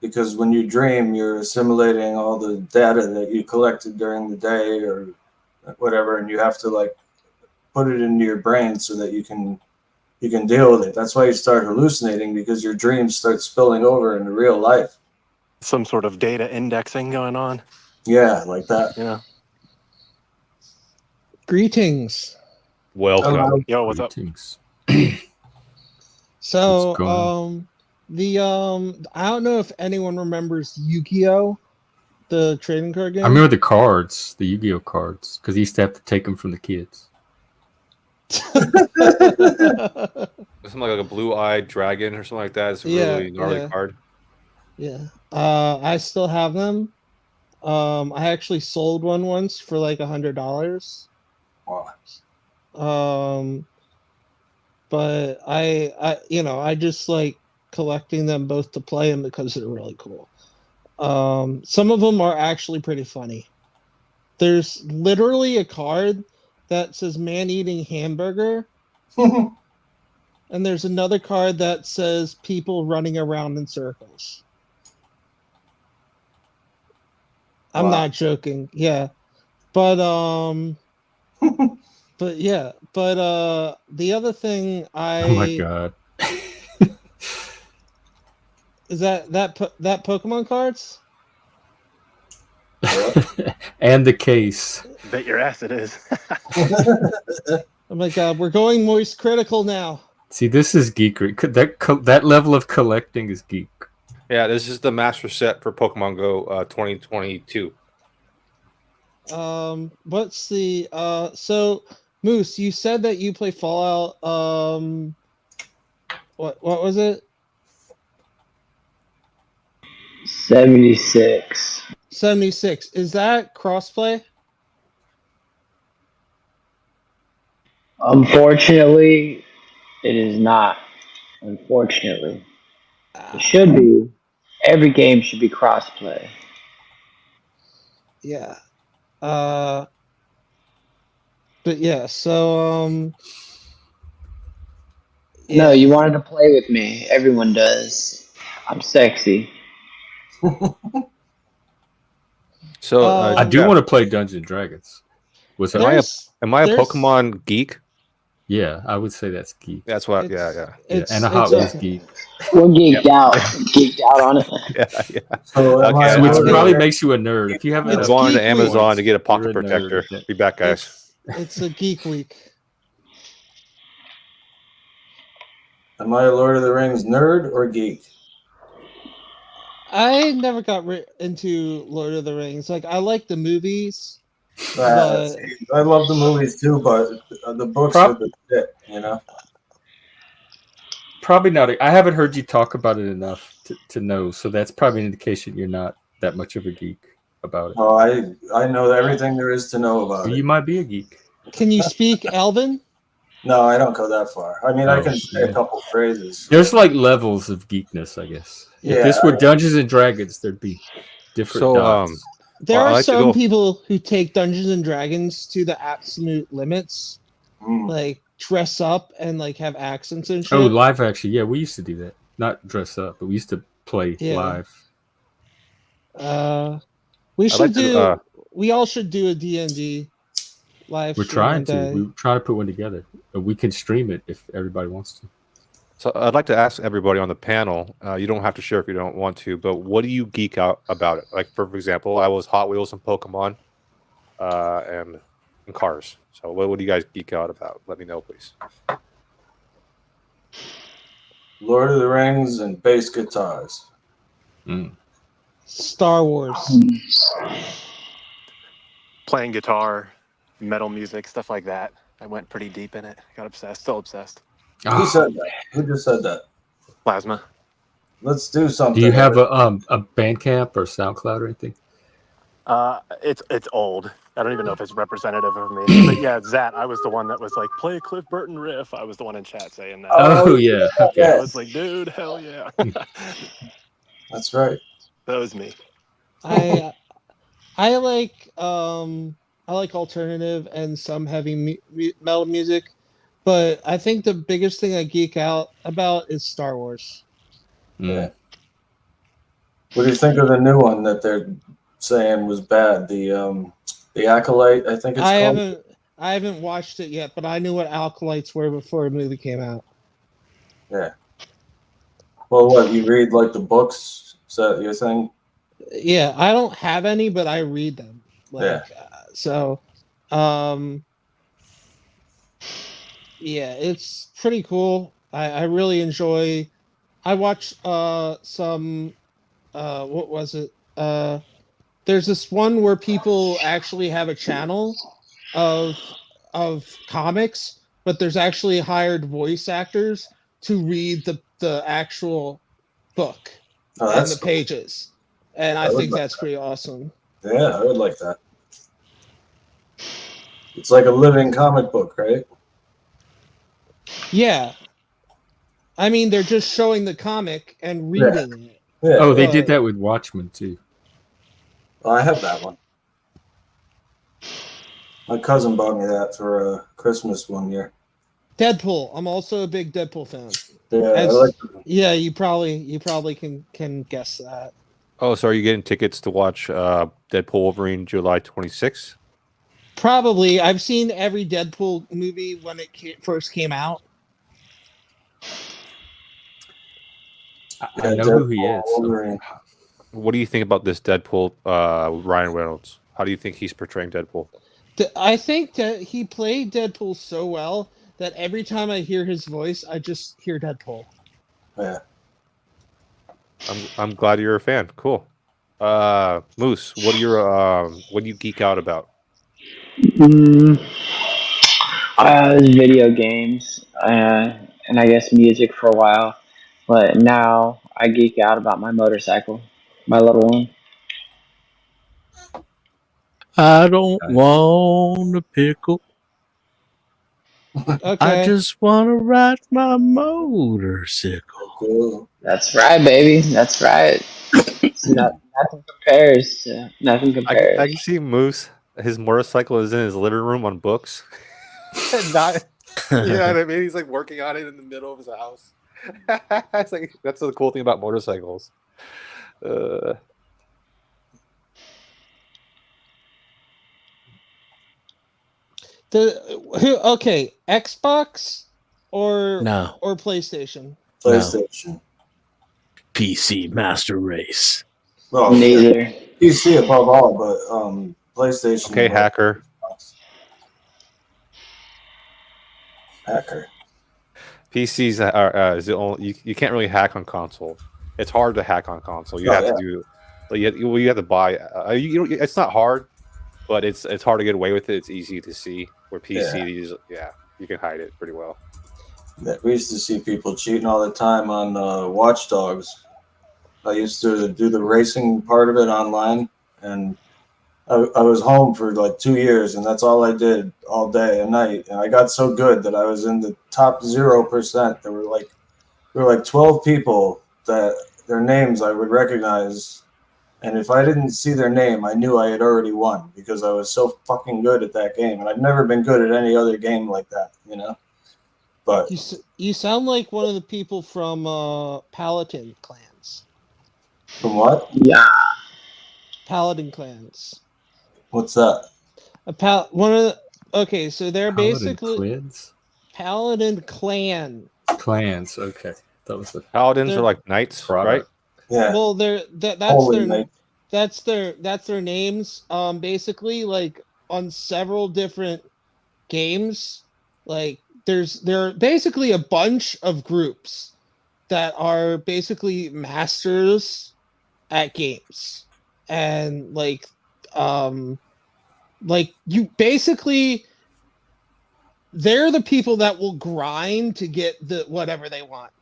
because when you dream, you're assimilating all the data that you collected during the day or whatever, and you have to put it into your brain so that you can deal with it. That's why you start hallucinating, because your dreams start spilling over into real life. Some sort of data indexing going on. Yeah, like that. Yeah. Greetings. Welcome. Yo, what's up? So, I don't know if anyone remembers Yu-Gi-Oh, the trading card game. I remember the cards, the Yu-Gi-Oh cards, because he used to have to take them from the kids. Something like a blue-eyed dragon or something like that. It's a really gnarly card. Yeah. I still have them. I actually sold one once for like $100. Wow. But I just like collecting them both to play them because they're really cool. Some of them are actually pretty funny. There's literally a card that says man eating hamburger. And there's another card that says people running around in circles. I'm not joking. Yeah. But the other thing Oh my god. is that Pokemon cards? And the case. Bet your ass it is. Oh my god, we're going moist critical now. See, this is geekery. That level of collecting is geek. Yeah, this is the master set for Pokemon Go 2022. What's the so Moose, you said that you play Fallout what was it? 76. 76. Is that crossplay? Unfortunately, it is not. Unfortunately. It should be. Every game should be crossplay. Yeah. But yeah, so No, you wanted to play with me. Everyone does. I'm sexy. So I do want to play Dungeons and Dragons. Am I a Pokemon geek? Yeah, I would say that's geek. That's what. Yeah. And a Hot Wheels geek. We're geeked out. Geeked out on it. Yeah. So, Which probably makes you a nerd. If you haven't I'm going to Amazon to get a pocket protector. Be back, guys. It's a geek week. Am I a Lord of the Rings nerd or geek? I never got into Lord of the Rings. Like, I like the movies. I love the movies too, but the books are the shit, Probably not. I haven't heard you talk about it enough to know, so that's probably an indication you're not that much of a geek about it. Oh, I know everything there is to know about it. You might be a geek. Can you speak Elven? No, I don't go that far. I mean, I can say a couple phrases. There's like levels of geekness, I guess. Yeah, if this were Dungeons and Dragons, there'd be different dots. There are some people who take Dungeons and Dragons to the absolute limits, like dress up and like have accents and shit. Oh, live action. Yeah, we used to do that. Not dress up, but we used to play live. We should do. we all should do a D&D live We're stream trying one to. day. We try to put one together. We can stream it if everybody wants to. So I'd like to ask everybody on the panel. You don't have to share if you don't want to, but what do you geek out about it? Like, for example, I was Hot Wheels and Pokemon, and cars. So what do you guys geek out about? Let me know, please. Lord of the Rings and bass guitars. Star Wars. Playing guitar, metal music, stuff like that. I went pretty deep in it. Got obsessed. Still obsessed. Who said that? Who just said that? Plasma. Let's do something. Do you have a Bandcamp or SoundCloud or anything? It's old. I don't even know if it's representative of me. But yeah, Zat, I was the one that was like, play a Cliff Burton riff. I was the one in chat saying that. Oh yeah. Okay. I was like, dude, hell yeah. That's right. That was me. I like alternative and some heavy metal music, but I think the biggest thing I geek out about is Star Wars. Yeah. What do you think of the new one that they're saying was bad? The Acolyte, I think it's called. I haven't watched it yet, but I knew what Acolytes were before the movie came out. Yeah. Well, what, you read like the books? Is that your thing? Yeah, I don't have any, but I read them. Yeah. Yeah, it's pretty cool. I really enjoy. I watch some. What was it? There's this one where people actually have a channel of comics, but there's actually hired voice actors to read the actual book and the pages, and I think that's pretty awesome. Yeah, I would like that. It's like a living comic book, right? Yeah. I mean, they're just showing the comic and reading it. Yeah. Oh, they did that with Watchmen too. Oh, I have that one. My cousin bought me that for Christmas one year. Deadpool. I'm also a big Deadpool fan. Yeah, you probably can guess that. Oh, so are you getting tickets to watch Deadpool Wolverine July 26th? Probably. I've seen every Deadpool movie when it first came out. I know who he is. So. What do you think about this Deadpool, Ryan Reynolds? How do you think he's portraying Deadpool? I think that he played Deadpool so well that every time I hear his voice, I just hear Deadpool. Yeah. I'm glad you're a fan. Cool. Moose, what do you geek out about? Video games, and I guess music for a while. But now I geek out about my motorcycle, my little one. I don't want a pickle. Okay. I just want to ride my motorcycle. Cool. That's right, baby. That's right. Nothing compares. Nothing compares. I can see Moose. His motorcycle is in his living room on books. And not, yeah, I mean, he's like working on it in the middle of his house. It's like, that's the cool thing about motorcycles. Okay, Xbox or PlayStation? PlayStation. No. PC Master Race. Well, neither. PC above all, but PlayStation. Okay, hacker. Hacker. PCs are is the only you can't really hack on console. It's hard to hack on console. You have to do, like, you have to buy. It's not hard, but it's hard to get away with it. It's easy to see. Where PCs, you can hide it pretty well. Yeah, we used to see people cheating all the time on Watch Dogs. I used to do the racing part of it online, and I was home for like 2 years, and that's all I did all day and night. And I got so good that I was in the top 0%. There were like 12 people that their names I would recognize, and if I didn't see their name, I knew I had already won because I was so fucking good at that game, and I've never been good at any other game like that, you know. But you sound like one of the people from Paladin Clans. From what? Yeah. Paladin Clans. What's that? Okay, so they're basically Quids? Paladin clan. Clans, okay. That was the Paladins are like knights, right? Yeah. Well, Holy that's their names. Basically, like on several different games, like there are basically a bunch of groups that are basically masters at games, and like you basically they're the people that will grind to get the whatever they want.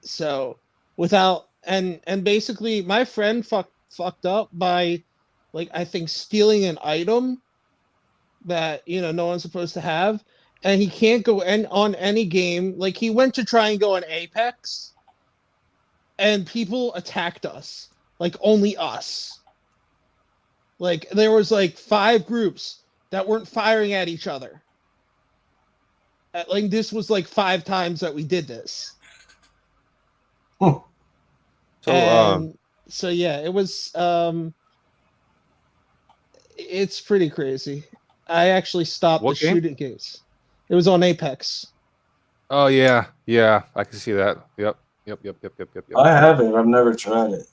So without and basically my friend fucked up by like I think stealing an item that no one's supposed to have, and he can't go on any game. Like he went to try and go on Apex, and people attacked us, like only us. Like there was like 5 groups that weren't firing at each other. Like this was like 5 times that we did this. So yeah, it was it's pretty crazy. I actually stopped the shooting games. It was on Apex. Oh yeah, I can see that. Yep. I have it. I've never tried it.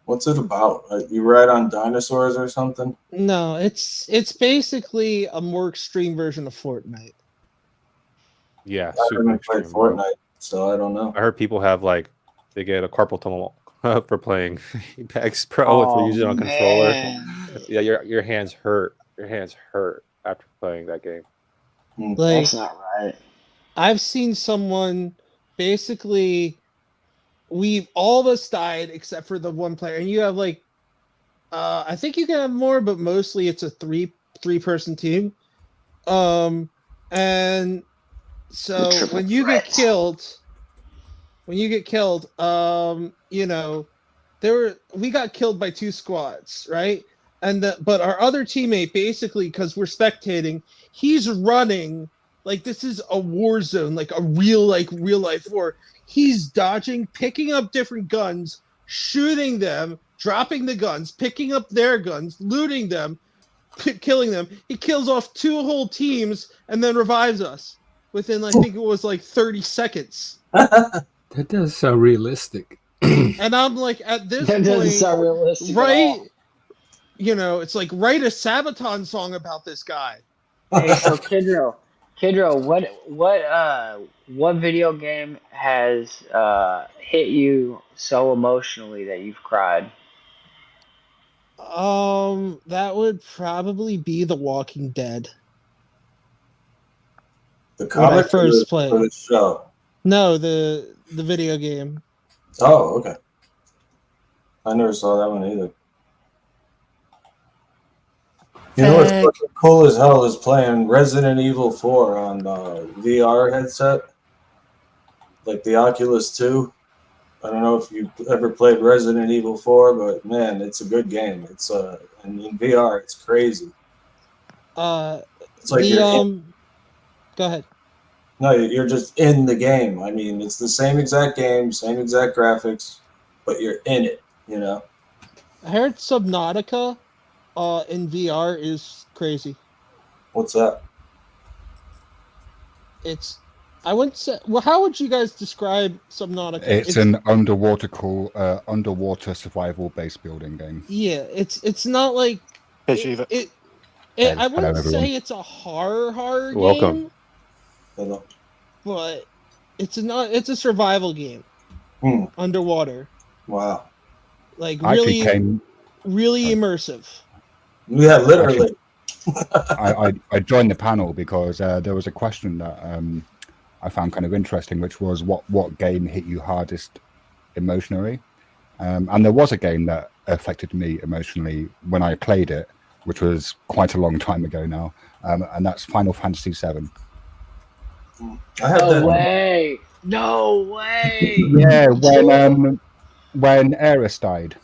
What's it about? You ride on dinosaurs or something? No, it's basically a more extreme version of Fortnite. Yeah, I haven't played Fortnite, so I don't know. I heard people have like they get a carpal tunnel for playing Apex Pro if they're using it on controller. Yeah, your hands hurt. Your hands hurt after playing that game. Like, that's not right. I've seen someone basically all of us died except for the one player, and you have like I think you can have more, but mostly it's a three-person team. And so when you get killed, we got killed by 2 squads, right? But our other teammate, basically, because we're spectating, he's running like this is a war zone, like a real life war. He's dodging, picking up different guns, shooting them, dropping the guns, picking up their guns, looting them, killing them. He kills off 2 whole teams and then revives us within, I think it was like 30 seconds. That does sound realistic. And I'm like, at this point, doesn't sound realistic, right? It's like, write a Sabaton song about this guy. Hey, so Kidro, what video game has hit you so emotionally that you've cried? That would probably be The Walking Dead. The comic first play. Or the show? No, the video game. Oh, okay. I never saw that one either. You know what's fucking cool as hell is playing Resident Evil 4 on VR headset, like the Oculus 2. I don't know if you ever played Resident Evil 4, but man, it's a good game. It's and in VR, it's crazy. It's like go ahead. No, you're just in the game. I mean, it's the same exact game, same exact graphics, but you're in it. I heard Subnautica in VR is crazy. What's that? I wouldn't say. Well, how would you guys describe Subnautica? It's an underwater survival based building game. Yeah, it's not like I wouldn't say it's a horror game. Hello. But it's a survival game. Underwater. Wow. Like really immersive. Yeah, literally. I joined the panel because there was a question that I found kind of interesting, which was what game hit you hardest emotionally? And there was a game that affected me emotionally when I played it, which was quite a long time ago now, and that's Final Fantasy VII. No way! No way! Yeah, when Aerith died.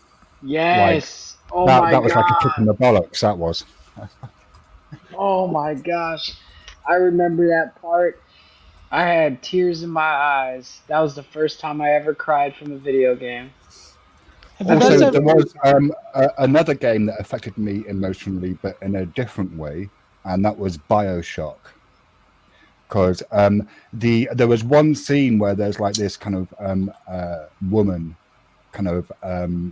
Yes. That was like a kick in the bollocks. That was. Oh my gosh, I remember that part. I had tears in my eyes. That was the first time I ever cried from a video game. Also, there was another game that affected me emotionally, but in a different way, and that was BioShock. Because there was one scene where there's like this kind of woman kind of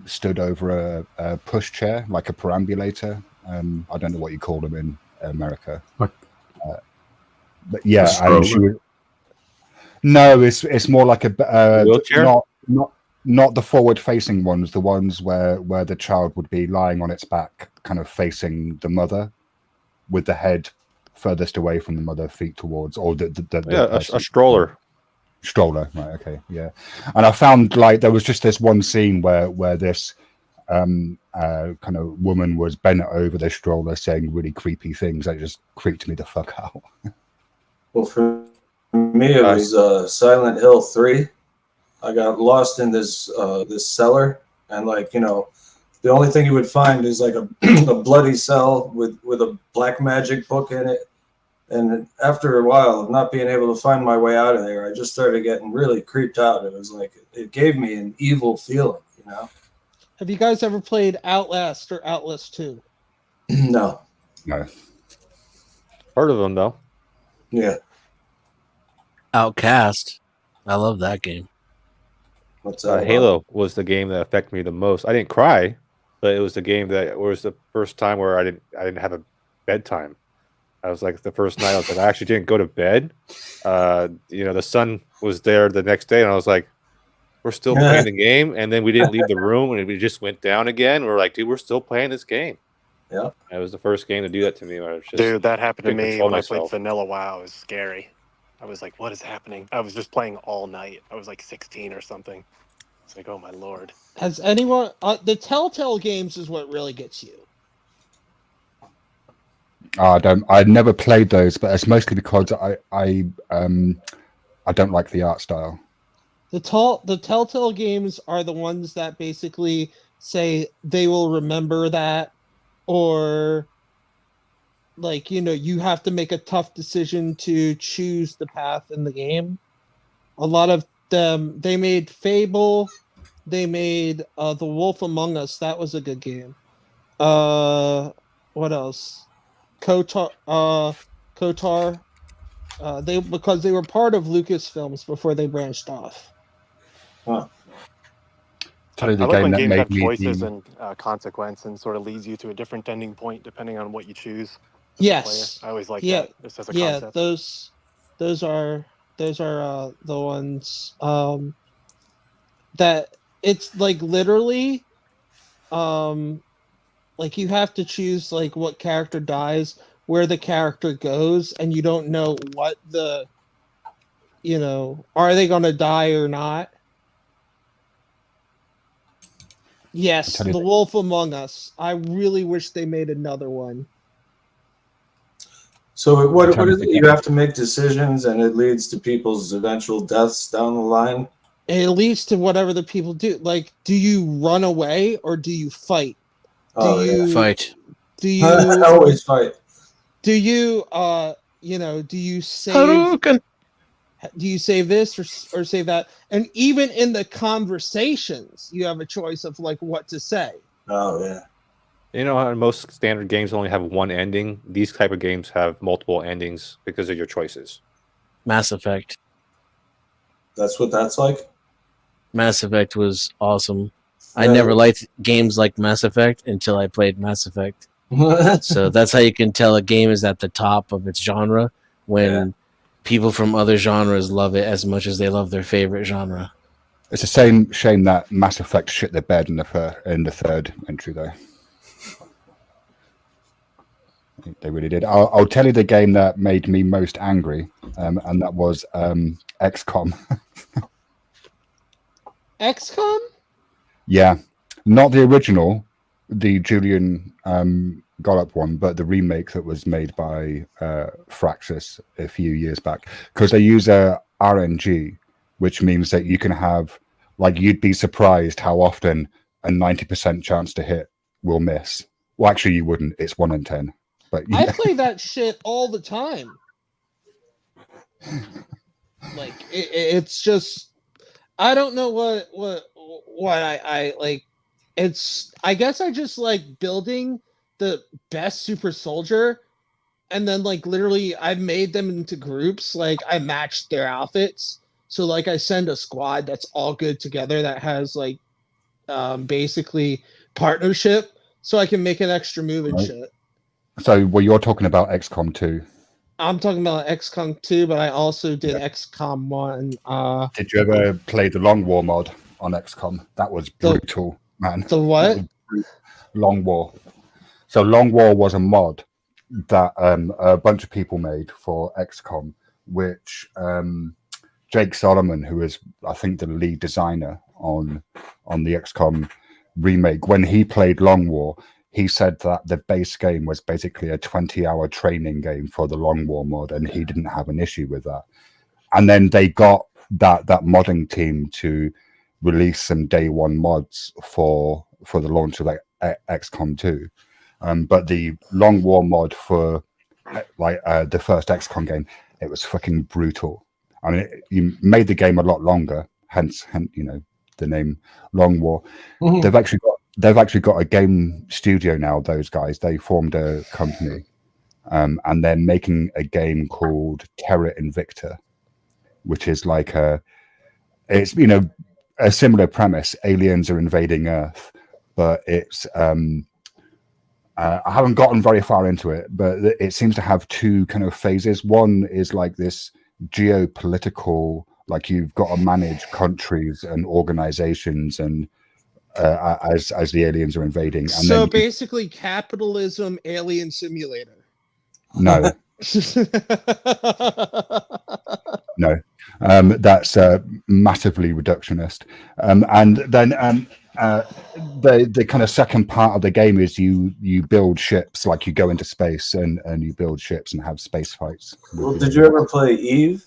stood over a pushchair, like a perambulator. I don't know what you call them in America. But yeah, and she was. No, it's more like a wheelchair. Not the forward-facing ones, the ones where the child would be lying on its back, kind of facing the mother, with the head furthest away from the mother, feet towards, or a stroller. Stroller, right? Okay, yeah. And I found like there was just this one scene where this kind of woman was bent over the stroller, saying really creepy things. That just creeped me the fuck out. Well, for me, it was Silent Hill 3. I got lost in this cellar, and like, you know, the only thing you would find is like a bloody cell with a black magic book in it. And after a while of not being able to find my way out of there, I just started getting really creeped out. It was like, it gave me an evil feeling, you know? Have you guys ever played Outlast or Outlast 2? No. Heard of them though. Yeah. Outcast. I love that game. What's that? Halo was the game that affected me the most. I didn't cry, but it was the game that was the first time where I didn't have a bedtime. I was like, the first night I was like, I actually didn't go to bed. You know, the sun was there the next day, and I was like, we're still playing the game, and then we didn't leave the room, and we just went down again. We're like, dude, we're still playing this game. Yeah, it was the first game to do that to me. Where I was just, dude, that happened to me when I played Vanilla WoW. It was scary. I was like, what is happening? I was just playing all night. I was like 16 or something. It's like, oh my lord. Has anyone the Telltale games is what really gets you? I never played those, but it's mostly because I don't like the art style. The Telltale games are the ones that basically say they will remember that, or like, you know, you have to make a tough decision to choose the path in the game. A lot of them, they made Fable, they made The Wolf Among Us. That was a good game. What else? KOTOR. Because they were part of Lucasfilms before they branched off. Huh. I like when games have choices and consequence, and sort of leads you to a different ending point depending on what you choose. Yes, I always like that. Just as a concept. those are the ones that it's like literally, like you have to choose like what character dies, where the character goes, and you don't know what are they going to die or not. Yes, The Wolf Among Us. I really wish they made another one. So what is it? You have to make decisions, and it leads to people's eventual deaths down the line? It leads to whatever the people do. Like, do you run away or do you fight? Fight. Do you always fight? Do you do you save? Do you save this or save that? And even in the conversations, you have a choice of like what to say. Oh yeah. You know how most standard games only have one ending? These type of games have multiple endings because of your choices. Mass Effect. That's what that's like? Mass Effect was awesome. I never liked games like Mass Effect until I played Mass Effect. So that's how you can tell a game is at the top of its genre, when people from other genres love it as much as they love their favorite genre. It's a shame that Mass Effect shit the bed in the third entry, though. They really did. I'll tell you the game that made me most angry, and that was XCOM. XCOM? Yeah, not the original, the Julian Gollop one, but the remake that was made by Firaxis a few years back, because they use a RNG, which means that you can have, like, you'd be surprised how often a 90% chance to hit will miss. Well, actually, you wouldn't. It's 1 in 10. But yeah. I play that shit all the time. Like it's just, I don't know what I like. I guess I just like building the best super soldier, and then like literally I've made them into groups. Like I matched their outfits. So like I send a squad that's all good together that has like basically partnership, so I can make an extra move and shit. So, well, you're talking about XCOM 2. I'm talking about XCOM 2, but I also did XCOM 1. Did you ever play the Long War mod on XCOM? That was brutal, man. The what? Long War. So Long War was a mod that a bunch of people made for XCOM, which Jake Solomon, who is, I think, the lead designer on the XCOM remake, when he played Long War, he said that the base game was basically a 20-hour training game for the Long War mod, and he didn't have an issue with that. And then they got that modding team to release some day one mods for the launch of like XCOM 2. But the Long War mod for like the first XCOM game, it was fucking brutal. I mean, you made the game a lot longer, hence you know the name Long War. Mm-hmm. They've actually got a game studio now. Those guys, they formed a company, and they're making a game called Terra Invicta, which is like it's you know a similar premise. Aliens are invading Earth, but it's I haven't gotten very far into it, but it seems to have two kind of phases. One is like this geopolitical, like you've got to manage countries and organizations and as the aliens are invading. And so then basically capitalism alien simulator. No. No. That's massively reductionist. And then the kind of second part of the game is you build ships, like you go into space and you build ships and have space fights. Well, did you ever play Eve?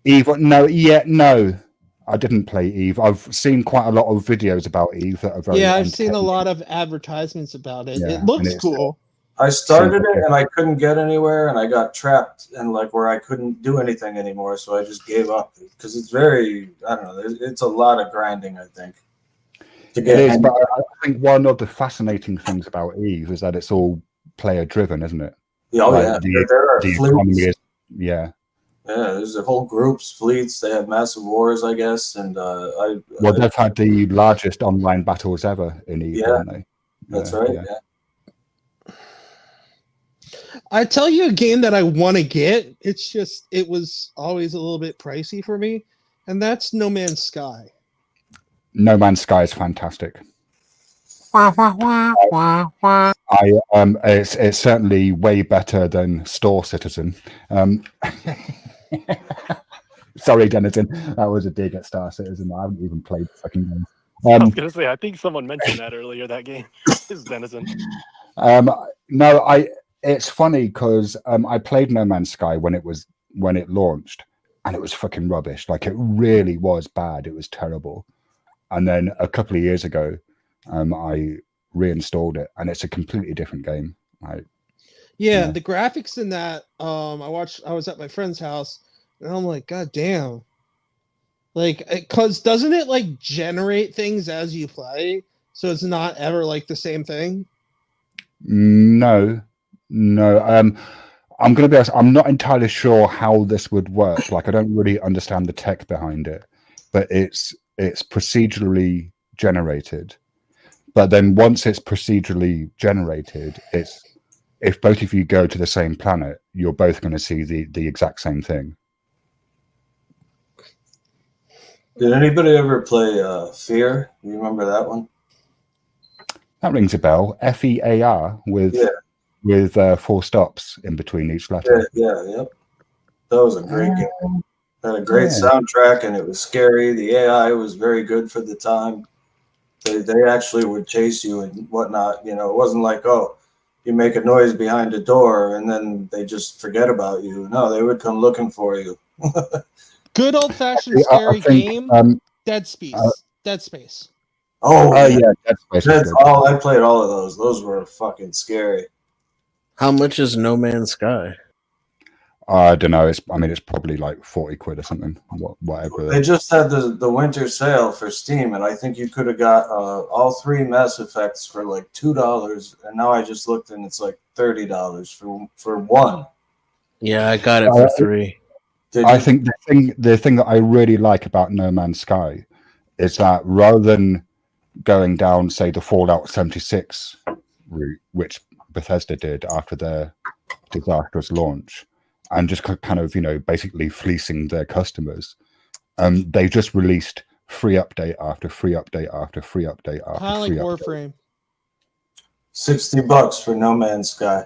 Eve? No. I didn't play Eve. I've seen quite a lot of videos about Eve that are very. Yeah, I've seen a lot of advertisements about it. Yeah, it looks cool. I started it and I couldn't get anywhere, and I got trapped and like where I couldn't do anything anymore, so I just gave up because it's very, I don't know, it's a lot of grinding, I think. It is, but I think one of the fascinating things about Eve is that it's all player driven, isn't it? Yeah, there are fleets. Yeah, there's a whole groups, fleets. They have massive wars, I guess, and they've had the largest online battles ever in Eve, haven't they? That's right. Yeah. I tell you a game that I want to get. It's just it was always a little bit pricey for me, and that's No Man's Sky. No Man's Sky is fantastic. It's certainly way better than Store Citizen. Sorry, Denizen. That was a dig at Star Citizen. I haven't even played the fucking game. I was gonna say, I think someone mentioned that earlier. That game is Denizen. No, it's funny because I played No Man's Sky when it launched, and it was fucking rubbish. Like it really was bad. It was terrible. And then a couple of years ago, I reinstalled it, and it's a completely different game. The graphics in that. I was at my friend's house, and I'm like, God damn. Like, because doesn't it like generate things as you play, so it's not ever like the same thing? No. I'm going to be honest. I'm not entirely sure how this would work. Like, I don't really understand the tech behind it, but it's procedurally generated. But then once it's procedurally generated, if both of you go to the same planet, you're both going to see the exact same thing. Did anybody ever play Fear? You remember that one? That rings a bell. FEAR with 4 stops in between each letter. Yep. That was a great game. Had a great soundtrack, and it was scary. The AI was very good for the time. They actually would chase you and whatnot. You know, it wasn't like, oh, you make a noise behind a door and then they just forget about you. No, they would come looking for you. Good old-fashioned scary game. Dead Space. Dead Space. Oh yeah, Dead Space. I played all of those. Those were fucking scary. How much is No Man's Sky? I don't know. It's probably like 40 quid or something. Whatever. They just had the winter sale for Steam, and I think you could have got all 3 Mass Effects for like $2, and now I just looked and it's like $30 for one. Yeah, I got it for 3. I think the thing that I really like about No Man's Sky is that rather than going down, say, the Fallout 76 route, which Bethesda did after their disastrous launch, and just kind of, basically fleecing their customers, they just released free update after free update after free update after Kind of free like update. Warframe. $60 for No Man's Sky.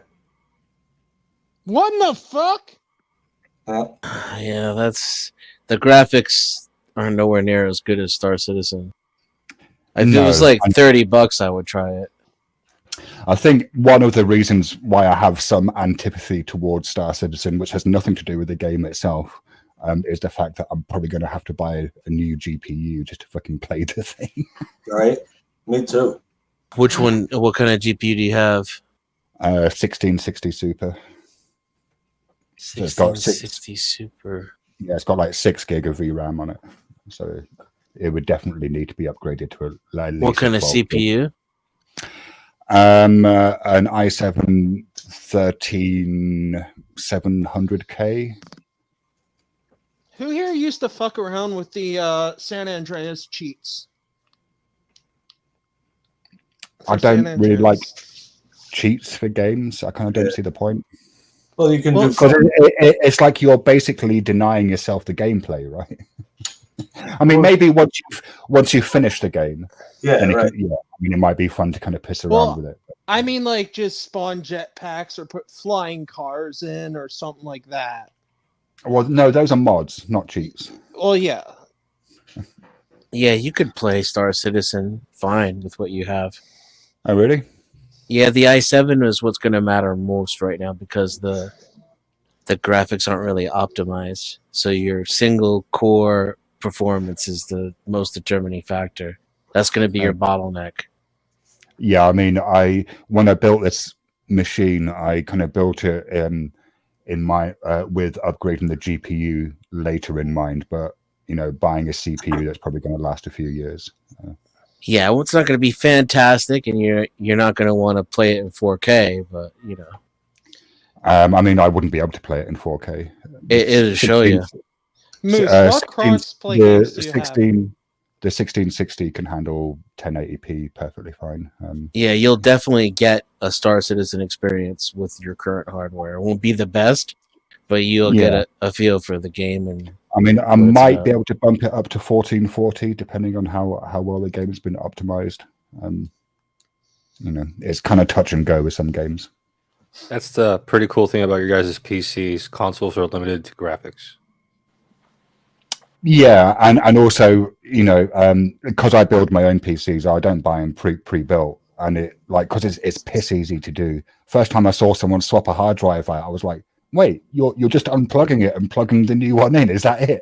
What in the fuck? Yeah, that's the graphics are nowhere near as good as Star Citizen. If it was like $30, I would try it. I think one of the reasons why I have some antipathy towards Star Citizen, which has nothing to do with the game itself, is the fact that I'm probably going to have to buy a new GPU just to fucking play the thing. Right? Me too. Which one? What kind of GPU do you have? 1660 Super. 1660 Super. Yeah, it's got like 6 gig of VRAM on it, so it would definitely need to be upgraded to at least what kind of CPU? An i7 13700K. Who here used to fuck around with the San Andreas cheats? I don't really like cheats for games. I kind of don't see the point. Well, you can do because it's like you're basically denying yourself the gameplay, right? I mean, maybe once you finish the game, it might be fun to kind of piss around with it. I mean, like just spawn jetpacks or put flying cars in or something like that. Well, no, those are mods, not cheats. Well, yeah. Yeah, you could play Star Citizen fine with what you have. Oh, really? Yeah, the i7 is what's going to matter most right now because the graphics aren't really optimized. So your single core performance is the most determining factor. That's going to be your bottleneck. Yeah, I mean, when I built this machine, I kind of built it in my with upgrading the GPU later in mind, but buying a CPU that's probably going to last a few years. Yeah, well, it's not going to be fantastic, and you're not going to want to play it in 4K, but I mean, I wouldn't be able to play it in 4K. It'll show you. Moose, what cross-play games do you have? The 1660 can handle 1080p perfectly fine. Yeah, you'll definitely get a Star Citizen experience with your current hardware. It won't be the best, but you'll get a feel for the game. And I mean, I might be able to bump it up to 1440 depending on how well the game has been optimized. It's kind of touch and go with some games. That's the pretty cool thing about your guys' PCs. Consoles are limited to graphics. Yeah, and also, because I build my own PCs, I don't buy them pre-built, and because it's piss easy to do. First time I saw someone swap a hard drive out, I was like, "Wait, you're just unplugging it and plugging the new one in? Is that it?"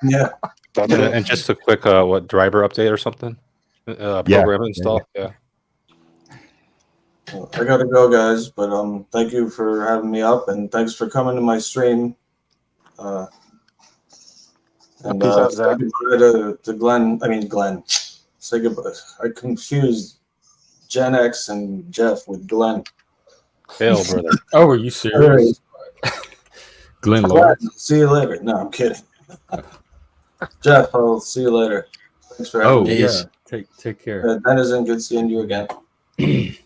Yeah. And just a quick driver update or something? Program install. Yeah. Well, I gotta go, guys, but thank you for having me up, and thanks for coming to my stream. And say goodbye to Glenn. I mean, Glenn. Say goodbye. I confused Gen X and Jeff with Glenn. Hell, brother. Oh, are you serious? Glenn Lawrence. See you later. No, I'm kidding. Jeff, I'll see you later. Thanks for having me. Yeah. Take care. Denizen, good seeing you again. Good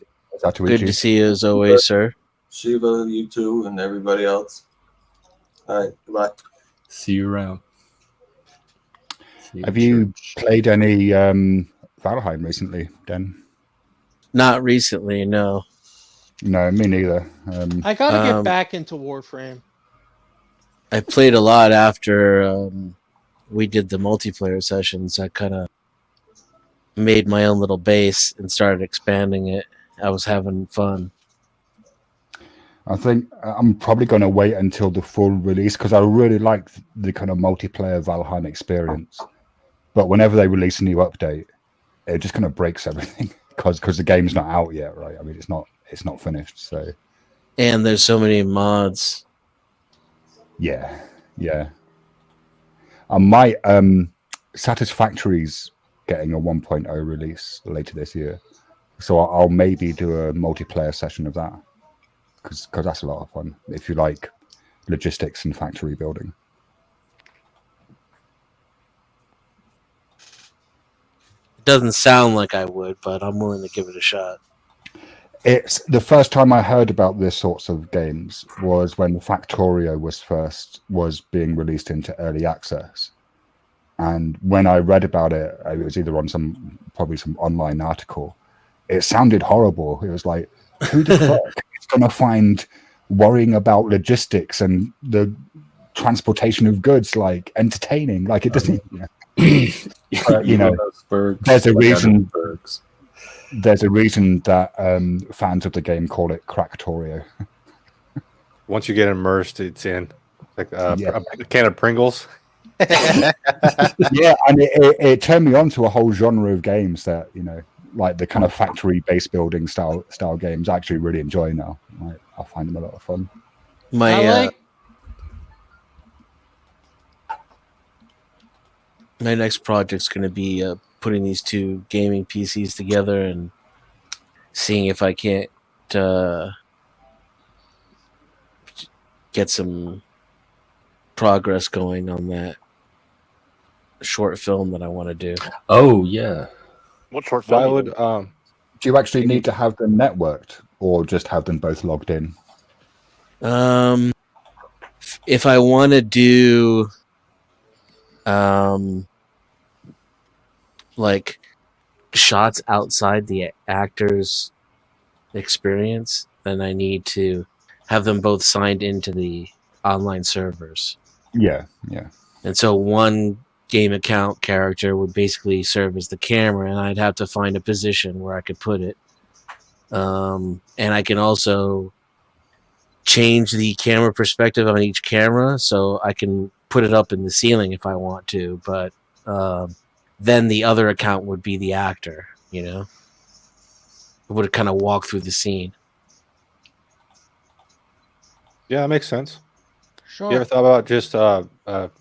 to see you as always, sir. Shiva, you too, and everybody else. All right, goodbye. See you around. Have you played any Valheim recently, Den? Not recently, no. No, me neither. I gotta get back into Warframe. I played a lot after we did the multiplayer sessions. I kind of made my own little base and started expanding it. I was having fun. I think I'm probably going to wait until the full release because I really like the kind of multiplayer Valheim experience. But whenever they release a new update, it just kind of breaks everything because the game's not out yet, right? I mean, it's not finished. So, and there's so many mods. Yeah, yeah. I might Satisfactory's getting a 1.0 release later this year, so I'll maybe do a multiplayer session of that because that's a lot of fun if you like logistics and factory building. It doesn't sound like I would, but I'm willing to give it a shot. It's the first time I heard about this sorts of games was when Factorio was being released into early access. And when I read about it, it was either on probably some online article. It sounded horrible. It was like, who the fuck is going to find worrying about logistics and the transportation of goods like entertaining? Like it doesn't. You know, there's a reason. There's a reason that fans of the game call it Cracktorio. Once you get immersed, it's in like a can of Pringles. Yeah, and it turned me on to a whole genre of games that, you know, like the kind of factory base building style games I actually really enjoy now. I find them a lot of fun. My next project's going to be putting these two gaming PCs together and seeing if I can't get some progress going on that short film that I want to do. Oh yeah. What short film? Why would do you actually need to have them networked or just have them both logged in? If I want to do like shots outside the actor's experience, then I need to have them both signed into the online servers. Yeah. And so one game account character would basically serve as the camera, and I'd have to find a position where I could put it. And I can also change the camera perspective on each camera, so I can put it up in the ceiling if I want to, but then the other account would be the actor, you know? It would kind of walk through the scene. Yeah, that makes sense. Sure. You ever thought about just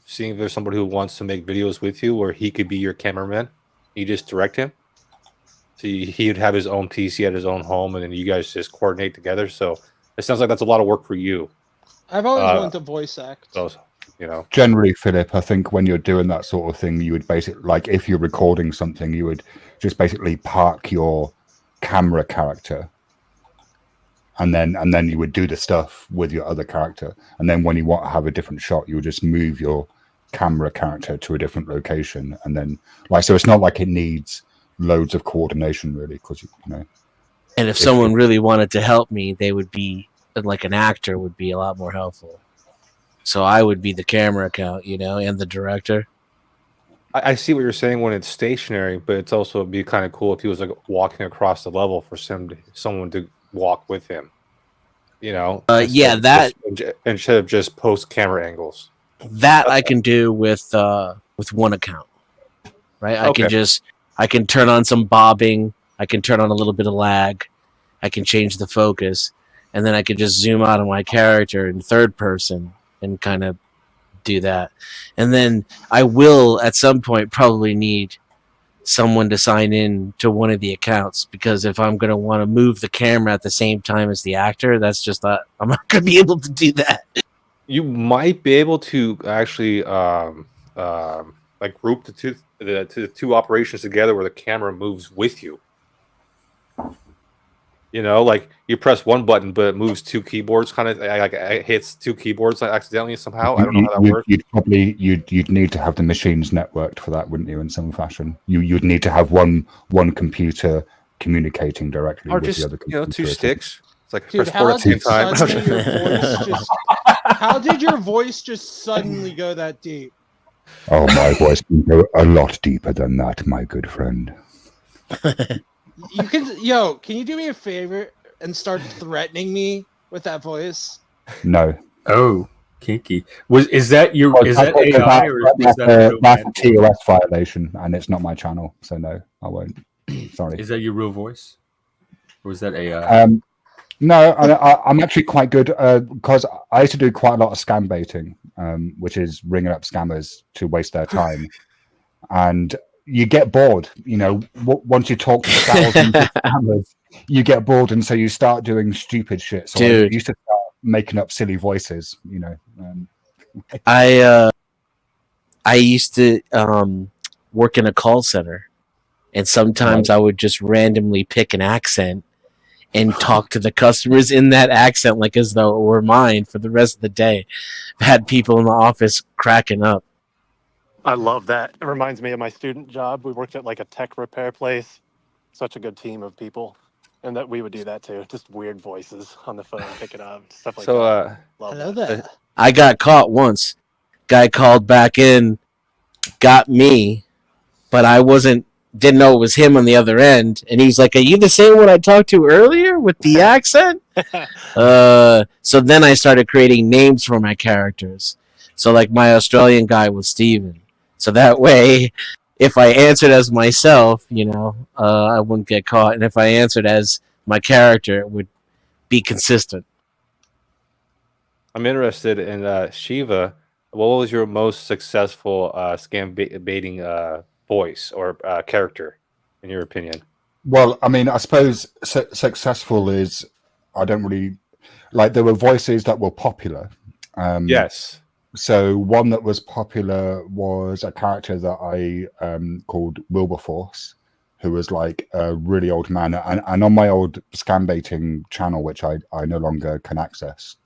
seeing if there's somebody who wants to make videos with you where he could be your cameraman? You just direct him. So he would have his own PC at his own home, and then you guys just coordinate together. So it sounds like that's a lot of work for you. I've always wanted to voice act. So, you know, Generally, Philip, I think when you're doing that sort of thing, you would basically, like, if you're recording something, you would just basically park your camera character, and then you would do the stuff with your other character, and then when you want to have a different shot, you would just move your camera character to a different location, and then so it's not like it needs loads of coordination really, because you know. And if someone really wanted to help me, they would be like an actor would be a lot more helpful. So I would be the camera account, you know, and the director. I see what you're saying when it's stationary, but it's also be kind of cool if he was like walking across the level for someone to walk with him. You know, instead of just post camera angles. That I can do with one account, right? I can turn on some bobbing. I can turn on a little bit of lag. I can change the focus, and then I can just zoom out on my character in third person and kind of do that. And then I will at some point probably need someone to sign in to one of the accounts, because if I'm going to want to move the camera at the same time as the actor, that's just not, I'm not going to be able to do that. You might be able to actually like group the two operations together where the camera moves with you. You know, like you press one button, but it moves two keyboards, kind of like it hits two keyboards accidentally somehow. I don't know how that works. You'd need to have the machines networked for that, wouldn't you? In some fashion, you'd need to have one computer communicating directly or with just, the other computer. two sticks. It's like Dude, press four at the same time. How did your voice just suddenly go that deep? Oh, my voice can go a lot deeper than that, my good friend. Can you do me a favor and start threatening me with that voice? No. Oh, kinky. Is that AI or is that that's a TOS violation, and it's not my channel, so no, I won't. Sorry. Is that your real voice, or is that AI? No, I'm actually quite good because I used to do quite a lot of scam baiting, which is ringing up scammers to waste their time. And you get bored, once you talk to thousands of scammers, you get bored. And so you start doing stupid shit. So I used to start making up silly voices, I used to work in a call center, and sometimes I would just randomly pick an accent and talk to the customers in that accent like as though it were mine for the rest of the day. I've had people in the office cracking up. I love that. It reminds me of my student job. We worked at like a tech repair place. Such a good team of people. And that we would do that too. Just weird voices on the phone, pick it up, stuff like that. Hello there. I got caught once. Guy called back in, got me, but I didn't know it was him on the other end, and he's like, "Are you the same one I talked to earlier with the accent?" So then I started creating names for my characters. So like my Australian guy was Steven. So that way, if I answered as myself, I wouldn't get caught, and if I answered as my character, it would be consistent. I'm interested in Shiva. What was your most successful scam baiting voice or character, in your opinion? Well, I mean, I suppose successful is, I don't really like, there were voices that were popular. Yes. So one that was popular was a character that I called Wilberforce, who was like a really old man. And on my old scam baiting channel, which I no longer can access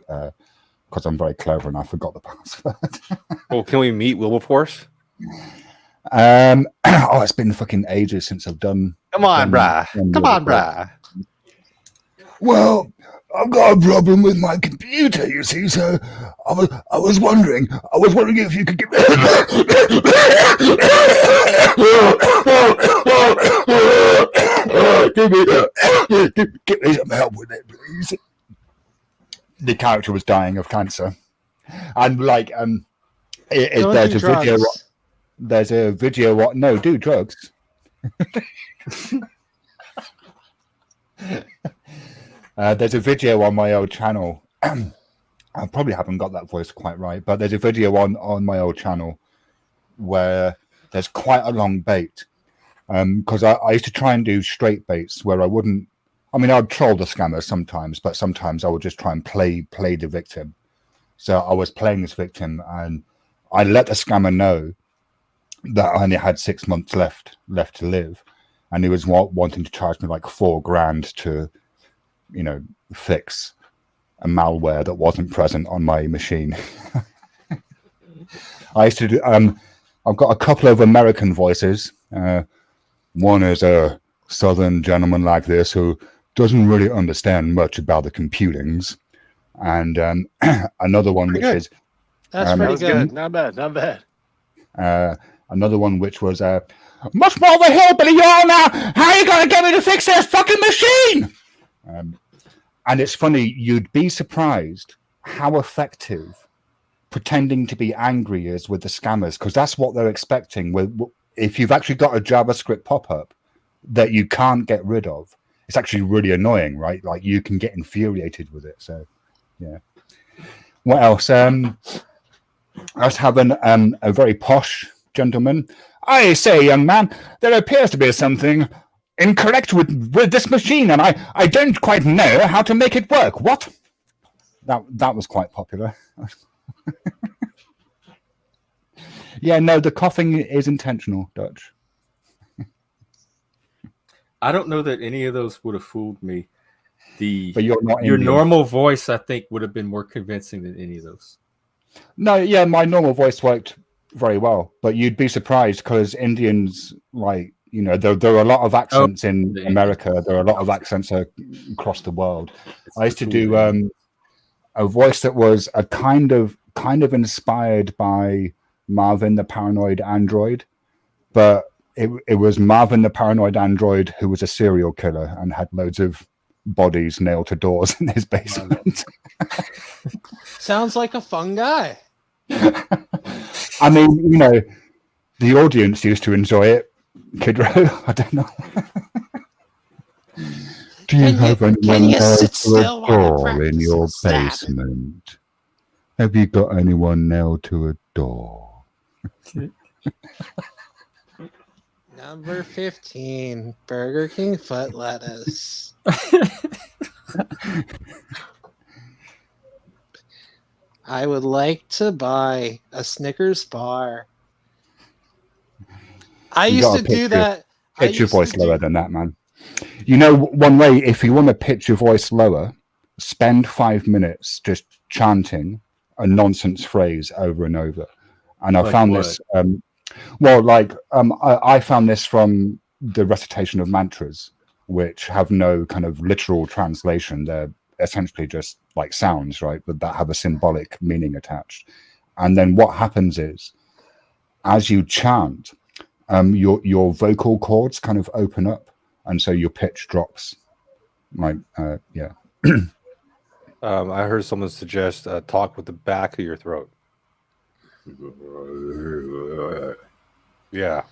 because I'm very clever and I forgot the password. Well, can we meet Wilberforce? It's been fucking ages since I've done. Come on, brah. Well, I've got a problem with my computer, you see. So I was wondering if you could give me some help with it, please. The character was dying of cancer, and like there's a video. There's a video. No, do drugs. There's a video on my old channel. I probably haven't got that voice quite right, but there's a video on my old channel where there's quite a long bait. Because I used to try and do straight baits where I wouldn't. I mean, I'd troll the scammer sometimes, but sometimes I would just try and play the victim. So I was playing this victim, and I let the scammer know that I only had 6 months left to live, and he was wanting to charge me like $4,000 to, fix a malware that wasn't present on my machine. I used to do. I've got a couple of American voices. One is a Southern gentleman like this who doesn't really understand much about the computings, and another one which is that's pretty good. Not bad. Another one which was much more of a hillbilly you are now. How are you going to get me to fix this fucking machine? And it's funny, you'd be surprised how effective pretending to be angry is with the scammers, because that's what they're expecting. If you've actually got a JavaScript pop-up that you can't get rid of, it's actually really annoying, right? Like you can get infuriated with it. So, yeah. What else? I was having a very posh gentleman. I say, young man, there appears to be something incorrect with this machine, and I don't quite know how to make it work. What? That was quite popular. Yeah, no, the coughing is intentional, Dutch. I don't know that any of those would have fooled me. But you're not your Indian. normal voice, I think, would have been more convincing than any of those. No, yeah, my normal voice worked very well, but you'd be surprised because Indians, like, there are a lot of accents in America. There are a lot of accents across the world. I used to do a voice that was a kind of inspired by Marvin the Paranoid Android, but it was Marvin the Paranoid Android who was a serial killer and had loads of bodies nailed to doors in his basement. Sounds like a fun guy. I mean, the audience used to enjoy it. Kid Row, I don't know. Do you have anyone you nailed sit to a still while I door in practice your stabbing? basement? Have you got anyone nailed to a door? Number 15, Burger King foot lettuce. I would like to buy a Snickers bar. I You used gotta to do that. Pitch your voice lower than that, man. You know, one way, if you want to pitch your voice lower, spend 5 minutes just chanting a nonsense phrase over and over. And I Like found what? this, I found this from the recitation of mantras, which have no kind of literal translation. They're essentially just like sounds, right? But that have a symbolic meaning attached. And then what happens is, as you chant, your vocal cords kind of open up, and so your pitch drops. Yeah. I heard someone suggest talk with the back of your throat. Yeah.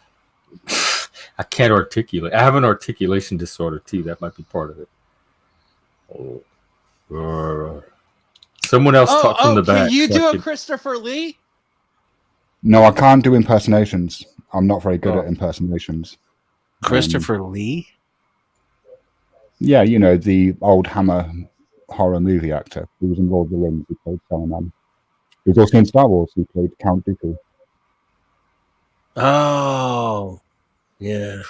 I can't articulate. I have an articulation disorder too. That might be part of it. Someone else talk from the back. Can you so do I a could- Christopher Lee? No, I can't do impersonations. I'm not very good Oh. at impersonations. Christopher Lee? Yeah, you know, the old Hammer horror movie actor who was in Lord of the Rings, who played Saruman. He was also in Star Wars, who played Count Dooku. Oh, yeah.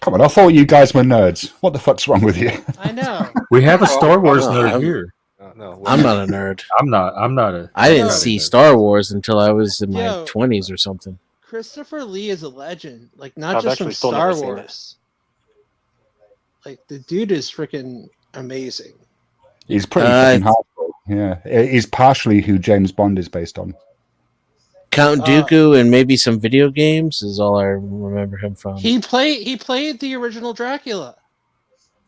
Come on, I thought you guys were nerds. What the fuck's wrong with you? I know. We have a Star Wars No, nerd I'm- here. No. I'm not a nerd. I'm not a. I I'm didn't not a see nerd. Star Wars until I was in my Yo. 20s or something. Christopher Lee is a legend. Like, not I've just from actually still Star never seen it. Wars. Like, the dude is freaking amazing. He's pretty fucking hardcore. Yeah, he's partially who James Bond is based on. Count Dooku and maybe some video games is all I remember him from. He played the original Dracula.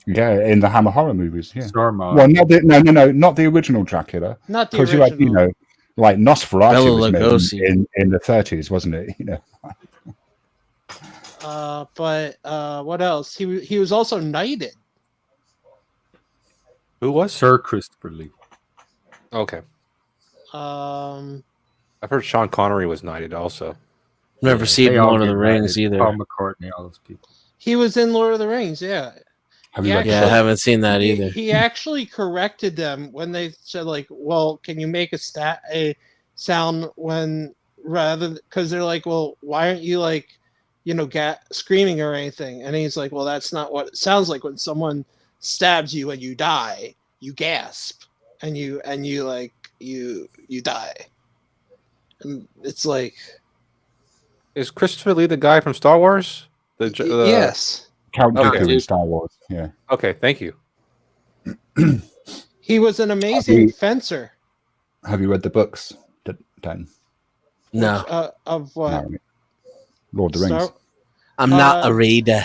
Yeah, in the Hammer horror movies. Yeah. Starmon. Well, not the original Dracula. Not the Because original. you had, you know, like Nosferatu Bela was made Lugosi. in the 30s, wasn't it? You know. But what else? He was also knighted. Who was? Sir Christopher Lee. Okay. Um, I've heard Sean Connery was knighted also. Never seen They all Lord of get the Rings knighted. either. Paul McCartney, all those people. he was in Lord of the Rings. Yeah. Have you Yeah, read Yeah, I the book? haven't seen that either. He actually corrected them when they said, like, well, can you make a sound when rather because they're like, well, why aren't you like, you know, screaming or anything? And he's like, well, that's not what it sounds like when someone stabs you and you die. You gasp and you like you die. And it's like, Is Christopher Lee the guy from Star Wars? yes, Count Okay. Dooku in Star Wars. Yeah. Okay, thank you. he was an amazing fencer. Have you read the books, Dan? No, Of what? No. Lord of the Rings. I'm not a reader.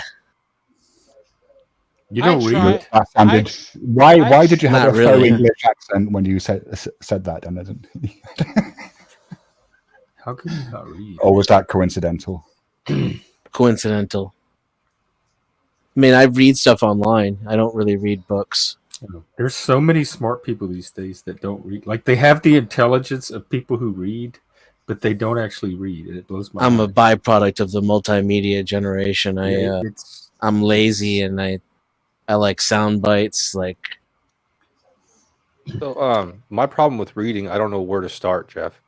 You don't I read try- it? That sounded. I- Why did you have Not a faux really. English accent when you said that, Dan? How can you not read? Or was that coincidental? Coincidental. I mean, I read stuff online. I don't really read books. There's so many smart people these days that don't read. Like they have the intelligence of people who read, but they don't actually read. And it blows my I'm a mind. byproduct of the multimedia generation. It's I'm lazy and I like sound bites. Like So, my problem with reading, I don't know where to start, Jeff.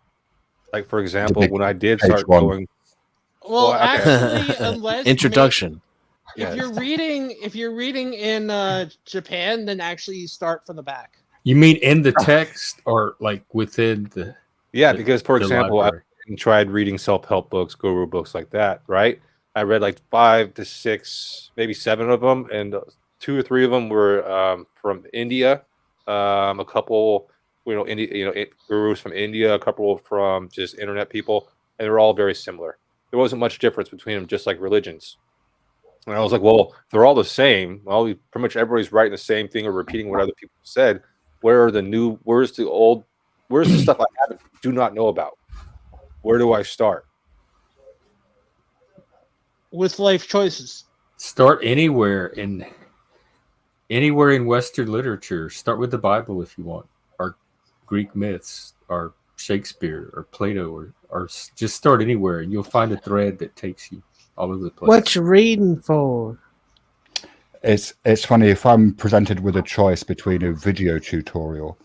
Like, for example, big when I did page start one. going, Well, Well, okay. actually, unless introduction. if you're reading in Japan, then actually you start from the back. you mean in the text or like within the yeah, the- because for the example, library? I tried reading self-help books, guru books like that, right? I read like 5 to 6, maybe 7 of them, and 2 or 3 of them were from India. A couple, gurus from India, a couple from just internet people, and they were all very similar. There wasn't much difference between them, just like religions. And I was like, well, if they're all the same. Well, pretty much everybody's writing the same thing or repeating what other people said. Where's the stuff I do not know about? Where do I start? with life choices. Start anywhere in Western literature. Start with the Bible if you want, or Greek myths, or Shakespeare, or Plato, or just start anywhere, and you'll find a thread that takes you all over the place. What you reading for? It's funny, if I'm presented with a choice between a video tutorial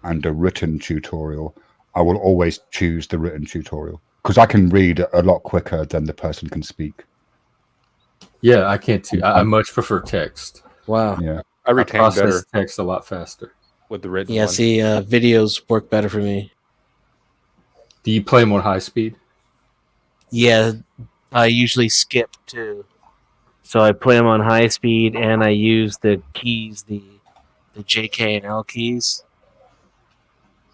and a written tutorial, I will always choose the written tutorial because I can read a lot quicker than the person can speak. Yeah, I can't too. I much prefer text. Wow. Yeah, I retain better process text a lot faster. with the written Yeah, one. see, videos work better for me. Do you play them on high speed? Yeah, I usually skip too. So I play them on high speed, and I use the keys, the JK and L keys.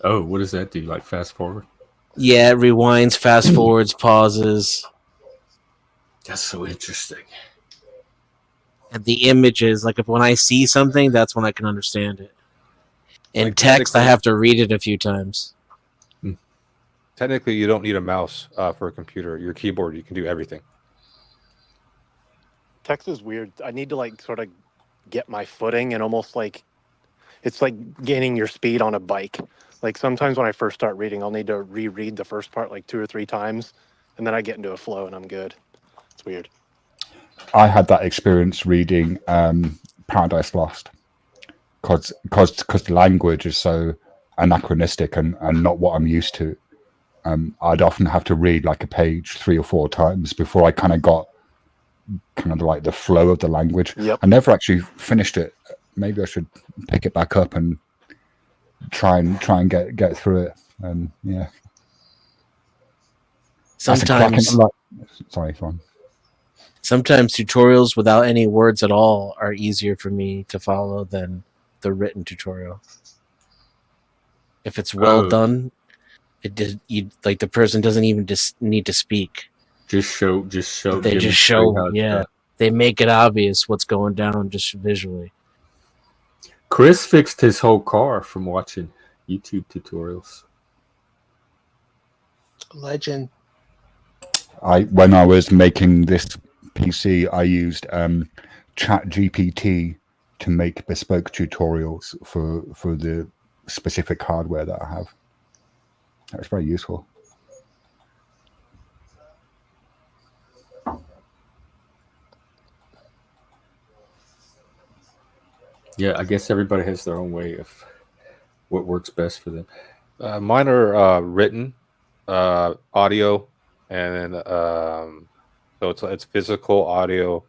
Oh, what does that do? Like fast forward? Yeah, it rewinds, fast forwards, pauses. That's so interesting. And the images, like when I see something, that's when I can understand it. In Like text, I technically- have to read it a few times. Technically, you don't need a mouse for a computer. Your keyboard, you can do everything. Text is weird. I need to like sort of get my footing and almost like it's like gaining your speed on a bike. Like sometimes when I first start reading, I'll need to reread the first part like 2 or 3 times, and then I get into a flow and I'm good. It's weird. I had that experience reading Paradise Lost because the language is so anachronistic and not what I'm used to. I'd often have to read like a page 3 or 4 times before I kind of got like the flow of the language. Yep. I never actually finished it. Maybe I should pick it back up and try and get through it. Yeah. That's a cracking- Sometimes, sorry, go on. sometimes tutorials without any words at all are easier for me to follow than the written tutorial. If it's well done, like the person doesn't even need to speak. Just show. They just demonstrate show, how it's yeah. done. They make it obvious what's going down just visually. Chris fixed his whole car from watching YouTube tutorials. Legend. When I was making this PC, I used ChatGPT to make bespoke tutorials for the specific hardware that I have. That's very useful. Yeah, I guess everybody has their own way of what works best for them. Mine are written, audio, and then so it's physical, audio,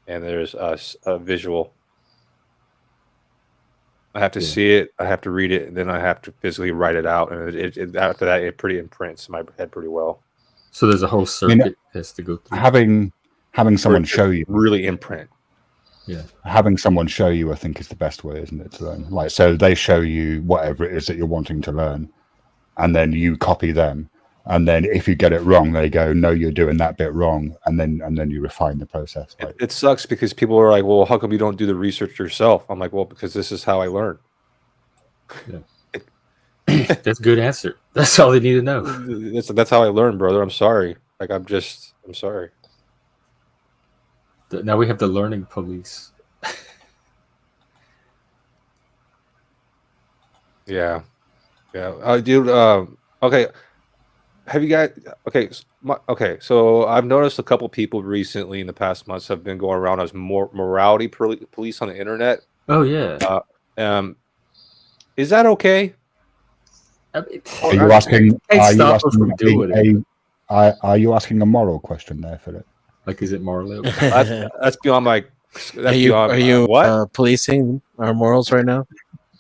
and there's a visual. I have to see it, I have to read it, and then I have to physically write it out. And it after that, it pretty imprints in my head pretty well. So there's a whole circuit has to go through. Having someone show you, really imprint. Yeah, having someone show you, I think, is the best way, isn't it, to learn? Like, so they show you whatever it is that you're wanting to learn, and then you copy them, and then if you get it wrong, they go, "No, you're doing that bit wrong," and then you refine the process. Like, It sucks because people are like, "Well, how come you don't do the research yourself?" I'm like, "Well, because this is how I learn." that's a good answer. That's all they need to know. That's how I learn, brother. I'm sorry. Like I'm sorry. Now we have the learning police. Yeah. Dude. Okay. Have you guys? Okay. So I've noticed a couple people recently in the past months have been going around as more morality police on the internet. Oh yeah. Is that okay? I mean, are you asking? Are you asking a moral question there, Philip? Like, is it morally? That's beyond my. Are you what? Policing our morals right now?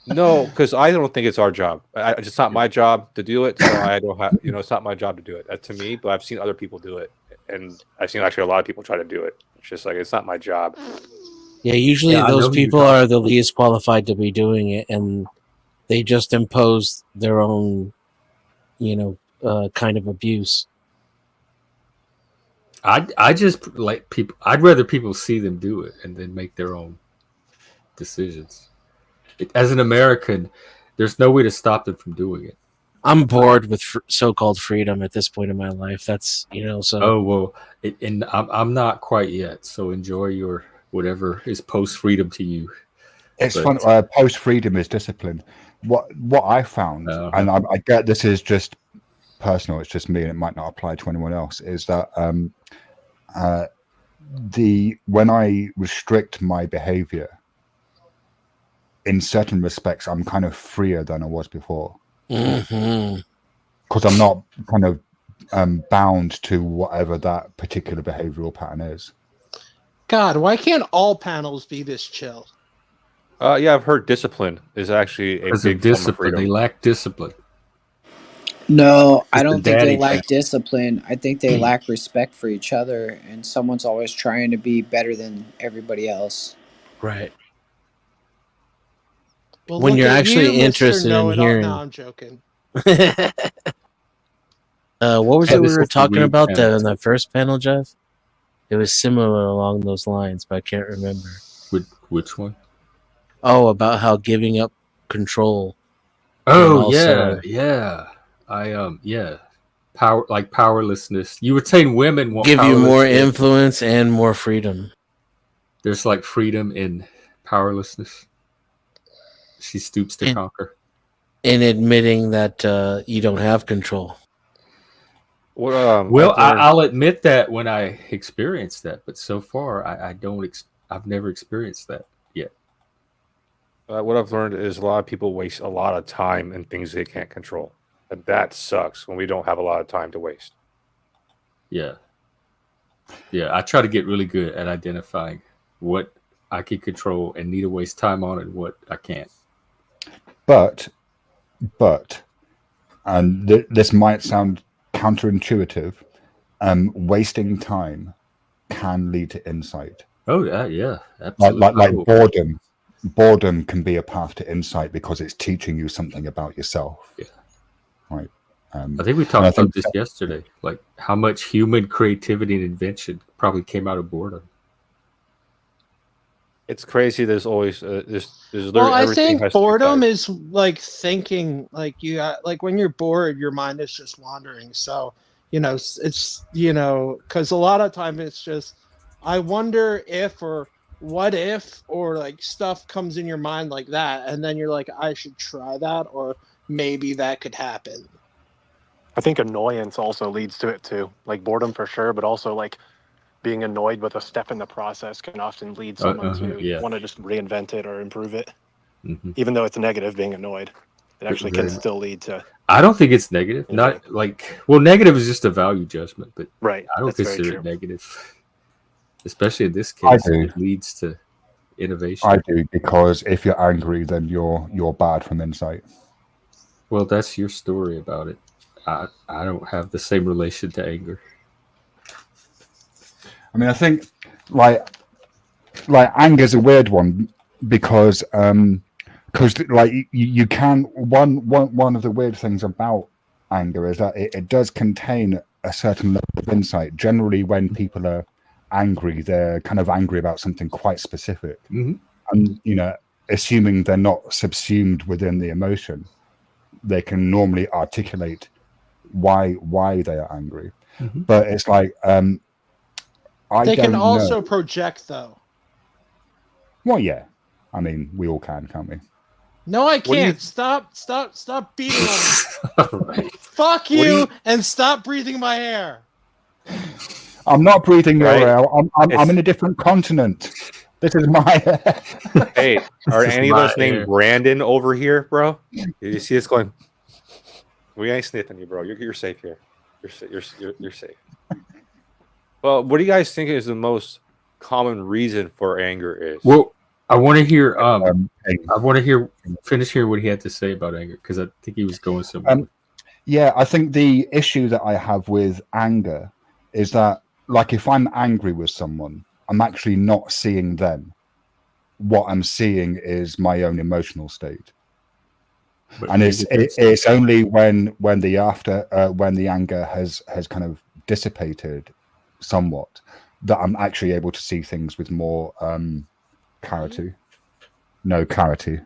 No, because I don't think it's our job. It's not my job to do it, so I don't have. It's not my job to do it. That to me, but I've seen other people do it, and I've seen actually a lot of people try to do it. It's just like it's not my job. Yeah, usually those people are the least qualified to be doing it, and they just impose their own, kind of abuse. I just like people. I'd rather people see them do it and then make their own decisions. As an American, there's no way to stop them from doing it. I'm bored with so-called freedom at this point in my life. That's so. Oh well, and I'm not quite yet. So enjoy your whatever is post freedom to you. It's But- fun. Post freedom is discipline. What I found, and I get this is just personal. It's just me, and it might not apply to anyone else. Is that when I restrict my behavior, in certain respects, I'm kind of freer than I was before. Because I'm not kind of bound to whatever that particular behavioral pattern is. God, why can't all panels be this chill? Yeah, I've heard discipline is actually a big form of freedom. They lack discipline. No, I don't think they daddy lack thing. discipline. I think they lack respect for each other, and someone's always trying to be better than everybody else. Right. Well, When look you're at actually you, Mr. interested in Know-it-all. hearing. No, I'm joking. What was it we This were is the talking weed about panel. in that first panel, Jeff? It was similar along those lines, but I can't remember. Which one? Oh, about how giving up control. Oh also- yeah. Powerlessness. You were saying women want Give you more powerlessness. influence and more freedom. There's like freedom in powerlessness. She stoops to conquer. In admitting that you don't have control. Well, I'll admit that when I experienced that, but so far I don't. I've never experienced that yet. What I've learned is a lot of people waste a lot of time in things they can't control, and that sucks when we don't have a lot of time to waste. Yeah. I try to get really good at identifying what I can control and need to waste time on, and what I can't. But, and this might sound counterintuitive, wasting time can lead to insight. Oh yeah, absolutely. Like boredom. Boredom can be a path to insight because it's teaching you something about yourself. Yeah. Right. I think we talked about this yesterday, like how much human creativity and invention probably came out of boredom. It's crazy. There's always there's literally Well, I everything think has to be boredom tied. is like thinking, like like when you're bored, your mind is just wandering. So it's because a lot of time it's just, I wonder if, or what if, or like stuff comes in your mind like that, and then you're like, I should try that, or maybe that could happen. I think annoyance also leads to it too, like boredom for sure, but also like being annoyed with a step in the process can often lead someone to want to just reinvent it or improve it. Mm-hmm. Even though it's negative, being annoyed, it actually can still lead to. I don't think it's negative. Not like, well, negative is just a value judgment, but right. I don't That's consider it negative. Especially in this case, it leads to innovation. I do, because if you're angry, then you're bad from insight. Well, that's your story about it. I don't have the same relation to anger. I mean, I think like anger is a weird one because like you can one of the weird things about anger is that it does contain a certain level of insight. Generally, when people are angry, they're kind of angry about something quite specific, and assuming they're not subsumed within the emotion, they can normally articulate why they are angry. But it's like they can also project, though. Well, yeah. I mean, we all can't we? No, I can't. Stop beating on me. Right. Fuck you, and stop breathing my hair. I'm not breathing your air. I'm in a different continent. This is my hair. Hey, are any of us named Brandon over here, bro? Did you see us going? We ain't sniffing you, bro. You're safe here. You're safe. Well, what do you guys think is the most common reason for anger is? Well, I want to hear. Finish hearing what he had to say about anger, because I think he was going somewhere. Yeah, I think the issue that I have with anger is that, like, if I'm angry with someone, I'm actually not seeing them. What I'm seeing is my own emotional state. But and it's only when the anger has kind of dissipated somewhat that I'm actually able to see things with more clarity. No clarity.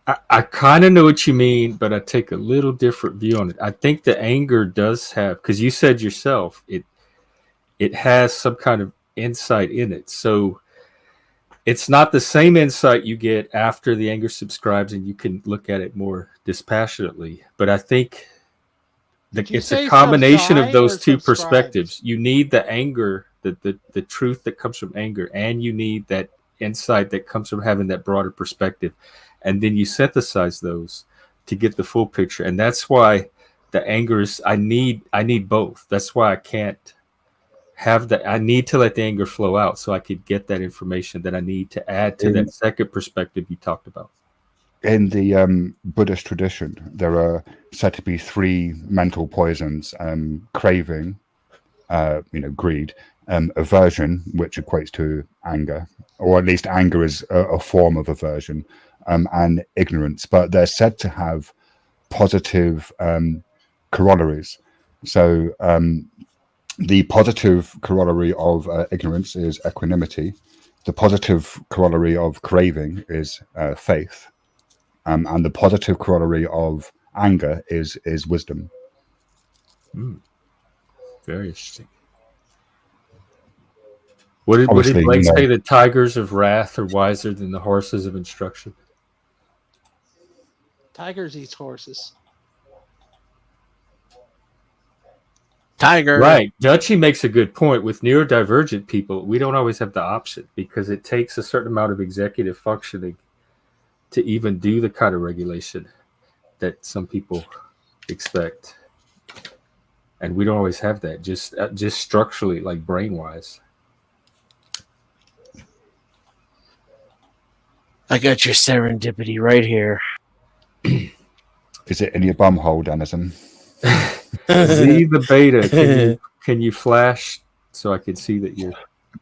I kind of know what you mean, but I take a little different view on it. I think the anger does have, because you said yourself, it has some kind of insight in it. So it's not the same insight you get after the anger subscribes and you can look at it more dispassionately. But I think it's a combination of those two perspectives. You need the anger, the truth that comes from anger, and you need that insight that comes from having that broader perspective. And then you synthesize those to get the full picture. And that's why the anger is, I need both. That's why I can't have that. I need to let the anger flow out so I could get that information that I need to add to that second perspective you talked about. In the Buddhist tradition, there are said to be 3 mental poisons: craving, greed, aversion, which equates to anger, or at least anger is a form of aversion, and ignorance. But they're said to have positive corollaries. So the positive corollary of ignorance is equanimity. The positive corollary of craving is faith. And the positive corollary of anger is wisdom. Very interesting. What did Blake say? The tigers of wrath are wiser than the horses of instruction. Tigers eat horses. Tiger. Right. Dutchie makes a good point. With neurodivergent people, we don't always have the option because it takes a certain amount of executive functioning to even do the kind of regulation that some people expect. And we don't always have that, just structurally, like brain-wise. I got your serendipity right here. Is it in your bum hole, Denizen? Z the beta, can you flash so I can see that you're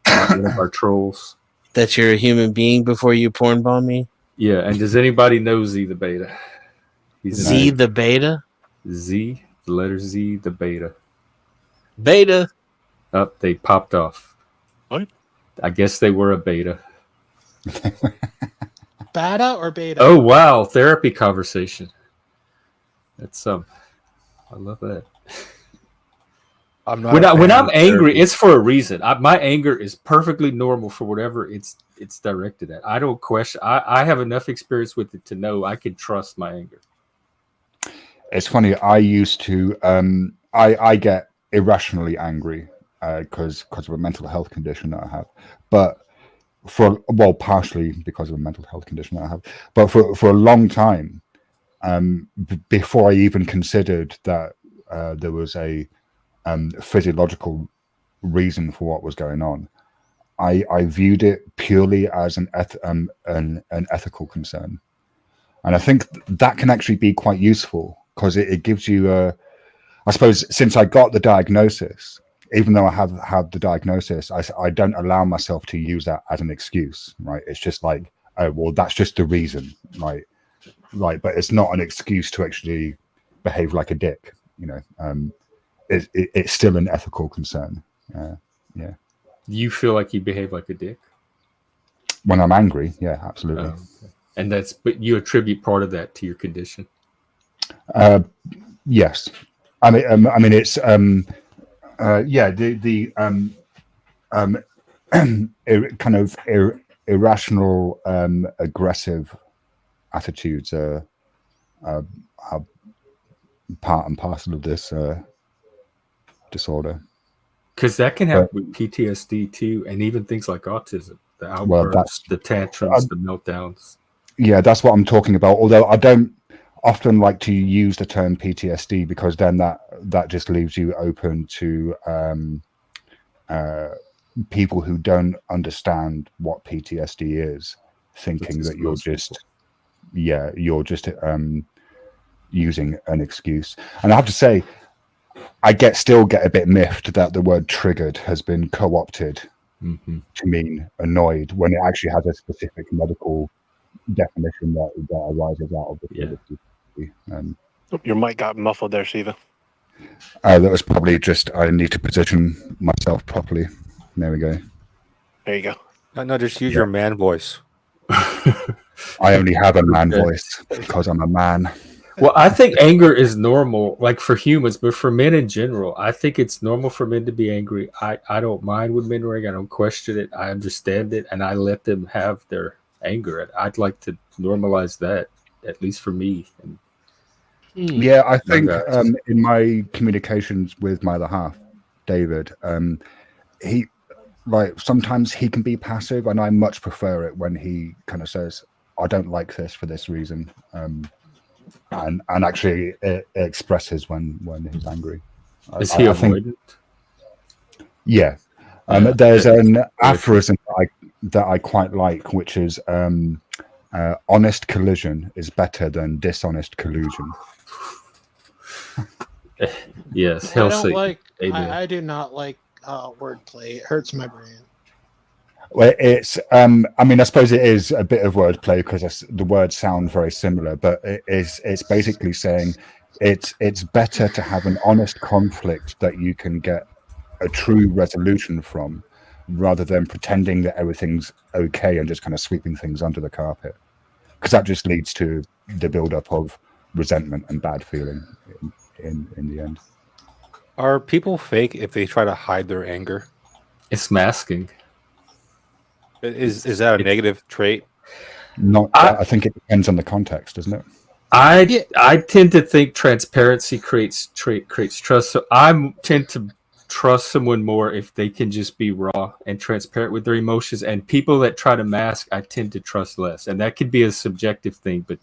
not one of our trolls? That you're a human being before you porn bomb me? Yeah, and does anybody know Z the beta? Z the beta? Z, the letter Z, the beta. Beta. Up, they popped off. What? I guess they were a beta. Beta or beta? Oh wow, therapy conversation. That's I love that. I'm not when I'm angry, it's for a reason. My anger is perfectly normal for whatever it's directed at. I don't question. I have enough experience with it to know I can trust my anger. It's funny. I used to. I get irrationally angry because of a mental health condition that I have, but partially because of a mental health condition that I have, but for a long time, before I even considered that there was a physiological reason for what was going on, I viewed it purely as an ethical concern, and I think that can actually be quite useful because it gives you I suppose since I got the diagnosis, even though I have had the diagnosis, I don't allow myself to use that as an excuse, right? It's just like, oh, well, that's just the reason, right? Right, but it's not an excuse to actually behave like a dick, it's still an ethical concern. Yeah. You feel like you behave like a dick? When I'm angry, yeah, absolutely. Okay. And but you attribute part of that to your condition? Yes. I mean, it's kind of irrational, aggressive attitudes are part and parcel of this disorder. Because that can happen with PTSD too, and even things like autism, the outbursts, the tantrums, the meltdowns. Yeah, that's what I'm talking about. Although I don't often like to use the term PTSD because then that just leaves you open to people who don't understand what PTSD is, thinking that you're just using an excuse. And I have to say, I still get a bit miffed that the word triggered has been co-opted to mean annoyed when it actually has a specific medical definition that arises out of the Your mic got muffled there, Shiva. That was probably just, I need to position myself properly. There we go. There you go. No, just use your man voice. I only have a man voice because I'm a man. Well, I think anger is normal, like for humans, but for men in general, I think it's normal for men to be angry. I don't mind when men are angry. I don't question it. I understand it, and I let them have their anger. I'd like to normalize that, at least for me. And Yeah, I think guys. in my communications with my other half, David, he like sometimes he can be passive, and I much prefer it when he kind of says, "I don't like this for this reason," and actually it expresses when he's angry. Is he I think, avoidant? yeah. There's an aphorism that I quite like, which is honest collision is better than dishonest collusion. Yes, I hell don't Satan. like. Amen. I do not like wordplay. It hurts my brain. Well, it's I mean, I suppose it is a bit of wordplay because the words sound very similar, but it's basically saying it's better to have an honest conflict that you can get a true resolution from, rather than pretending that everything's okay and just kind of sweeping things under the carpet, because that just leads to the buildup of resentment and bad feeling in the end. Are people fake if they try to hide their anger? It's masking. Is that a negative trait? I think it depends on the context, doesn't it? I tend to think transparency creates trust. So I tend to trust someone more if they can just be raw and transparent with their emotions. And people that try to mask, I tend to trust less. And that could be a subjective thing, but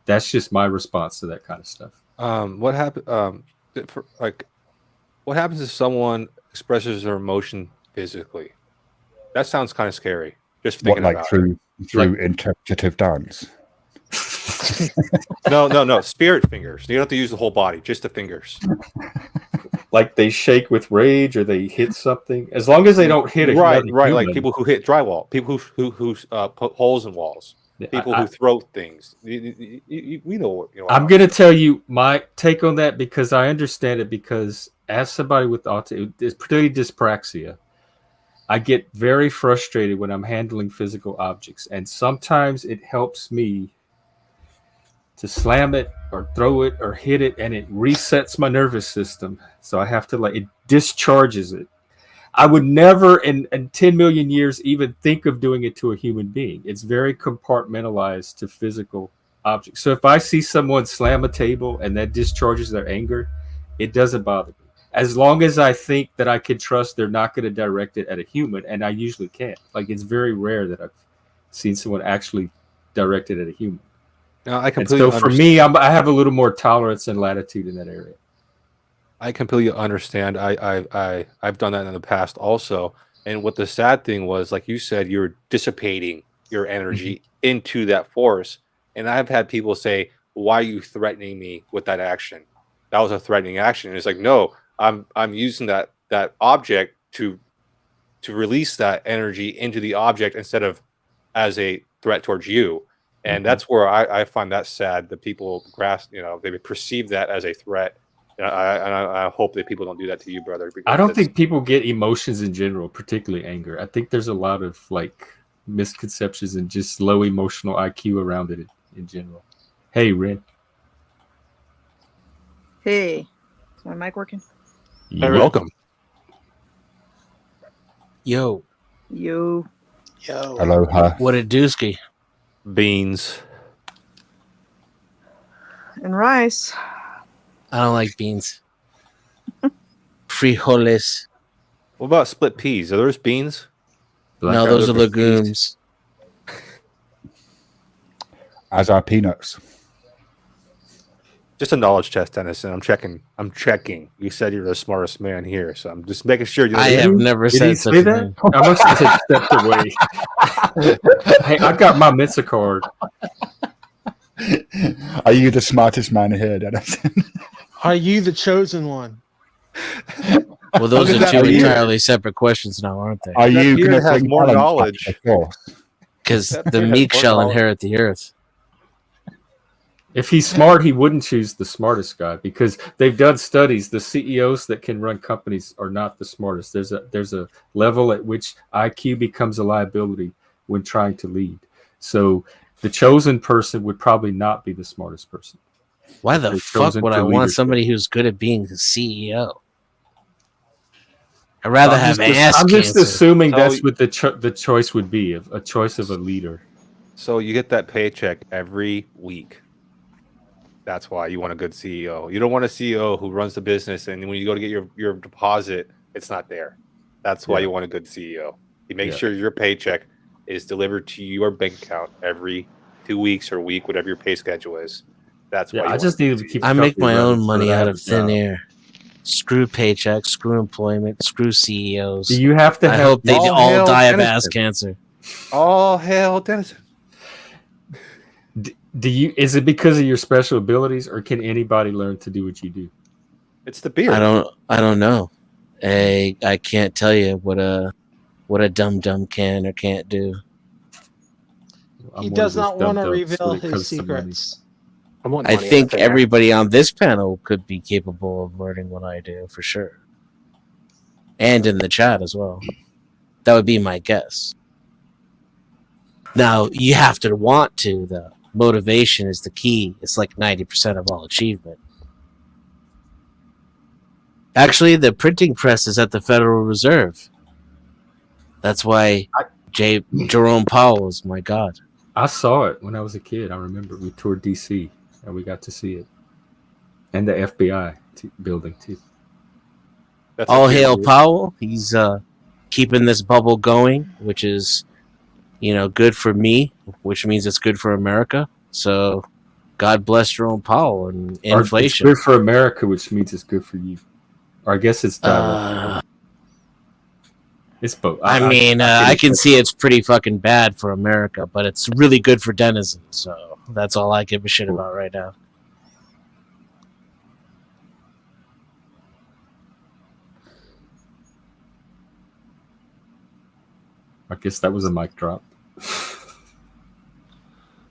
that's just my response to that kind of stuff. What happened? What happens if someone expresses their emotion physically? That sounds kind of scary. Just thinking about through interpretative dance. No. Spirit fingers. You don't have to use the whole body, just the fingers. Like they shake with rage or they hit something. As long as they don't hit a right. human. Like people who hit drywall, people who put holes in walls, people who throw things. We know what. I'm going to tell you my take on that because I understand it. Because as somebody with autism, particularly dyspraxia, I get very frustrated when I'm handling physical objects, and sometimes it helps me to slam it or throw it or hit it, and it resets my nervous system. So I have to it discharges it. I would never in 10 million years even think of doing it to a human being. It's very compartmentalized to physical objects. So if I see someone slam a table and that discharges their anger, it doesn't bother me. As long as I think that I can trust they're not going to direct it at a human, and I usually can't. Like, it's very rare that I've seen someone actually direct it at a human. No, I completely so for me, I have a little more tolerance and latitude in that area. I completely understand. I've done that in the past also. And what the sad thing was, like you said, you're dissipating your energy into that force. And I've had people say, "Why are you threatening me with that action? That was a threatening action." And it's like, no, I'm using that object to release that energy into the object instead of as a threat towards you. And that's where I find that sad that people grasp, they perceive that as a threat. And I hope that people don't do that to you, brother. I don't think people get emotions in general, particularly anger. I think there's a lot of misconceptions and just low emotional IQ around it in general. Hey, Ren. Hey, is my mic working? You're welcome. Yo. Hello, huh? What a dooski. Beans. And rice. I don't like beans. Frijoles. What about split peas? Are those beans? No, those are legumes. As are peanuts. Just a knowledge test, Dennison. I'm checking. You said you're the smartest man here, so I'm just making sure. I have never said such a thing. I must have stepped away. Hey, I got my Mensa card. Are you the smartest man here, Dennison? Are you the chosen one? Well, those are two entirely separate questions now, aren't they? Are you going to have more knowledge? Because the meek shall inherit the earth. If he's smart, he wouldn't choose the smartest guy because they've done studies. The CEOs that can run companies are not the smartest. There's a level at which IQ becomes a liability when trying to lead. So the chosen person would probably not be the smartest person. Why the They're fuck chosen would for I want leadership. somebody who's good at being the CEO? I'd rather have I'm ass just cancer. assuming So- that's what the choice would be, a choice of a leader. So you get that paycheck every week. That's why you want a good CEO. You don't want a CEO who runs the business and when you go to get your deposit, it's not there. That's why Yeah. you want a good CEO. He makes Yeah. sure your paycheck is delivered to your bank account every 2 weeks or week, whatever your pay schedule is. That's why Yeah, you I want just a need good to CEO. keep. I make my running own so money that I out have of a thin job. air. Screw paychecks, screw employment, screw CEOs. Do you have to I have? hope they all all hail die of Denison. ass cancer. All hail Denison. Do you? Is it because of your special abilities, or can anybody learn to do what you do? It's the beard. I don't know. I can't tell you what a dum can or can't do. I'm He one of does those not want to dum-dums reveal when it his comes to money. secrets. I want I money think out of thin air. everybody on this panel could be capable of learning what I do for sure. And in the chat as well. That would be my guess. Now, you have to want to, though. Motivation is the key. It's like 90% of all achievement. Actually, the printing press is at the Federal Reserve. That's why Jerome Powell is my god. I saw it when I was a kid. I remember we toured DC and we got to see it, and the FBI building too. That's All up here, hail dude. Powell. He's keeping this bubble going, which is, good for me, which means it's good for America. So, God bless Jerome Powell and Or it's inflation. good for America, which means it's good for you. Or I guess it's direct. It's both. I can see it's pretty fucking bad for America, but it's really good for denizens. So that's all I give a shit about right now. I guess that was a mic drop.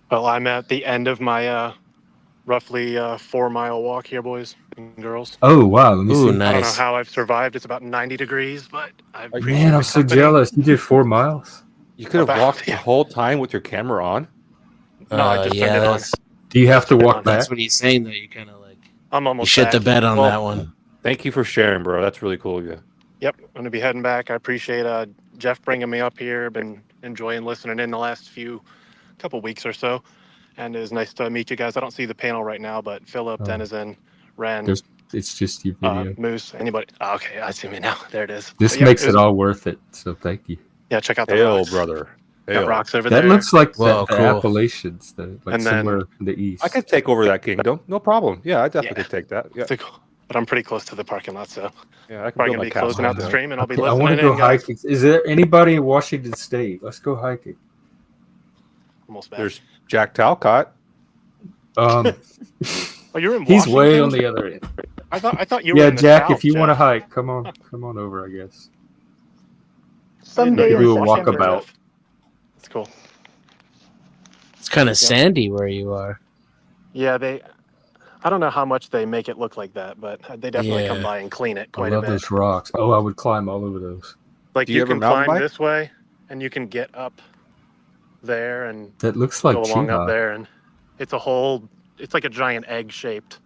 Well, I'm at the end of my roughly 4-mile walk here, boys and girls. Oh wow! Let me Ooh, see. nice. I don't know how I've survived. It's about 90 degrees, but I appreciate Man, the I'm so company. jealous. You did 4 miles. You could have About- walked the yeah. whole time with your camera on. No, I just turned it on. Do you have to Turn it walk on. back? That's what he's saying, though. You kind of like I'm you almost shit back. the bed on Well, that one. Thank you for sharing, bro. That's really cool of you. Yep, I'm going to be heading back. I appreciate Jeff bringing me up here. Been enjoying listening in the last couple weeks or so. And it was nice to meet you guys. I don't see the panel right now, but Phillip, Oh. Denizen, Ren, It's just your video. Moose, anybody. Oh, okay, I see me now. There it is. This But yeah, makes was- it all worth it. So thank you. Yeah, check out the Hail, rocks. brother. Got Hail. rocks over That there. looks like Whoa, the cool. Appalachians, like And then- somewhere in the east. I could take over that kingdom. No problem. Yeah, I definitely Yeah. could take that. Yeah, It's cool. But I'm pretty close to the parking lot, so yeah, I can probably build going to my be castle. closing out the there. stream, and I'll be Okay, I listening want in, to go guys. hiking. Is there anybody in Washington State? Let's go hiking. Almost back. There's Jack Talcott. Um, Oh, you're in he's Washington? way on the other end. I thought you were Yeah, in the Jack. South, If you want to Jeff. hike, come on over. I guess. Someday Maybe in we'll walk September. about. That's cool. It's kind of sandy where you are. Yeah, I don't know how much they make it look like that, but they definitely come Yeah. by and clean it I quite a love bit. those rocks. Oh, I would climb all over those. Like Do you you ever can mountain climb bike? this way, and you can get up there and That looks like go along Chiba. up there, and it's like a giant egg-shaped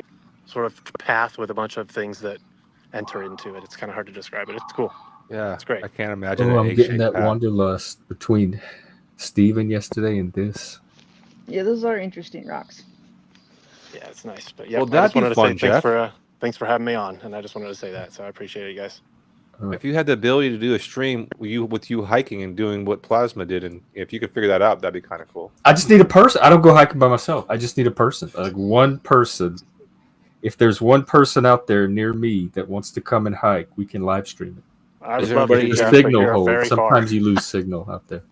sort of path with a bunch of things that enter into it. It's kind of hard to describe it. It's cool. Yeah, It's great. I can't imagine. Oh, an I'm getting egg-shaped that path. wanderlust between Steven yesterday and this. Yeah, those are interesting rocks. Yeah, it's nice. But yeah, Well, I that'd just be wanted to fun, say Jeff. thanks for having me on, and I just wanted to say that. So I appreciate it, you guys. If you had the ability to do a stream with you hiking and doing what Plasma did, and if you could figure that out, that'd be kind of cool. I just need a person. I don't go hiking by myself. I just need a person. Like one person. If there's one person out there near me that wants to come and hike, we can live stream it. I Is would love everybody- to, The Jeff, but signal you're holds. very far. Sometimes you lose signal out there.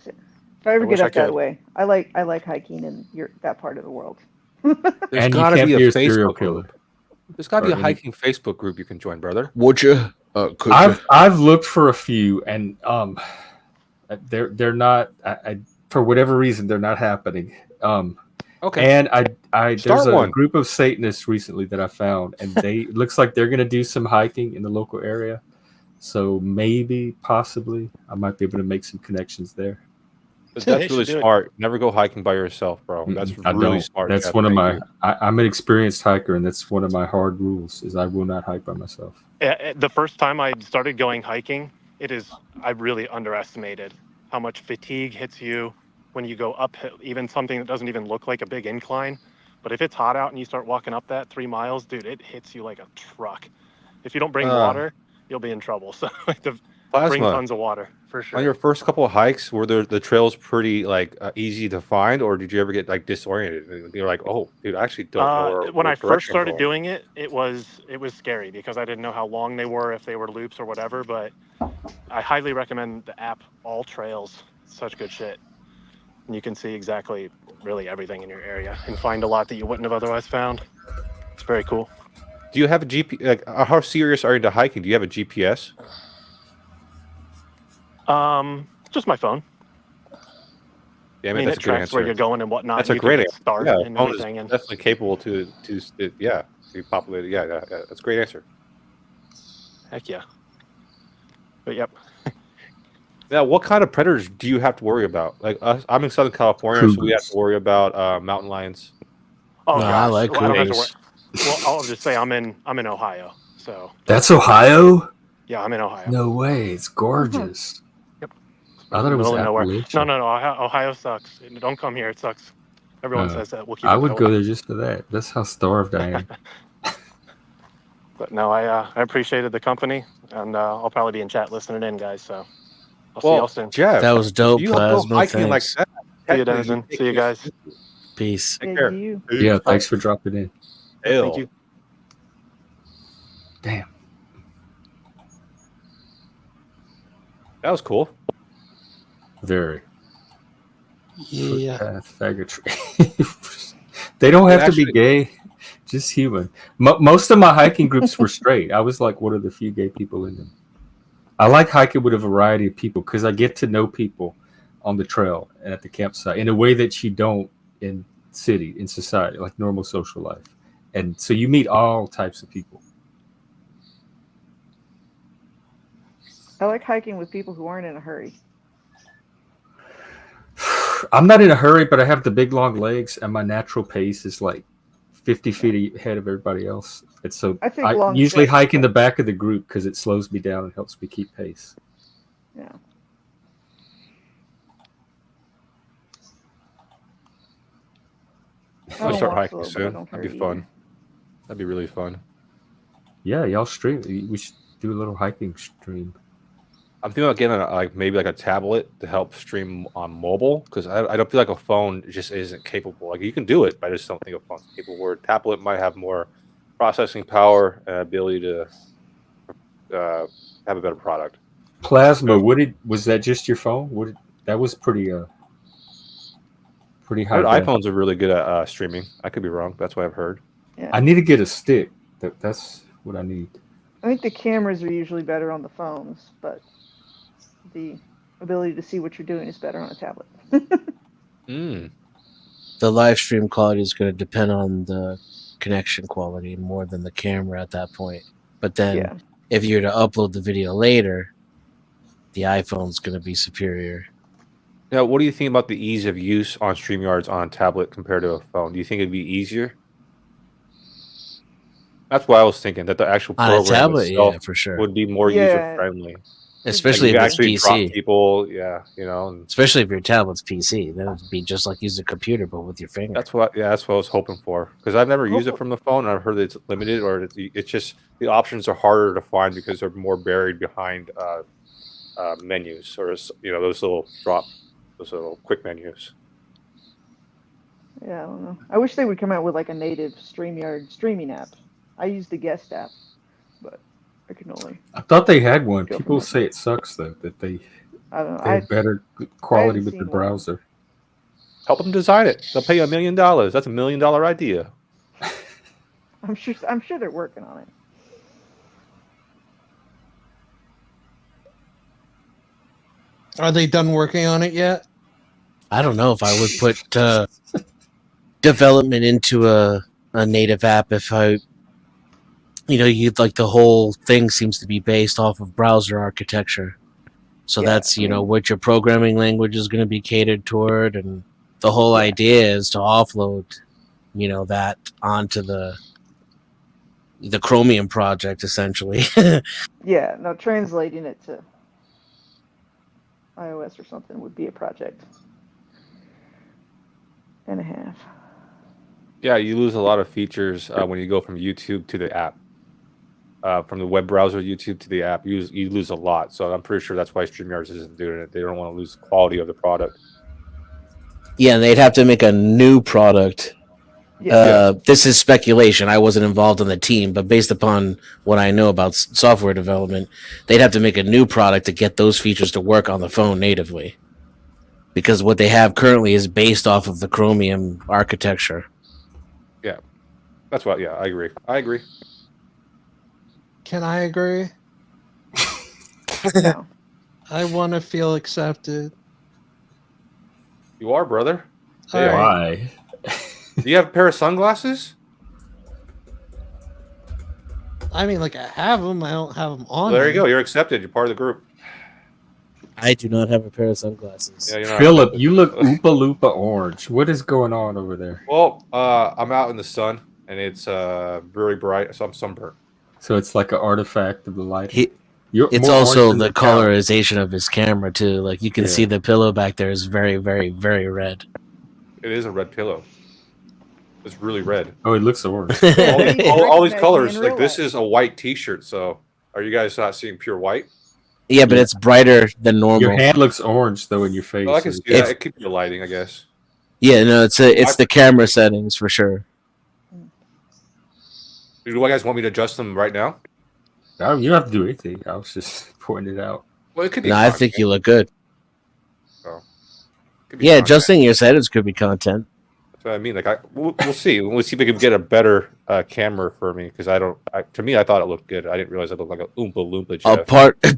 If I ever I wish get I up that could. way, I like hiking in that part of the world. There's And you got to can't be be a a serial Facebook killer. group. There's got to be Or a any- hiking Facebook group you can join, brother. Would you? Could I've looked for a few, and they're not. I for whatever reason they're not happening. Okay. And there's Start a one. group of Satanists recently that I found, and it looks like they're going to do some hiking in the local area. So maybe, possibly, I might be able to make some connections there. But Yeah, that's you really should do it. smart. Never go hiking by yourself, bro. That's I really don't. smart. That's Jeff. one of Thank my. you. I'm an experienced hiker, and that's one of my hard rules: is I will not hike by myself. The first time I started going hiking, I really underestimated how much fatigue hits you when you go uphill, even something that doesn't even look like a big incline. But if it's hot out and you start walking up that 3 miles, dude, it hits you like a truck. If you don't bring water, you'll be in trouble. So bring Plasma. tons of water for sure. On your first couple of hikes, were the trails pretty easy to find, or did you ever get disoriented? And you're like, oh, dude, I actually don't know When I what first direction I'm started going. doing it, it was scary because I didn't know how long they were, if they were loops or whatever. But I highly recommend the app All Trails. It's such good shit, and you can see exactly really everything in your area and find a lot that you wouldn't have otherwise found. It's very cool. Do you have a GPS? Like, how serious are you into hiking? Do you have a GPS? Just my phone. Yeah, I mean, that's it a good tracks where answer. you're going and whatnot. That's and a you can great hit answer. start Yeah, and phone is everything. And definitely capable to be populated. Yeah, that's a great answer. heck yeah. But yep. Now, what kind of predators do you have to worry about? Like us, I'm in Southern California, so we have Cougars. to worry about mountain lions. Oh No, gosh. I like Well, I don't have to worry. cougars. Well, I'll just say I'm in Ohio. So That's Ohio. yeah, I'm in Ohio. No way. It's gorgeous. Yep. I thought it was Middle of nowhere. Appalachia. No. Ohio sucks. Don't come here. It sucks. Everyone says that. We'll keep I it would that go way. there just for that. That's how starved I am. But no, I appreciated the company, and I'll probably be in chat listening in, guys. So I'll see y'all soon. Jeff, That was dope, you go Plasma. hiking like Thanks. that. See you, Denizen. See you guys. Peace. Take Yeah, care. you. Yeah, thanks for dropping in. Thank you. Damn. That was cool. Very. Yeah. Faggotry. They don't have to be gay, just human. Most of my hiking groups were straight. I was like one of the few gay people in them. I like hiking with a variety of people because I get to know people on the trail and at the campsite in a way that you don't in society, like normal social life. And so you meet all types of people. I like hiking with people who aren't in a hurry. I'm not in a hurry, but I have the big long legs, and my natural pace is like 50 feet ahead of everybody else. And so I think I long usually steps- hike in the back of the group because it slows me down and helps me keep pace. Yeah. I'll don't start walk hiking slow, but I soon. don't That'd be hurry fun. either. That'd be really fun. Yeah, y'all stream. We should do a little hiking stream. I'm thinking about getting maybe a tablet to help stream on mobile because I don't feel like a phone just isn't capable. Like you can do it, but I just don't think a phone's capable. Where a tablet might have more processing power and ability to have a better product. Plasma, was that just your phone? That was pretty high. I heard def. iPhones are really good at streaming. I could be wrong. That's what I've heard. Yeah. I need to get a stick. That's what I need. I think the cameras are usually better on the phones, but the ability to see what you're doing is better on a tablet. The live stream quality is going to depend on the connection quality more than the camera at that point. But then if you're to upload the video later, the iPhone's going to be superior. Now, what do you think about the ease of use on StreamYards on a tablet compared to a phone? Do you think it'd be easier? That's what I was thinking, that the actual On program a tablet, itself yeah, for sure. would be more user-friendly. Especially like if it's actually PC. drop people, and especially if your tablet's PC, then it'd be just like using a computer but with your finger. That's what I was hoping for because I've never used it from the phone. And I've heard that it's limited, or it's just the options are harder to find because they're more buried behind menus or those little quick menus. Yeah, I don't know. I wish they would come out with like a native StreamYard streaming app. I use the guest app, but I can only. I thought they had one. Go from People there. say it sucks though, that they I have better quality with the seen one. browser. Help them design it. They'll pay you $1 million. That's $1 million idea. I'm sure they're working on it. Are they done working on it yet? I don't know if I would put development into a native app if you'd like the whole thing seems to be based off of browser architecture. So Yeah, that's, I mean, what your programming language is going to be catered toward. And the whole Yeah. idea is to offload, that onto the Chromium project, essentially. Yeah, no, translating it to iOS or something would be a project and a half. Yeah, you lose a lot of features when you go from YouTube to the app. From the web browser YouTube to the app, you lose a lot. So I'm pretty sure that's why StreamYard isn't doing it. They don't want to lose the quality of the product. Yeah, and they'd have to make a new product. Yeah. This is speculation. I wasn't involved in the team, but based upon what I know about software development, they'd have to make a new product to get those features to work on the phone natively. Because what they have currently is based off of the Chromium architecture. Yeah, that's what. Yeah, I agree. Can I agree? No. I want to feel accepted. You are, brother. All Yeah. right. Why? Do you have a pair of sunglasses? I mean, like, I have them. I don't have them on. Well, there you me. go. You're accepted. You're part of the group. I do not have a pair of sunglasses. Yeah, you're not Philip, accepted. you look Oompa Loompa orange. What is going on over there? Well, I'm out in the sun and it's very bright, so I'm sunburned. So it's like an artifact of the light. It's also the colorization of his camera too. Like you can Yeah. see the pillow back there is very, very, very red. It is a red pillow. It's really red. Oh, it looks orange. all these Recognize me colors. in Like real this life. is a white T-shirt. So are you guys not seeing pure white? Yeah, but it's brighter than normal. Your hand looks orange though in your face. Well, I can see that. It could be the lighting, I guess. Yeah, no, it's the camera settings for sure. Do you guys want me to adjust them right now? No, you don't have to do anything. I was just pointing it out. Well, it could be. No, I think you look good. Oh. Could be Yeah, content. adjusting your settings could be content. That's what I mean. Like, we'll see. We'll see if we can get a better camera for me because to me, I thought it looked good. I didn't realize it looked like a Oompa Loompa. Jeff.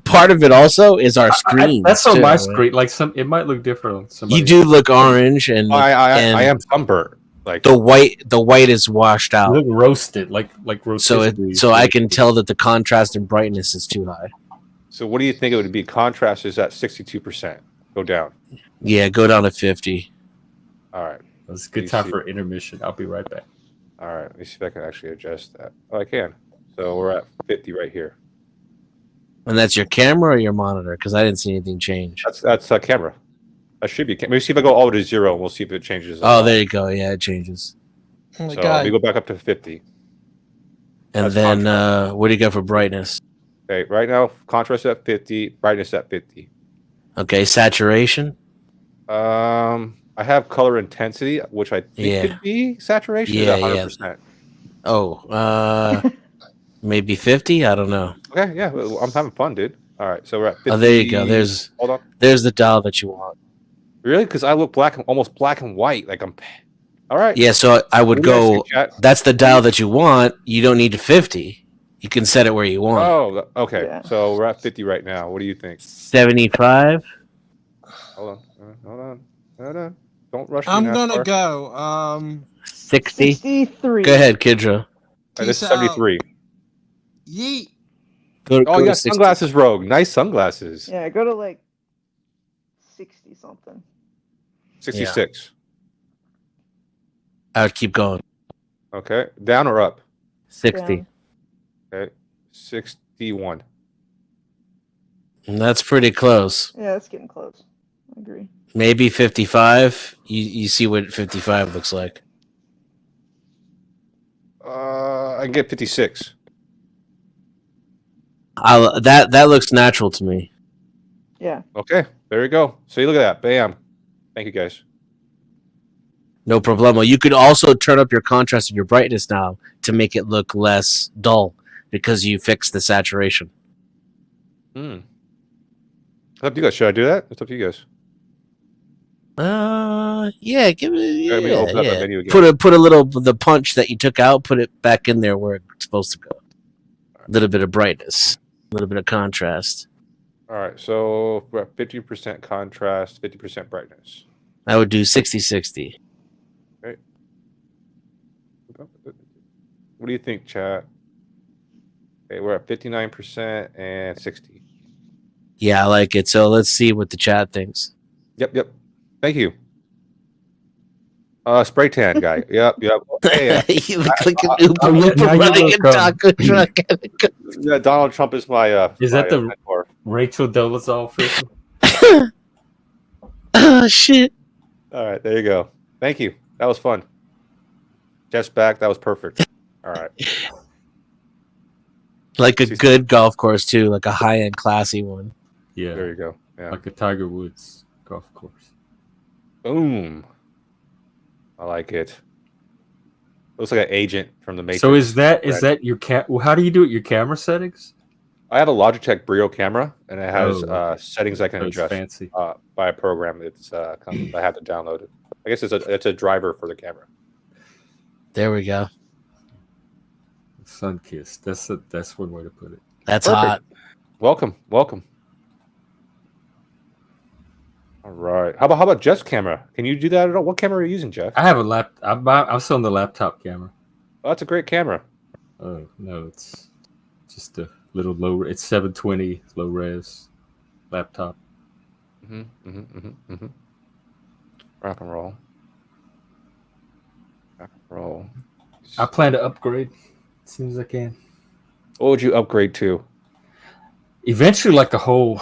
Part of it also is our screen. That's on my screen. Like it might look different on somebody. You do look orange, and I am sunburnt. Like the white is washed out. You look roasted, like roasted. So I can tell that the contrast and brightness is too high. So what do you think it would be? Contrast is at 62%. Go down. Yeah, go down to 50. All right. It's a good time for intermission. I'll be right back. All right. Let me see if I can actually adjust that. Oh, I can. So we're at 50 right here. And that's your camera or your monitor? Because I didn't see anything change. That's a camera. That should be. Maybe see if I go all the way to 0 and we'll see if it changes. Oh, there you go. Yeah, it changes. Oh my So God. we go back up to 50. And That's then what do you got for brightness? Okay, right now contrast at 50, brightness at 50. Okay, saturation. I have color intensity, which I think could be saturation. Yeah, Is at 100%. Oh, maybe 50. I don't know. Okay, yeah, well, I'm having fun, dude. All right, so we're at 50. Oh, there you go. Hold on. There's the dial that you want. Really? Because I look almost black and white. Like I'm. All right. Yeah, so I would What do you guys go. think, chat? That's the dial that you want. You don't need to 50. You can set it where you want. Oh, okay. Yeah. So we're at 50 right now. What do you think? 75. Hold on. Don't rush me. I'm now, gonna Star. go. 60. 63. Go ahead, Kidra. All right, this is Peace out. 73. Yeet. Go Oh, to you got 60. sunglasses, Rogue. Nice sunglasses. Yeah, go to like 60 something. 66. I would keep going. Okay. Down or up? 60. Down. Okay. 61. And that's pretty close. Yeah, it's getting close. I agree. Maybe 55. You see what 55 looks like. I can get 56. That looks natural to me. Yeah. Okay. There you go. See, look at that. Bam. Thank you, guys. No problemo. You could also turn up your contrast and your brightness now to make it look less dull because you fixed the saturation. It's up to you guys. Should I do that? It's up to you guys. Yeah, give it. Let me open up that menu again. Put a little the punch that you took out. Put it back in there where it's supposed to go. A little bit of brightness, a little bit of contrast. All right. So we're at 50% contrast, 50% brightness. I would do 60-60. Okay. What do you think, chat? Okay, we're at 59% and 60. Yeah, I like it. So let's see what the chat thinks. Yep. Thank you. Spray tan guy. Yep. Hey, You look like an yeah, Oompa now Loompa you running a look, taco truck. yeah, Donald Trump is my. Is my, that the mentor. Rachel Dolezal filter? Oh, shit. All right, there you go. Thank you. That was fun. Jeff's back. That was perfect. All right. Like a good golf course, too. Like a high-end, classy one. Yeah. There you go. Yeah. Like a Tiger Woods golf course. Boom. I like it. Looks like an agent from the Matrix. So is that your Well, how do you do it? Your camera settings? I have a Logitech Brio camera, and it has okay. settings I can So it's adjust fancy. by a program. It's I had to download it. I guess it's a driver for the camera. There we go. Sun-kissed. That's one way to put it. That's Perfect. hot. Welcome. All right. How about Jeff's camera? Can you do that at all? What camera are you using, Jeff? I have a I'm still on the laptop camera. Oh, that's a great camera. Oh no, it's just a little low. It's 720 low res laptop. Rock and roll. I plan to upgrade as soon as I can. What would you upgrade to? Eventually, like a whole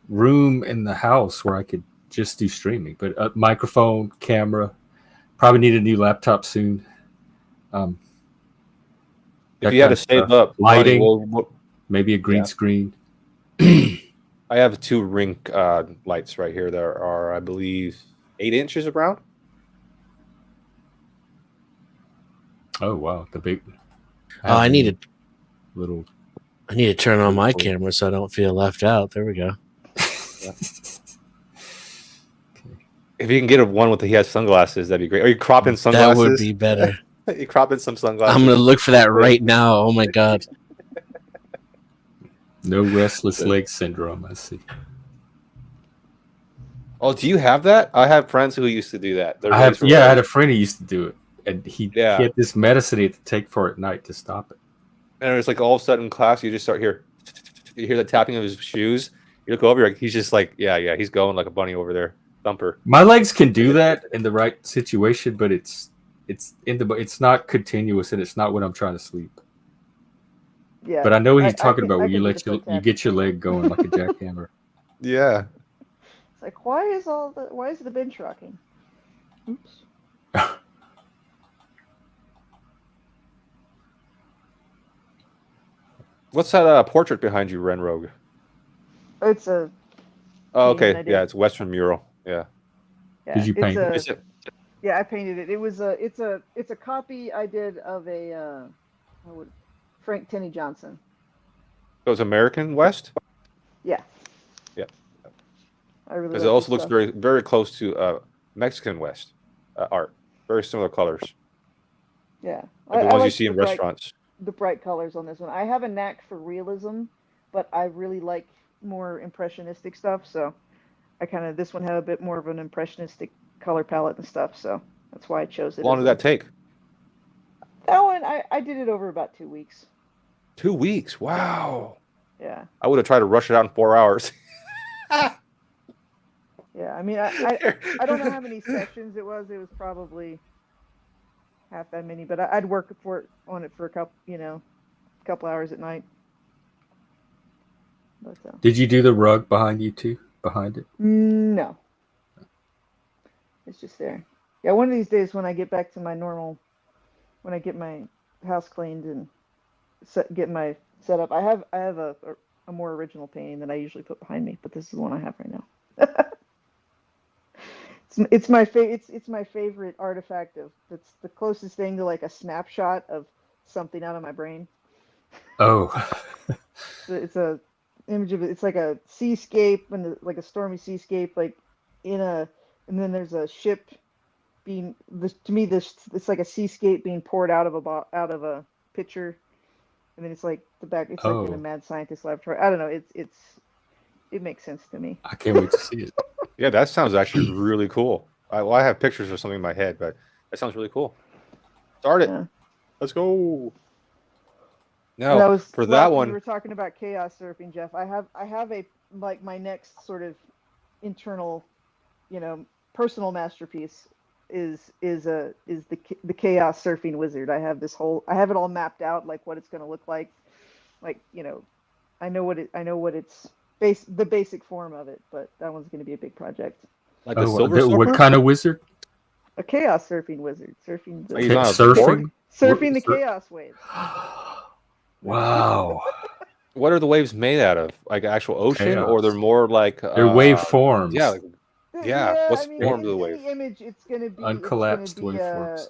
room in the house where I could just do streaming, but a microphone, camera. Probably need a new laptop soon. If you had to save up lighting, money, maybe a green screen. I have 2 ring lights right here that are, I believe, 8 inches around. Oh wow, the big. I need to turn on my Cool. camera so I don't feel left out. There we go. If you can get one with he has sunglasses, that'd be great. Or you crop in sunglasses. That would be better. You crop in some sunglasses. I'm gonna look for that right now. Oh my god. No restless leg syndrome. I see. Oh, do you have that? I have friends who used to do that. I had a friend who used to do it, and he Yeah. had this medicine he had to take for at night to stop it. And it's like all of a sudden in class, you just start you hear the tapping of his shoes. You look over, you're like, he's just like, yeah, he's going like a bunny over there, thumper. My legs can do that in the right situation, but it's not continuous, and it's not when I'm trying to sleep. Yeah. But I know what he's talking about I when you can do the foot you get your leg going like a jackhammer. Yeah. It's like, why is the bench rocking? Oops. What's that portrait behind you, Ren Rogue? It's a. Oh, okay. painting I did. Yeah, it's Western mural. Yeah. Yeah, Did you paint it? Is it? Yeah, I painted it. It's a copy I did of a Frank Tenney Johnson. So it's American West? Yeah. Yeah. I really. Because it also looks very, very close to Mexican West art. Very similar colors. Yeah. Like the ones you see in restaurants. The bright colors on this one. I have a knack for realism, but I really like more impressionistic stuff. So this one had a bit more of an impressionistic color palette and stuff. So that's why I chose it. How long did that take? That one, I did it over about 2 weeks. 2 weeks. Wow. Yeah. I would have tried to rush it out in 4 hours. Yeah. I mean, I don't know how many sessions it was. It was probably half that many, but I'd work on it for a couple hours at night. But, Did you do the rug behind you too? Behind it? No. It's just there. Yeah, one of these days when I get back to my normal, when I get my house cleaned and get my setup, I have a more original painting that I usually put behind me, but this is the one I have right now. It's my favorite artifact that's the closest thing to like a snapshot of something out of my brain. Oh. It's a image of it. It's like a seascape and like a stormy seascape, like and then there's a ship being it's like a seascape being poured out of a pitcher, and then it's like the back. It's like in a mad scientist laboratory. I don't know. It makes sense to me. I can't wait to see it. Yeah, that sounds actually really cool. I have pictures or something in my head, but that sounds really cool. Start it. Yeah. Let's go. No, for that one. We were talking about chaos surfing, Jeff. I have a like my next sort of internal, personal masterpiece is the chaos surfing wizard. I have it all mapped out, like what it's going to look like. Like, I know what it's the basic form of it, but that one's going to be a big project. Like the Silver Surfer? What kind of wizard? A chaos surfing wizard, surfing the He's not a surfing. surfing the chaos waves. Wow. What are the waves made out of? Like actual ocean, Chaos. or they're more like They're wave forms. Yeah, Yeah, What's I mean, the form of the in wave? the image, it's going to be Uncollapsed waveforms.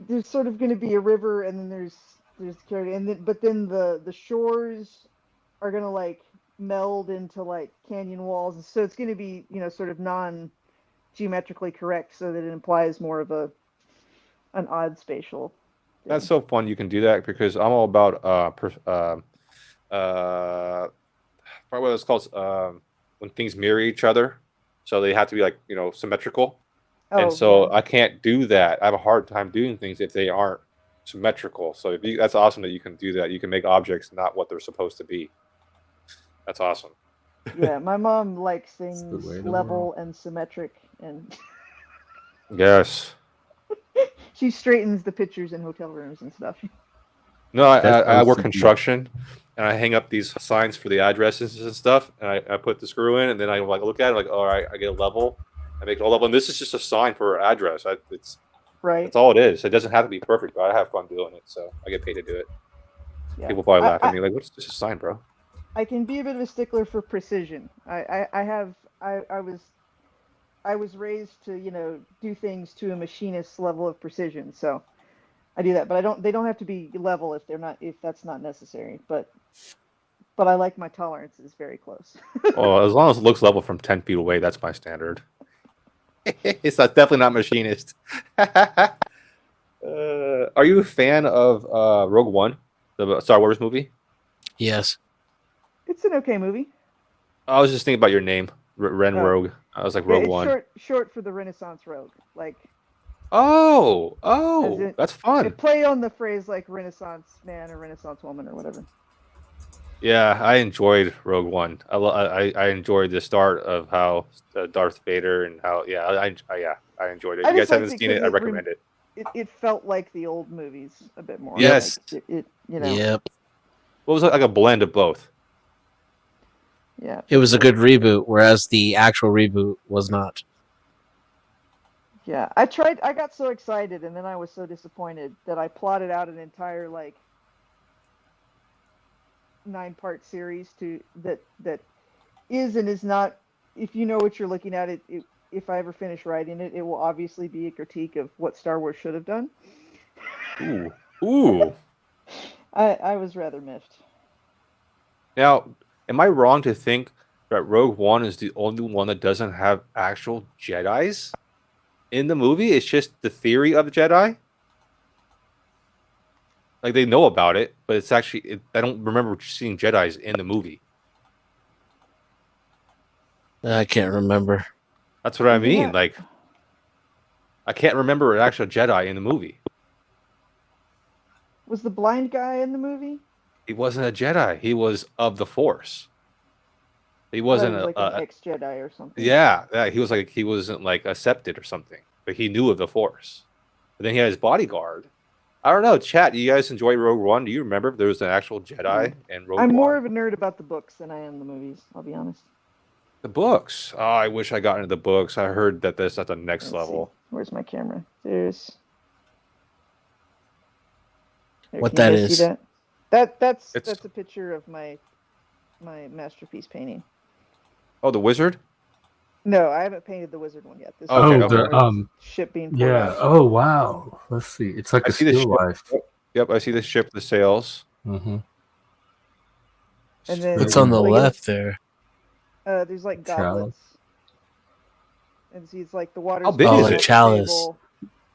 There's sort of going to be a river, and then there's but then the shores are going to like meld into like canyon walls, and so it's going to be sort of non geometrically correct, so that it implies more of an odd spatial thing. That's so fun. You can do that because I'm all about what it's called when things mirror each other, so they have to be like symmetrical. And so I can't do that. I have a hard time doing things if they aren't symmetrical. So that's awesome that you can do that. You can make objects not what they're supposed to be. That's awesome. Yeah, my mom likes things level world. and symmetric, and Yes. she straightens the pictures in hotel rooms and stuff. No, I work construction, and I hang up these signs for the addresses and stuff, and I put the screw in, and then I like look at it, like, all right, I get a level, I make it all level, and this is just a sign for an address. It's right. That's all it is. It doesn't have to be perfect, but I have fun doing it, so I get paid to do it. Yeah. People probably laugh at me like, "What's just a sign, bro?" I can be a bit of a stickler for precision. I was raised to do things to a machinist's level of precision, so I do that. But they don't have to be level if that's not necessary. But I like my tolerances very close. Well, as long as it looks level from 10 feet away, that's my standard. It's definitely not machinist. Are you a fan of Rogue One, the Star Wars movie? Yes. It's an okay movie. I was just thinking about your name, Ren Rogue. I was like, Rogue One. Short for the Renaissance Rogue. Like. Oh, that's fun. It play on the phrase like Renaissance man or Renaissance woman or whatever. Yeah, I enjoyed Rogue One. I enjoyed the start of how Darth Vader and how I enjoyed it. If you guys haven't seen it, I recommend it. It felt like the old movies a bit more. Yes. Like it Yep. What was like a blend of both? Yeah. It was a good reboot, whereas the actual reboot was not. Yeah, I got so excited, and then I was so disappointed that I plotted out an entire 9-part series that is and is not. If you know what you're looking at, if I ever finish writing it, it will obviously be a critique of what Star Wars should have done. Ooh. I was rather miffed. Now, am I wrong to think that Rogue One is the only one that doesn't have actual Jedis in the movie? It's just the theory of the Jedi? Like, they know about it, but it's actually... I don't remember seeing Jedis in the movie. I can't remember. That's what I mean. Yeah. Like, I can't remember an actual Jedi in the movie. Was the blind guy in the movie? He wasn't a Jedi. He was of the Force. He wasn't an ex-Jedi or something. Yeah, he wasn't accepted or something. But he knew of the Force. But then he had his bodyguard. I don't know, chat. Do you guys enjoy Rogue One? Do you remember if there was an actual Jedi in Rogue One? I'm more of a nerd about the books than I am the movies. I'll be honest. The books. Oh, I wish I got into the books. I heard that that's at the next level. See. Where's my camera? There's. What that is? That's a picture of my masterpiece painting. Oh, the wizard? No, I haven't painted the wizard one yet. This the ship being poured out. Oh wow. Let's see. It's like a still life. Yep, I see the ship, the sails. Mm-hmm. And then it's on the left there. There's like goblets. And see, it's like the water. How big is it? Chalice.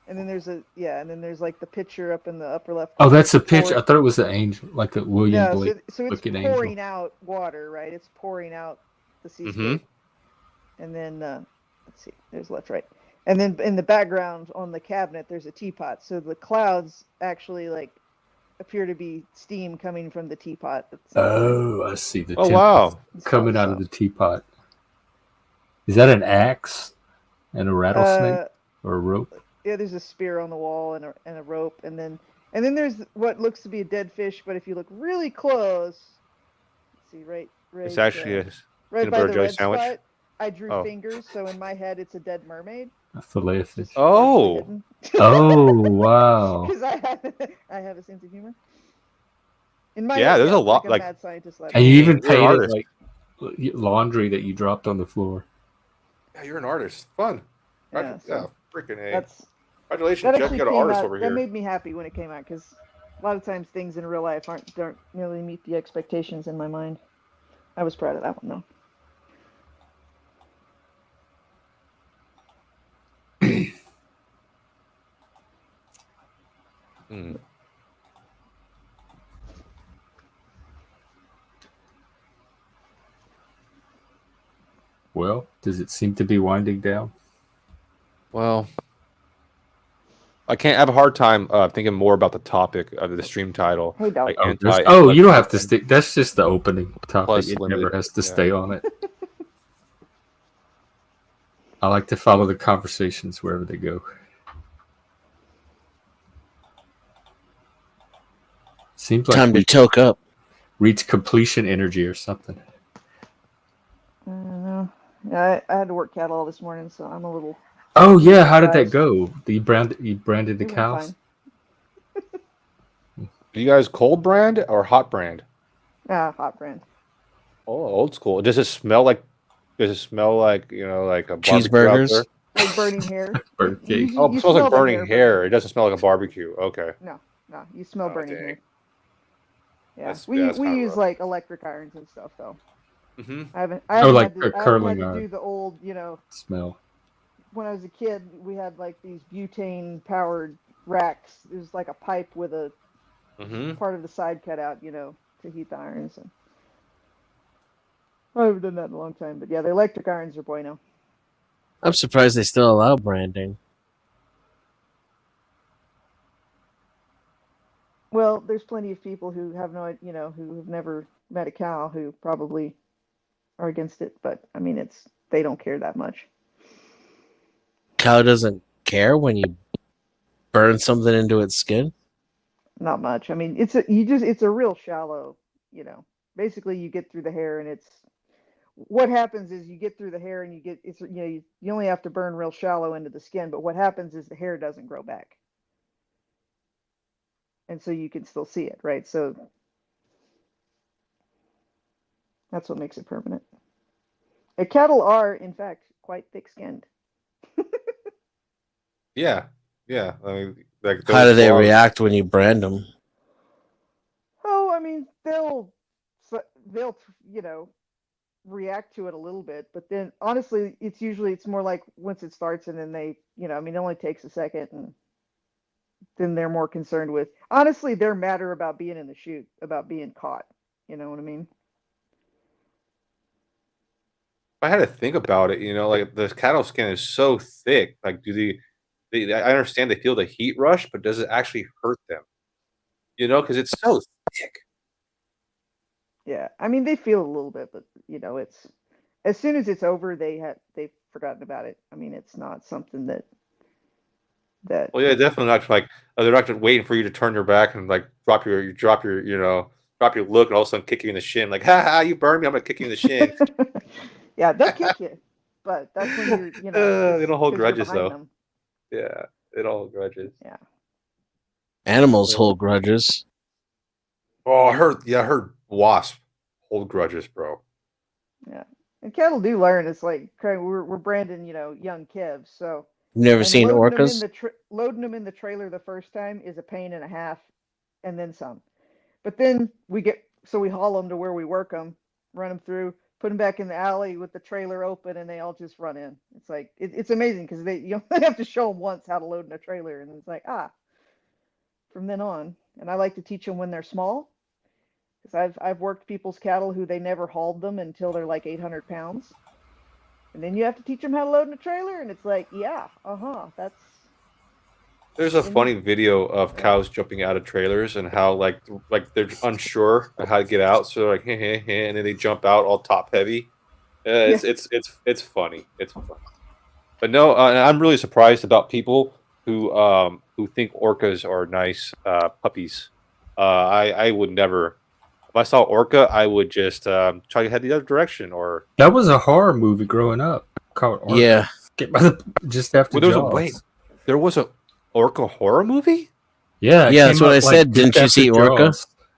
And then there's like the picture up in the upper left. Oh, that's a picture. I thought it was an angel, like a William Blake. So it's pouring out water, right? It's pouring out the seascape. Mm-hmm. And then let's see, there's left, right, and then in the background on the cabinet there's a teapot. So the clouds actually appear to be steam coming from the teapot. Oh, I see the. Oh wow! Coming out of the teapot. Is that an axe and a rattlesnake or a rope? Yeah, there's a spear on the wall and a rope, and then there's what looks to be a dead fish, but if you look really close, let's see, right. It's actually a right by the red sandwich. Spot, I drew fingers, so in my head it's a dead mermaid. A fillet of fish. Oh. Oh wow! Because I have a sense of humor. In my there's a lot like a mad scientist. And you even painted like laundry that you dropped on the floor. Yeah, you're an artist. Fun. Yeah, freaking A. Congratulations, Jeff. You got an artist over here. That made me happy when it came out because a lot of times things in real life don't really meet the expectations in my mind. I was proud of that one though. Well, does it seem to be winding down? Well, I have a hard time thinking more about the topic of the stream title. Hey, like you don't have to stick. That's just the opening topic. It never has to stay on it. I like to follow the conversations wherever they go. Seems like time to toke up. Reach completion energy or something. I don't know. Yeah, I had to work cattle all this morning, so I'm a little. Oh yeah, how did that go? You branded the cows? Do you guys cold brand or hot brand? Hot brand. Oh, old school. Does it smell like you know, like a cheeseburgers? Like burning hair. Burnt cake. Oh, it smells like burning hair. It doesn't smell like a barbecue. Okay. No, you smell burning hair. Yeah, That's we use rough. like electric irons and stuff though. Mm-hmm. I haven't had curling to do the old, smell. When I was a kid, we had like these butane powered racks. It was like a pipe with a part of the side cut out, to heat the irons. And I haven't done that in a long time, but yeah, the electric irons are bueno. I'm surprised they still allow branding. Well, there's plenty of people who have who have never met a cow who probably are against it, but I mean, they don't care that much. Cow doesn't care when you burn something into its skin? Not much. I mean, it's a real shallow, basically you get through the hair and what happens is you get through the hair and you only have to burn real shallow into the skin, but what happens is the hair doesn't grow back. And so you can still see it, right? So that's what makes it permanent. And cattle are, in fact, quite thick-skinned. Yeah. I mean, how do they react when you brand them? Oh, I mean, they'll react to it a little bit, but then honestly, it's more like once it starts and then they, it only takes a second and then they're more concerned with, honestly, they're madder about being in the chute, about being caught. You know what I mean? I had to think about it, like the cattle skin is so thick. Like, I understand they feel the heat rush, but does it actually hurt them? Because it's so thick. Yeah, I mean, they feel a little bit, but it's as soon as it's over, they've forgotten about it. I mean, it's not something that. Well, yeah, definitely not like they're not just waiting for you to turn your back and like drop your look and all of a sudden kick you in the shin. Like, ha, you burned me, I'm gonna kick you in the shin. Yeah, they'll kick you, but that's when you're, they don't hold grudges though. Them. Yeah, they don't hold grudges. Yeah. Animals hold grudges. Oh, I heard wasp hold grudges, bro. Yeah, and cattle do learn. It's like we're branding, young calves, so. You've never seen orcas? Loading them in the trailer the first time is a pain and a half, and then some. But then we haul them to where we work them, run them through, put them back in the alley with the trailer open, and they all just run in. It's like it's amazing because you only have to show them once how to load in a trailer, and it's like from then on. And I like to teach them when they're small, because I've worked people's cattle who they never hauled them until they're like 800 pounds. And then you have to teach them how to load in a trailer, and it's like, that's There's a funny video of cows jumping out of trailers and how like they're unsure of how to get out, so they're like hey, and then they jump out all top heavy. It's funny. It's funny. But no, I'm really surprised about people who think orcas are nice puppies. I would never. If I saw orca, I would just try to head the other direction. Or That was a horror movie growing up called Orca. Yeah. Just after Jaws. There was a orca horror movie? Yeah, Yeah, that's what I said. Didn't you see Orca?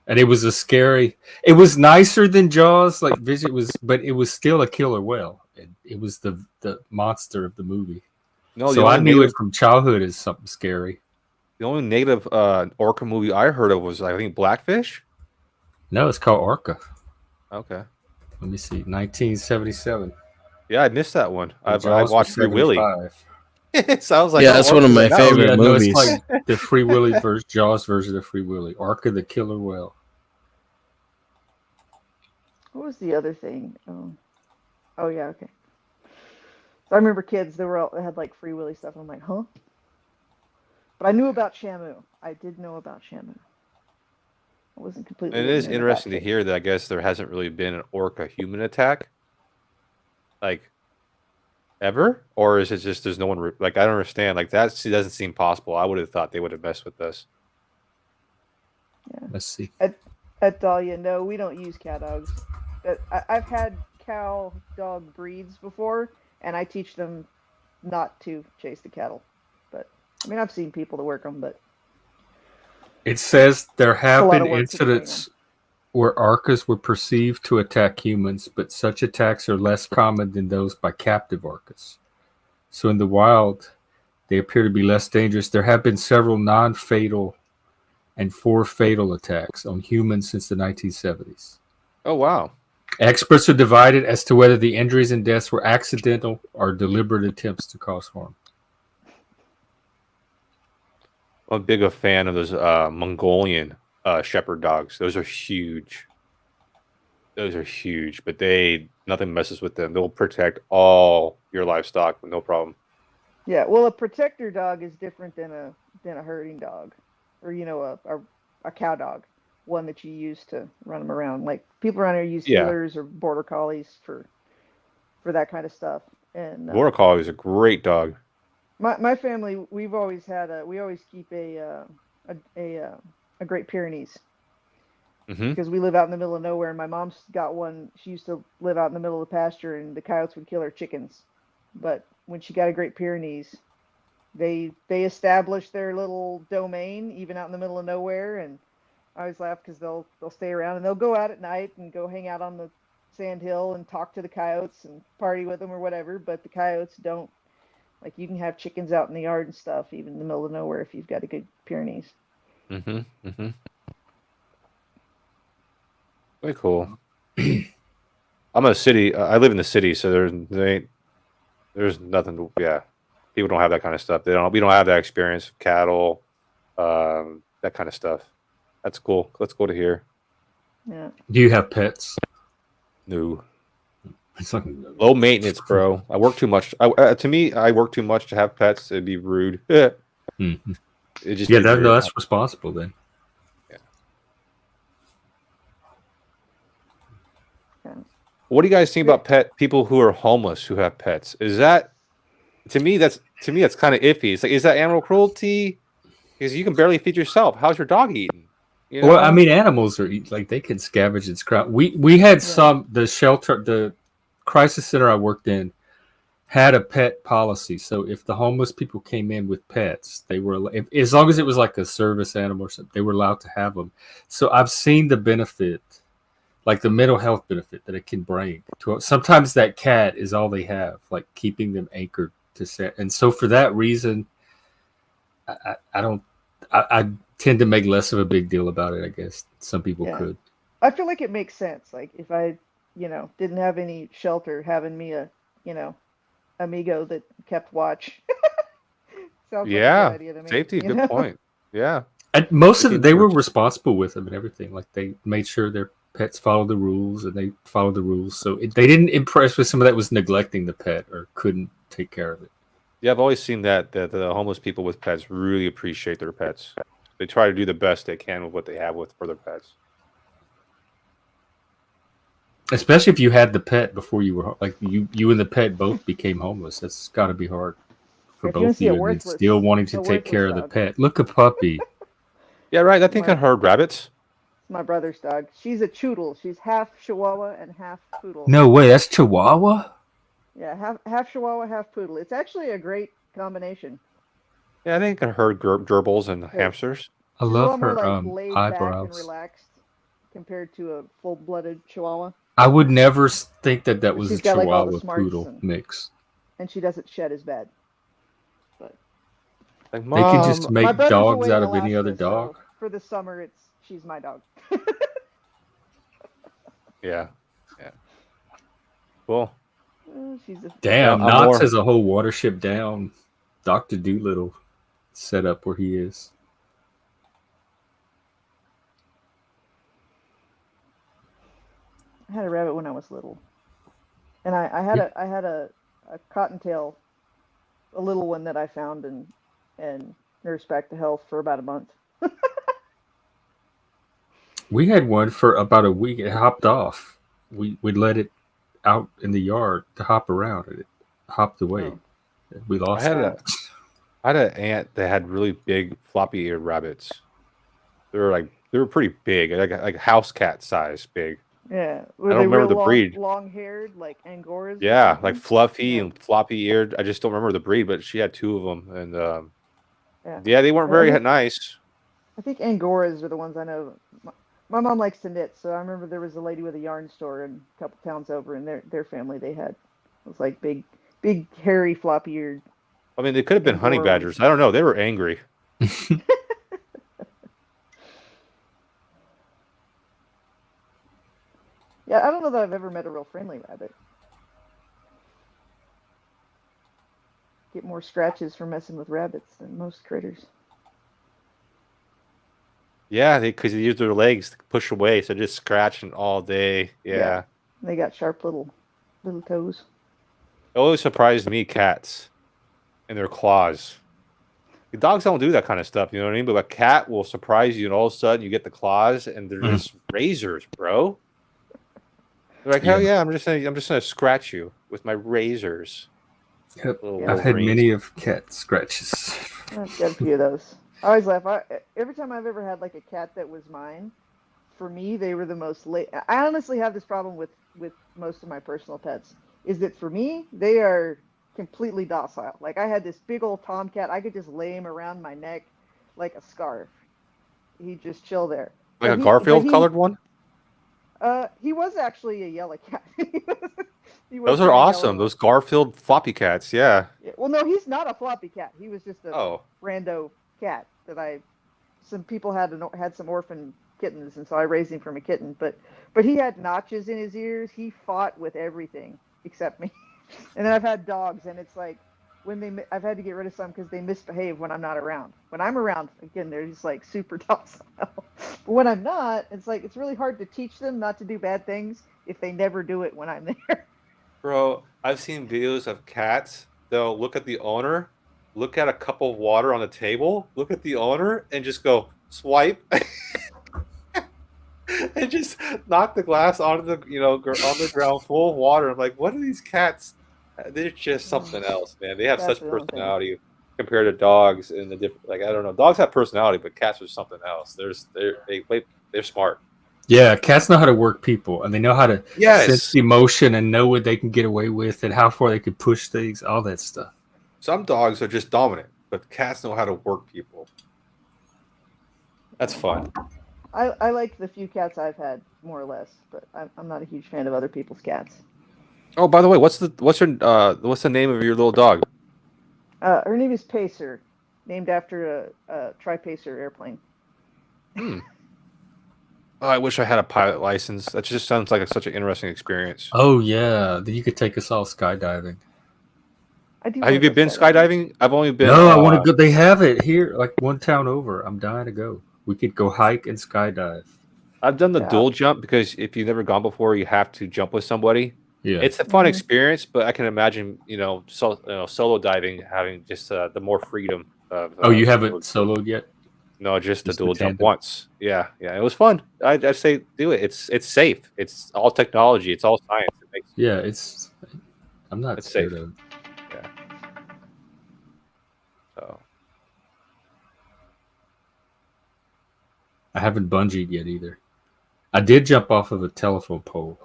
And it was a scary. It was nicer than Jaws. Like Vision was, but it was still a killer whale. It was the monster of the movie. No, so I knew it from childhood as something scary. The only native orca movie I heard of was I think Blackfish. No, it's called Orca. Okay. Let me see. 1977. Yeah, I missed that one. I watched Free Willy. It sounds like that's one of my favorite movies. No, it's like the Free Willy version, Jaws version of Free Willy. Orca the killer whale. What was the other thing? Oh yeah, okay. So I remember kids. They had like Free Willy stuff. And I'm like, huh? But I knew about Shamu. I did know about Shamu. I wasn't completely. And it is interesting to hear that I guess there hasn't really been an orca human attack, like ever, or is it just there's no one like I don't understand. Like that doesn't seem possible. I would have thought they would have messed with this. Yeah. Let's see. At Dahlia, no, we don't use cow dogs. I've had cow dog breeds before, and I teach them not to chase the cattle. But I mean, I've seen people that work them, but it says there have been incidents where orcas were perceived to attack humans, but such attacks are less common than those by captive orcas. So in the wild, they appear to be less dangerous. There have been several non-fatal and 4 fatal attacks on humans since the 1970s. Oh, wow. Experts are divided as to whether the injuries and deaths were accidental or deliberate attempts to cause harm. I'm a big fan of those Mongolian shepherd dogs. Those are huge. But nothing messes with them. They'll protect all your livestock with no problem. Yeah, well, a protector dog is different than a herding dog, or a cow dog, one that you use to run them around. Like people around here use healers or border collies for that kind of stuff. And border collie is a great dog. My family, we always keep a Great Pyrenees. Mm-hmm. Because we live out in the middle of nowhere, and my mom's got one. She used to live out in the middle of the pasture, and the coyotes would kill her chickens. But when she got a Great Pyrenees, they established their little domain even out in the middle of nowhere. And I always laugh because they'll stay around and they'll go out at night and go hang out on the sand hill and talk to the coyotes and party with them or whatever. But the coyotes don't. Like you can have chickens out in the yard and stuff, even in the middle of nowhere, if you've got a good Pyrenees. Mm-hmm. Mm-hmm. Very cool. I'm in a city. I live in the city, so there's nothing. People don't have that kind of stuff. We don't have that experience of cattle, that kind of stuff. That's cool. Let's go to here. Yeah. Do you have pets? No. It's like low maintenance, bro. I work too much. To me, I work too much to have pets. It'd be rude. Mm-hmm. That's responsible then. What do you guys think about people who are homeless who have pets? Is that to me that's kind of iffy. It's like, is that animal cruelty? Because you can barely feed yourself. How's your dog eating? You know? Well, I mean, animals are like they can scavenge and scrap. We had the shelter, the crisis center I worked in had a pet policy. So if the homeless people came in with pets, they were as long as it was like a service animal or something, they were allowed to have them. So I've seen the benefit. Like the mental health benefit that it can bring to sometimes that cat is all they have, like keeping them anchored to set. And so for that reason, I tend to make less of a big deal about it. I guess some people could. I feel like it makes sense. Like if I, didn't have any shelter, having me a, amigo that kept watch. Sounds like a good idea to me, safety, good point. Yeah. And most of they were responsible with them and everything. Like they made sure their pets followed the rules and they followed the rules. So they didn't impress with someone that was neglecting the pet or couldn't take care of it. Yeah, I've always seen that the homeless people with pets really appreciate their pets. They try to do the best they can with what they have for their pets. Especially if you had the pet before you were like you and the pet both became homeless. That's got to be hard for If you want both to see of a you, and then worthless, still wanting to a take care of the worthless pet. Look, a puppy. Yeah, right. I think I heard rabbits. It's my brother's dog. She's a choodle. She's half Chihuahua and half poodle. No way, that's Chihuahua. Yeah, half Chihuahua, half poodle. It's actually a great combination. Yeah, I think I heard gerbils and hamsters. I She's love a lot more her like laid back and eyebrows. relaxed compared to a full-blooded Chihuahua. I would never think that was She's a got, like, all the Chihuahua smarts poodle and- mix. And she doesn't shed as bad. But Like, They can just Mom, make my brother's dogs away in out of any other Alaska, dog. so for the summer, she's my dog. Yeah. Cool. She's a Damn, I'm Knox more- has a whole watership down. Dr. Doolittle set up where he is. I had a rabbit when I was little, and I had a cottontail, a little one that I found and nursed back to health for about a month. We had one for about a week. It hopped off. We let it out in the yard to hop around, and it hopped away. Oh. We I lost had it. I had an aunt that had really big floppy-eared rabbits. They were pretty big, like house cat size big. Yeah, I don't remember the breed. Long-haired, like Angoras. or Yeah, something? like fluffy Yeah. and floppy-eared. I just don't remember the breed, but she had two of them, and Yeah. they weren't Well, very I think- nice. I think Angoras are the ones I know. My mom likes to knit, so I remember there was a lady with a yarn store in a couple towns over, and their family they had it was like big, hairy, floppy-eared. I mean, they could have been honey Angora badgers. I don't know. They were angry. Yeah, I don't know that I've ever met a real friendly rabbit. Get more scratches for messing with rabbits than most critters. Yeah, because they use their legs to push away, so just scratching all day. Yeah. They got sharp little toes. It always surprised me, cats and their claws. The dogs don't do that kind of stuff, you know what I mean? But a cat will surprise you, and all of a sudden you get the claws, and they're just razors, bro. They're like, hell yeah, I'm just gonna scratch you with my razors. Yep. Little I've had Wolverines. many of cat scratches. I've got a few of those. I always laugh. Every time I've ever had like a cat that was mine, for me they were the most I honestly have this problem with most of my personal pets. Is that for me they are completely docile. Like I had this big old tomcat. I could just lay him around my neck like a scarf. He'd just chill there. Like But a Garfield colored one? He was actually a yellow cat. He was Those are very awesome. yellow. Those Garfield floppy cats, yeah. Yeah, well, no, he's not a floppy cat. He was just a Oh. rando cat that some people had some orphan kittens, and so I raised him from a kitten. But he had notches in his ears. He fought with everything except me. And then I've had dogs, and it's like I've had to get rid of some because they misbehave when I'm not around. When I'm around, again, they're just like super docile. But when I'm not, it's like it's really hard to teach them not to do bad things if they never do it when I'm there. Bro, I've seen videos of cats. They'll look at the owner, look at a cup of water on the table, look at the owner, and just go swipe, and just knock the glass onto the on the ground full of water. I'm like, what are these cats? They're just something else, man. They have That's such their own thing. personality compared to dogs and the different. Like I don't know, dogs have personality, but cats are something else. They're smart. Yeah, cats know how to work people, and they know how to Yes. sense emotion and know what they can get away with and how far they can push things, all that stuff. Some dogs are just dominant, but cats know how to work people. That's fun. I like the few cats I've had, more or less, but I'm not a huge fan of other people's cats. Oh, by the way, what's the name of your little dog? Her name is Pacer, named after a tri-Pacer airplane. Oh, I wish I had a pilot license. That just sounds like such an interesting experience. Oh yeah, then you could take us all skydiving. I do. Have you been skydiving? I've only been. No, I want to go. They have it here, like one town over. I'm dying to go. We could go hike and skydive. I've done the Yeah. dual jump because if you've never gone before, you have to jump with somebody. Yeah, It's a fun experience, but I can imagine, solo diving having just the more freedom of. Oh, you haven't soloed yet? No, just the Just the dual jump tandem? once. Yeah, it was fun. I'd say do it. It's safe. It's all technology. It's all science. Yeah, I'm not It's scared safe. of it. Yeah. So I haven't bungeed yet either. I did jump off of a telephone pole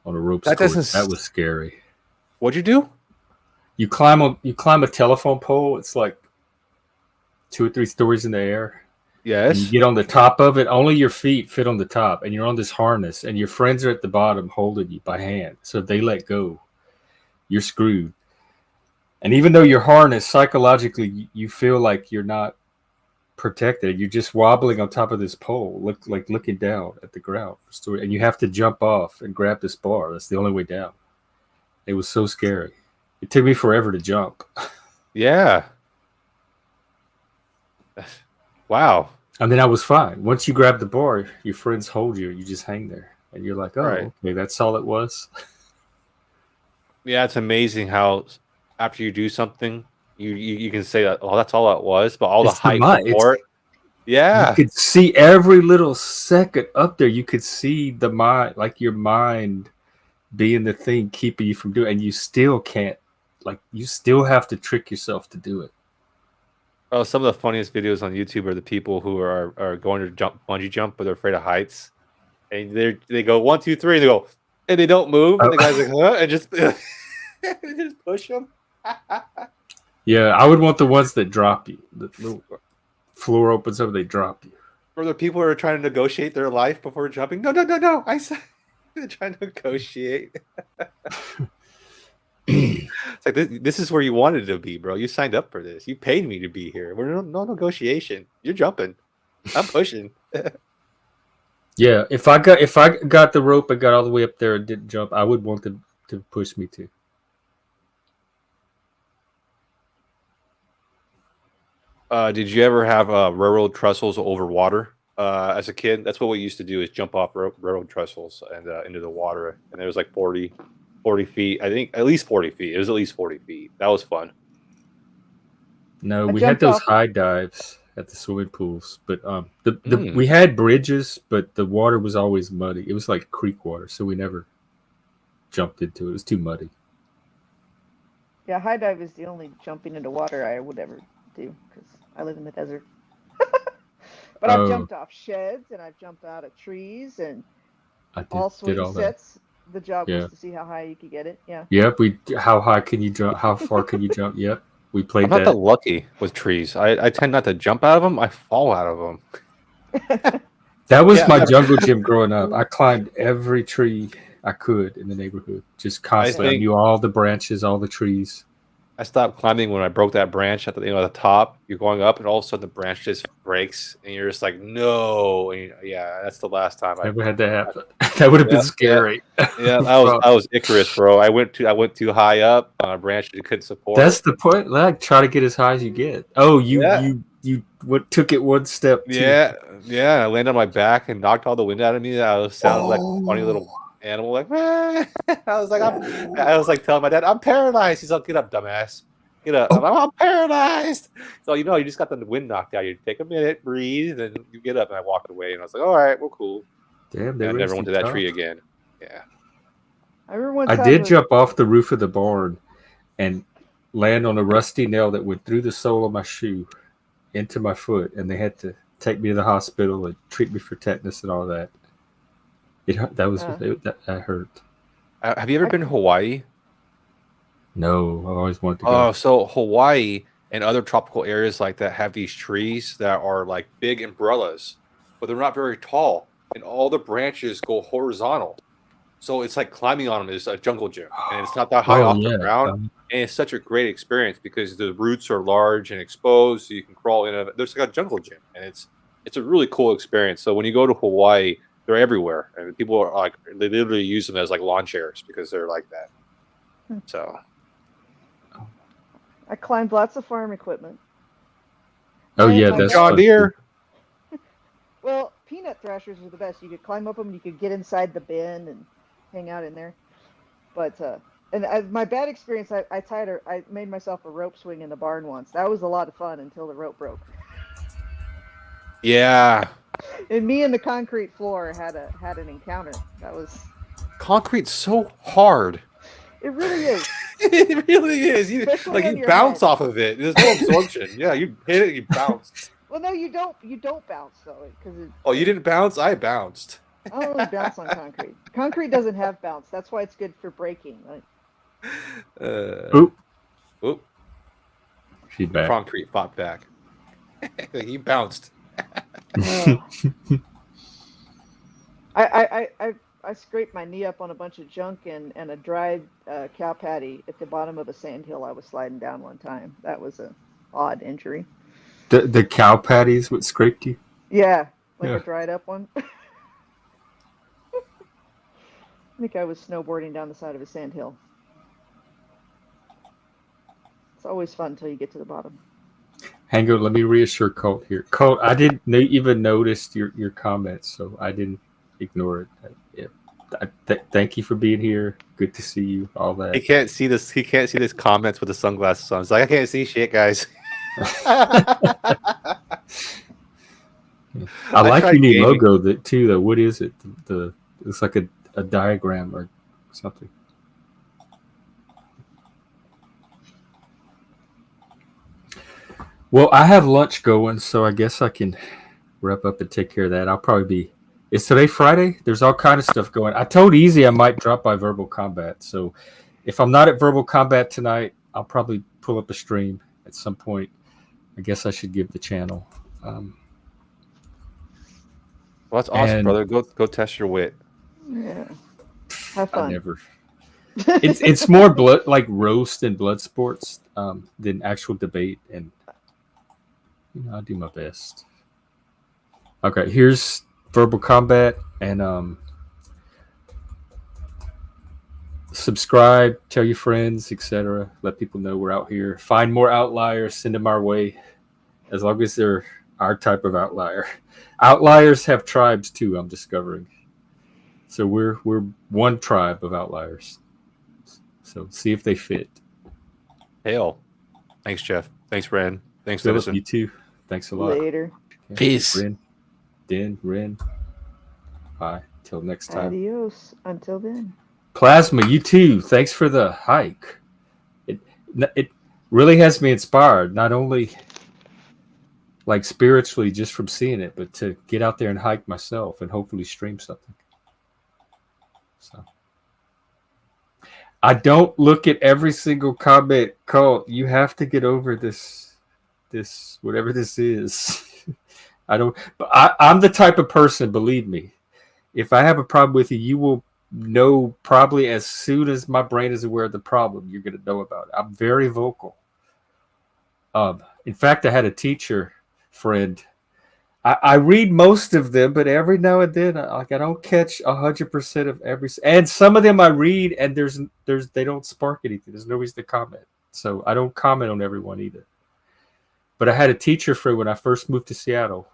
on a ropes that course. doesn't. That was scary. What'd you do? You climb a telephone pole. It's like 2 or 3 stories in the air. And you Yes. get on the top of it. Only your feet fit on the top, and you're on this harness, and your friends are at the bottom holding you by hand. So if they let go, you're screwed. And even though you're harnessed, psychologically, you feel like you're not protected. You're just wobbling on top of this pole, looking down at the ground. And you have to jump off and grab this bar. That's the only way down. It was so scary. It took me forever to jump. Yeah. Wow. And then I was fine. Once you grab the bar, your friends hold you. You just hang there. And you're like, oh, Right. okay, that's all it was. Yeah, it's amazing how after you do something, you can say that, oh, that's all it was, but all It's the hype mind. before it. Yeah. You could see every little second up there. You could see the mind, like your mind being the thing keeping you from doing it. And you still can't, you still have to trick yourself to do it. Oh, some of the funniest videos on YouTube are the people who are going to bungee jump, but they're afraid of heights. And they go 1, 2, 3, and they go, and they don't move. And the guy's like, huh? And just, just push them. Yeah, I would want the ones that drop you. The little floor opens up, they drop you. Or the people who are trying to negotiate their life before jumping. No. I said they're trying to negotiate. It's like this is where you wanted to be, bro. You signed up for this. You paid me to be here. We're no negotiation. You're jumping. I'm pushing. Yeah, if I got the rope and got all the way up there and didn't jump, I would want them to push me too. Did you ever have railroad trestles over water as a kid? That's what we used to do, is jump off railroad trestles and into the water. And there was like 40 feet. I think at least 40 feet. It was at least 40 feet. That was fun. No, I we had jumped those off- high dives at the swimming pools, but we had bridges, but the water was always muddy. It was like creek water, so we never jumped into it. It was too muddy. Yeah, high dive is the only jumping into water I would ever do because I live in the desert. But I've jumped off sheds and I've jumped out of trees and all swing all that. sets. The job Yeah. was to see how high you could get it. Yeah. Yep, how high can you jump? How far can you jump? Yep, we played I'm not that. that lucky with trees. I tend not to jump out of them. I fall out of them. That was my jungle gym growing up. I climbed every tree I could in the neighborhood, just constantly. I knew all the branches, all the trees. I stopped climbing when I broke that branch at the top. You're going up, and all of a sudden the branch just breaks, and you're just like, no. And that's the last time Never had that happen. That would have been scary. Yeah, I was Icarus, bro. I went too high up on a branch that you couldn't support. That's the point. Like, try to get as high as you get. Oh, you took it one step. Yeah. I landed on my back and knocked all the wind out of me. I was sounding like a funny little animal, like I was like telling my dad, I'm paralyzed. He's like, get up, dumbass, get up. I'm paralyzed. So you just got the wind knocked out. You take a minute, breathe, and you get up. And I walked away, and I was like, all right, well, cool. Damn, I never went to that tree again. Yeah, I remember one I time did jump off the roof of the barn and land on a rusty nail that went through the sole of my shoe into my foot, and they had to take me to the hospital and treat me for tetanus and all that. That hurt. Have you ever been to Hawaii? No, I always wanted to go. Oh, so Hawaii and other tropical areas like that have these trees that are like big umbrellas, but they're not very tall, and all the branches go horizontal. So it's like climbing on them is a jungle gym, and it's not that high off the ground. And it's such a great experience because the roots are large and exposed, so you can crawl in. There's like a jungle gym, and it's a really cool experience. So when you go to Hawaii, they're everywhere, and people are like, they literally use them as like lawn chairs because they're like that. So I climbed lots of farm equipment. Oh yeah, that's John Deere. Well, peanut thrashers are the best. You could climb up them, and you could get inside the bin and hang out in there. But my bad experience, I made myself a rope swing in the barn once. That was a lot of fun until the rope broke. Yeah. And me and the concrete floor had an encounter. That was Concrete's so hard. It really is. It really is. You Especially on you your bounce head. off of it. There's no absorption. Yeah, you hit it, you bounce. Well, no, you don't. You don't bounce though, because Oh, you didn't bounce? I bounced. I don't really bounce on concrete. Concrete doesn't have bounce. That's why it's good for braking. Right? Oop. Oop. She's back. Concrete fought back. He bounced. I scraped my knee up on a bunch of junk and a dried cow patty at the bottom of a sand hill I was sliding down one time. That was a odd injury. The cow patties what scraped you? Yeah, like Yeah. a dried up one. I think I was snowboarding down the side of a sand hill. It's always fun until you get to the bottom. Hang on, let me reassure Colt here. Colt, I didn't even notice your comments, so I didn't ignore it. Thank you for being here. Good to see you. All that. He can't see this. He can't see this comments with the sunglasses on. It's like I can't see shit, guys. I like tried your new gaming. logo too. Though, what is it? The it's like a diagram or something. Well, I have lunch going, so I guess I can wrap up and take care of that. I'll probably be. Is today Friday? There's all kind of stuff going. I told Easy I might drop by Verbal Combat. So if I'm not at Verbal Combat tonight, I'll probably pull up a stream at some point. I guess I should give the channel. Well, that's awesome, brother. Go test your wit. Yeah, have fun. I never. It's more blood like roast and blood sports than actual debate, and I do my best. Okay, here's Verbal Combat, and subscribe, tell your friends, etc. Let people know we're out here. Find more outliers, send them our way, as long as they're our type of outlier. Outliers have tribes too, I'm discovering. So we're one tribe of outliers. So see if they fit. Hail. Thanks, Jeff. Thanks, Ren. Thanks, Phillip, Edison. you too. Thanks a lot. Later. Peace. Ren. Bye. Till next time. Adios. Until then. Plasma, you too. Thanks for the hike. It really has me inspired, not only like spiritually just from seeing it, but to get out there and hike myself and hopefully stream something. So I don't look at every single comment. Colt, you have to get over this whatever this is. I don't, but I'm the type of person, believe me, if I have a problem with you, you will know probably as soon as my brain is aware of the problem, you're going to know about it. I'm very vocal. In fact, I had a teacher friend. I read most of them, but every now and then, I don't catch 100% of every. And some of them I read, and there's they don't spark anything. There's no reason to comment, so I don't comment on everyone either. But I had a teacher friend when I first moved to Seattle.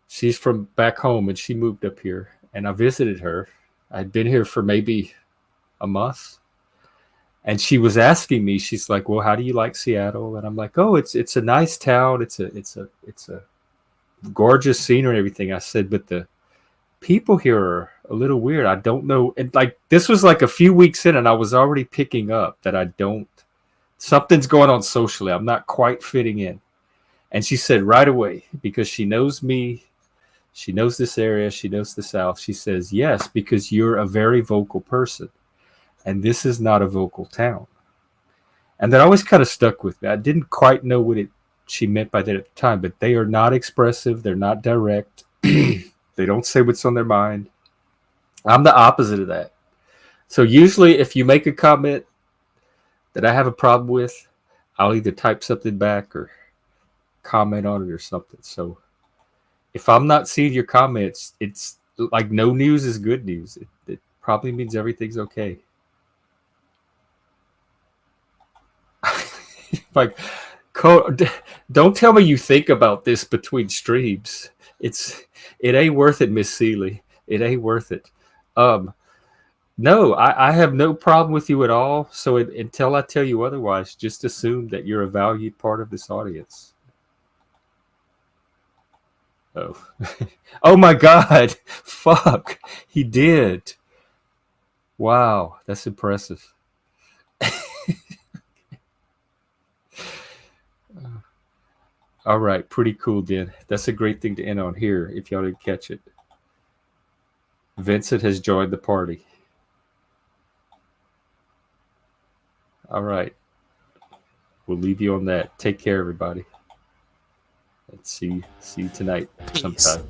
She's from back home, and she moved up here, and I visited her. I'd been here for maybe a month, and she was asking me. She's like, "Well, how do you like Seattle?" And I'm like, "Oh, it's a nice town. It's a gorgeous scenery and everything." I said, "But the people here are a little weird. I don't know." And like this was like a few weeks in, and I was already picking up that something's going on socially. I'm not quite fitting in. And she said right away, because she knows me, she knows this area, she knows the South. She says, "Yes, because you're a very vocal person. And this is not a vocal town." And that always kind of stuck with me. I didn't quite know what she meant by that at the time, but they are not expressive. They're not direct. They don't say what's on their mind. I'm the opposite of that. So usually if you make a comment that I have a problem with, I'll either type something back or comment on it or something. So if I'm not seeing your comments, it's like no news is good news. It probably means everything's okay. Like, don't tell me you think about this between streams. It ain't worth it, Miss Seeley. It ain't worth it. No, I have no problem with you at all. So until I tell you otherwise, just assume that you're a valued part of this audience. Oh, oh my God! Fuck, he did. Wow, that's impressive. All right, pretty cool, Dan. That's a great thing to end on here. If y'all didn't catch it, Vincent has joined the party. All right. We'll leave you on that. Take care, everybody. And see you tonight sometime.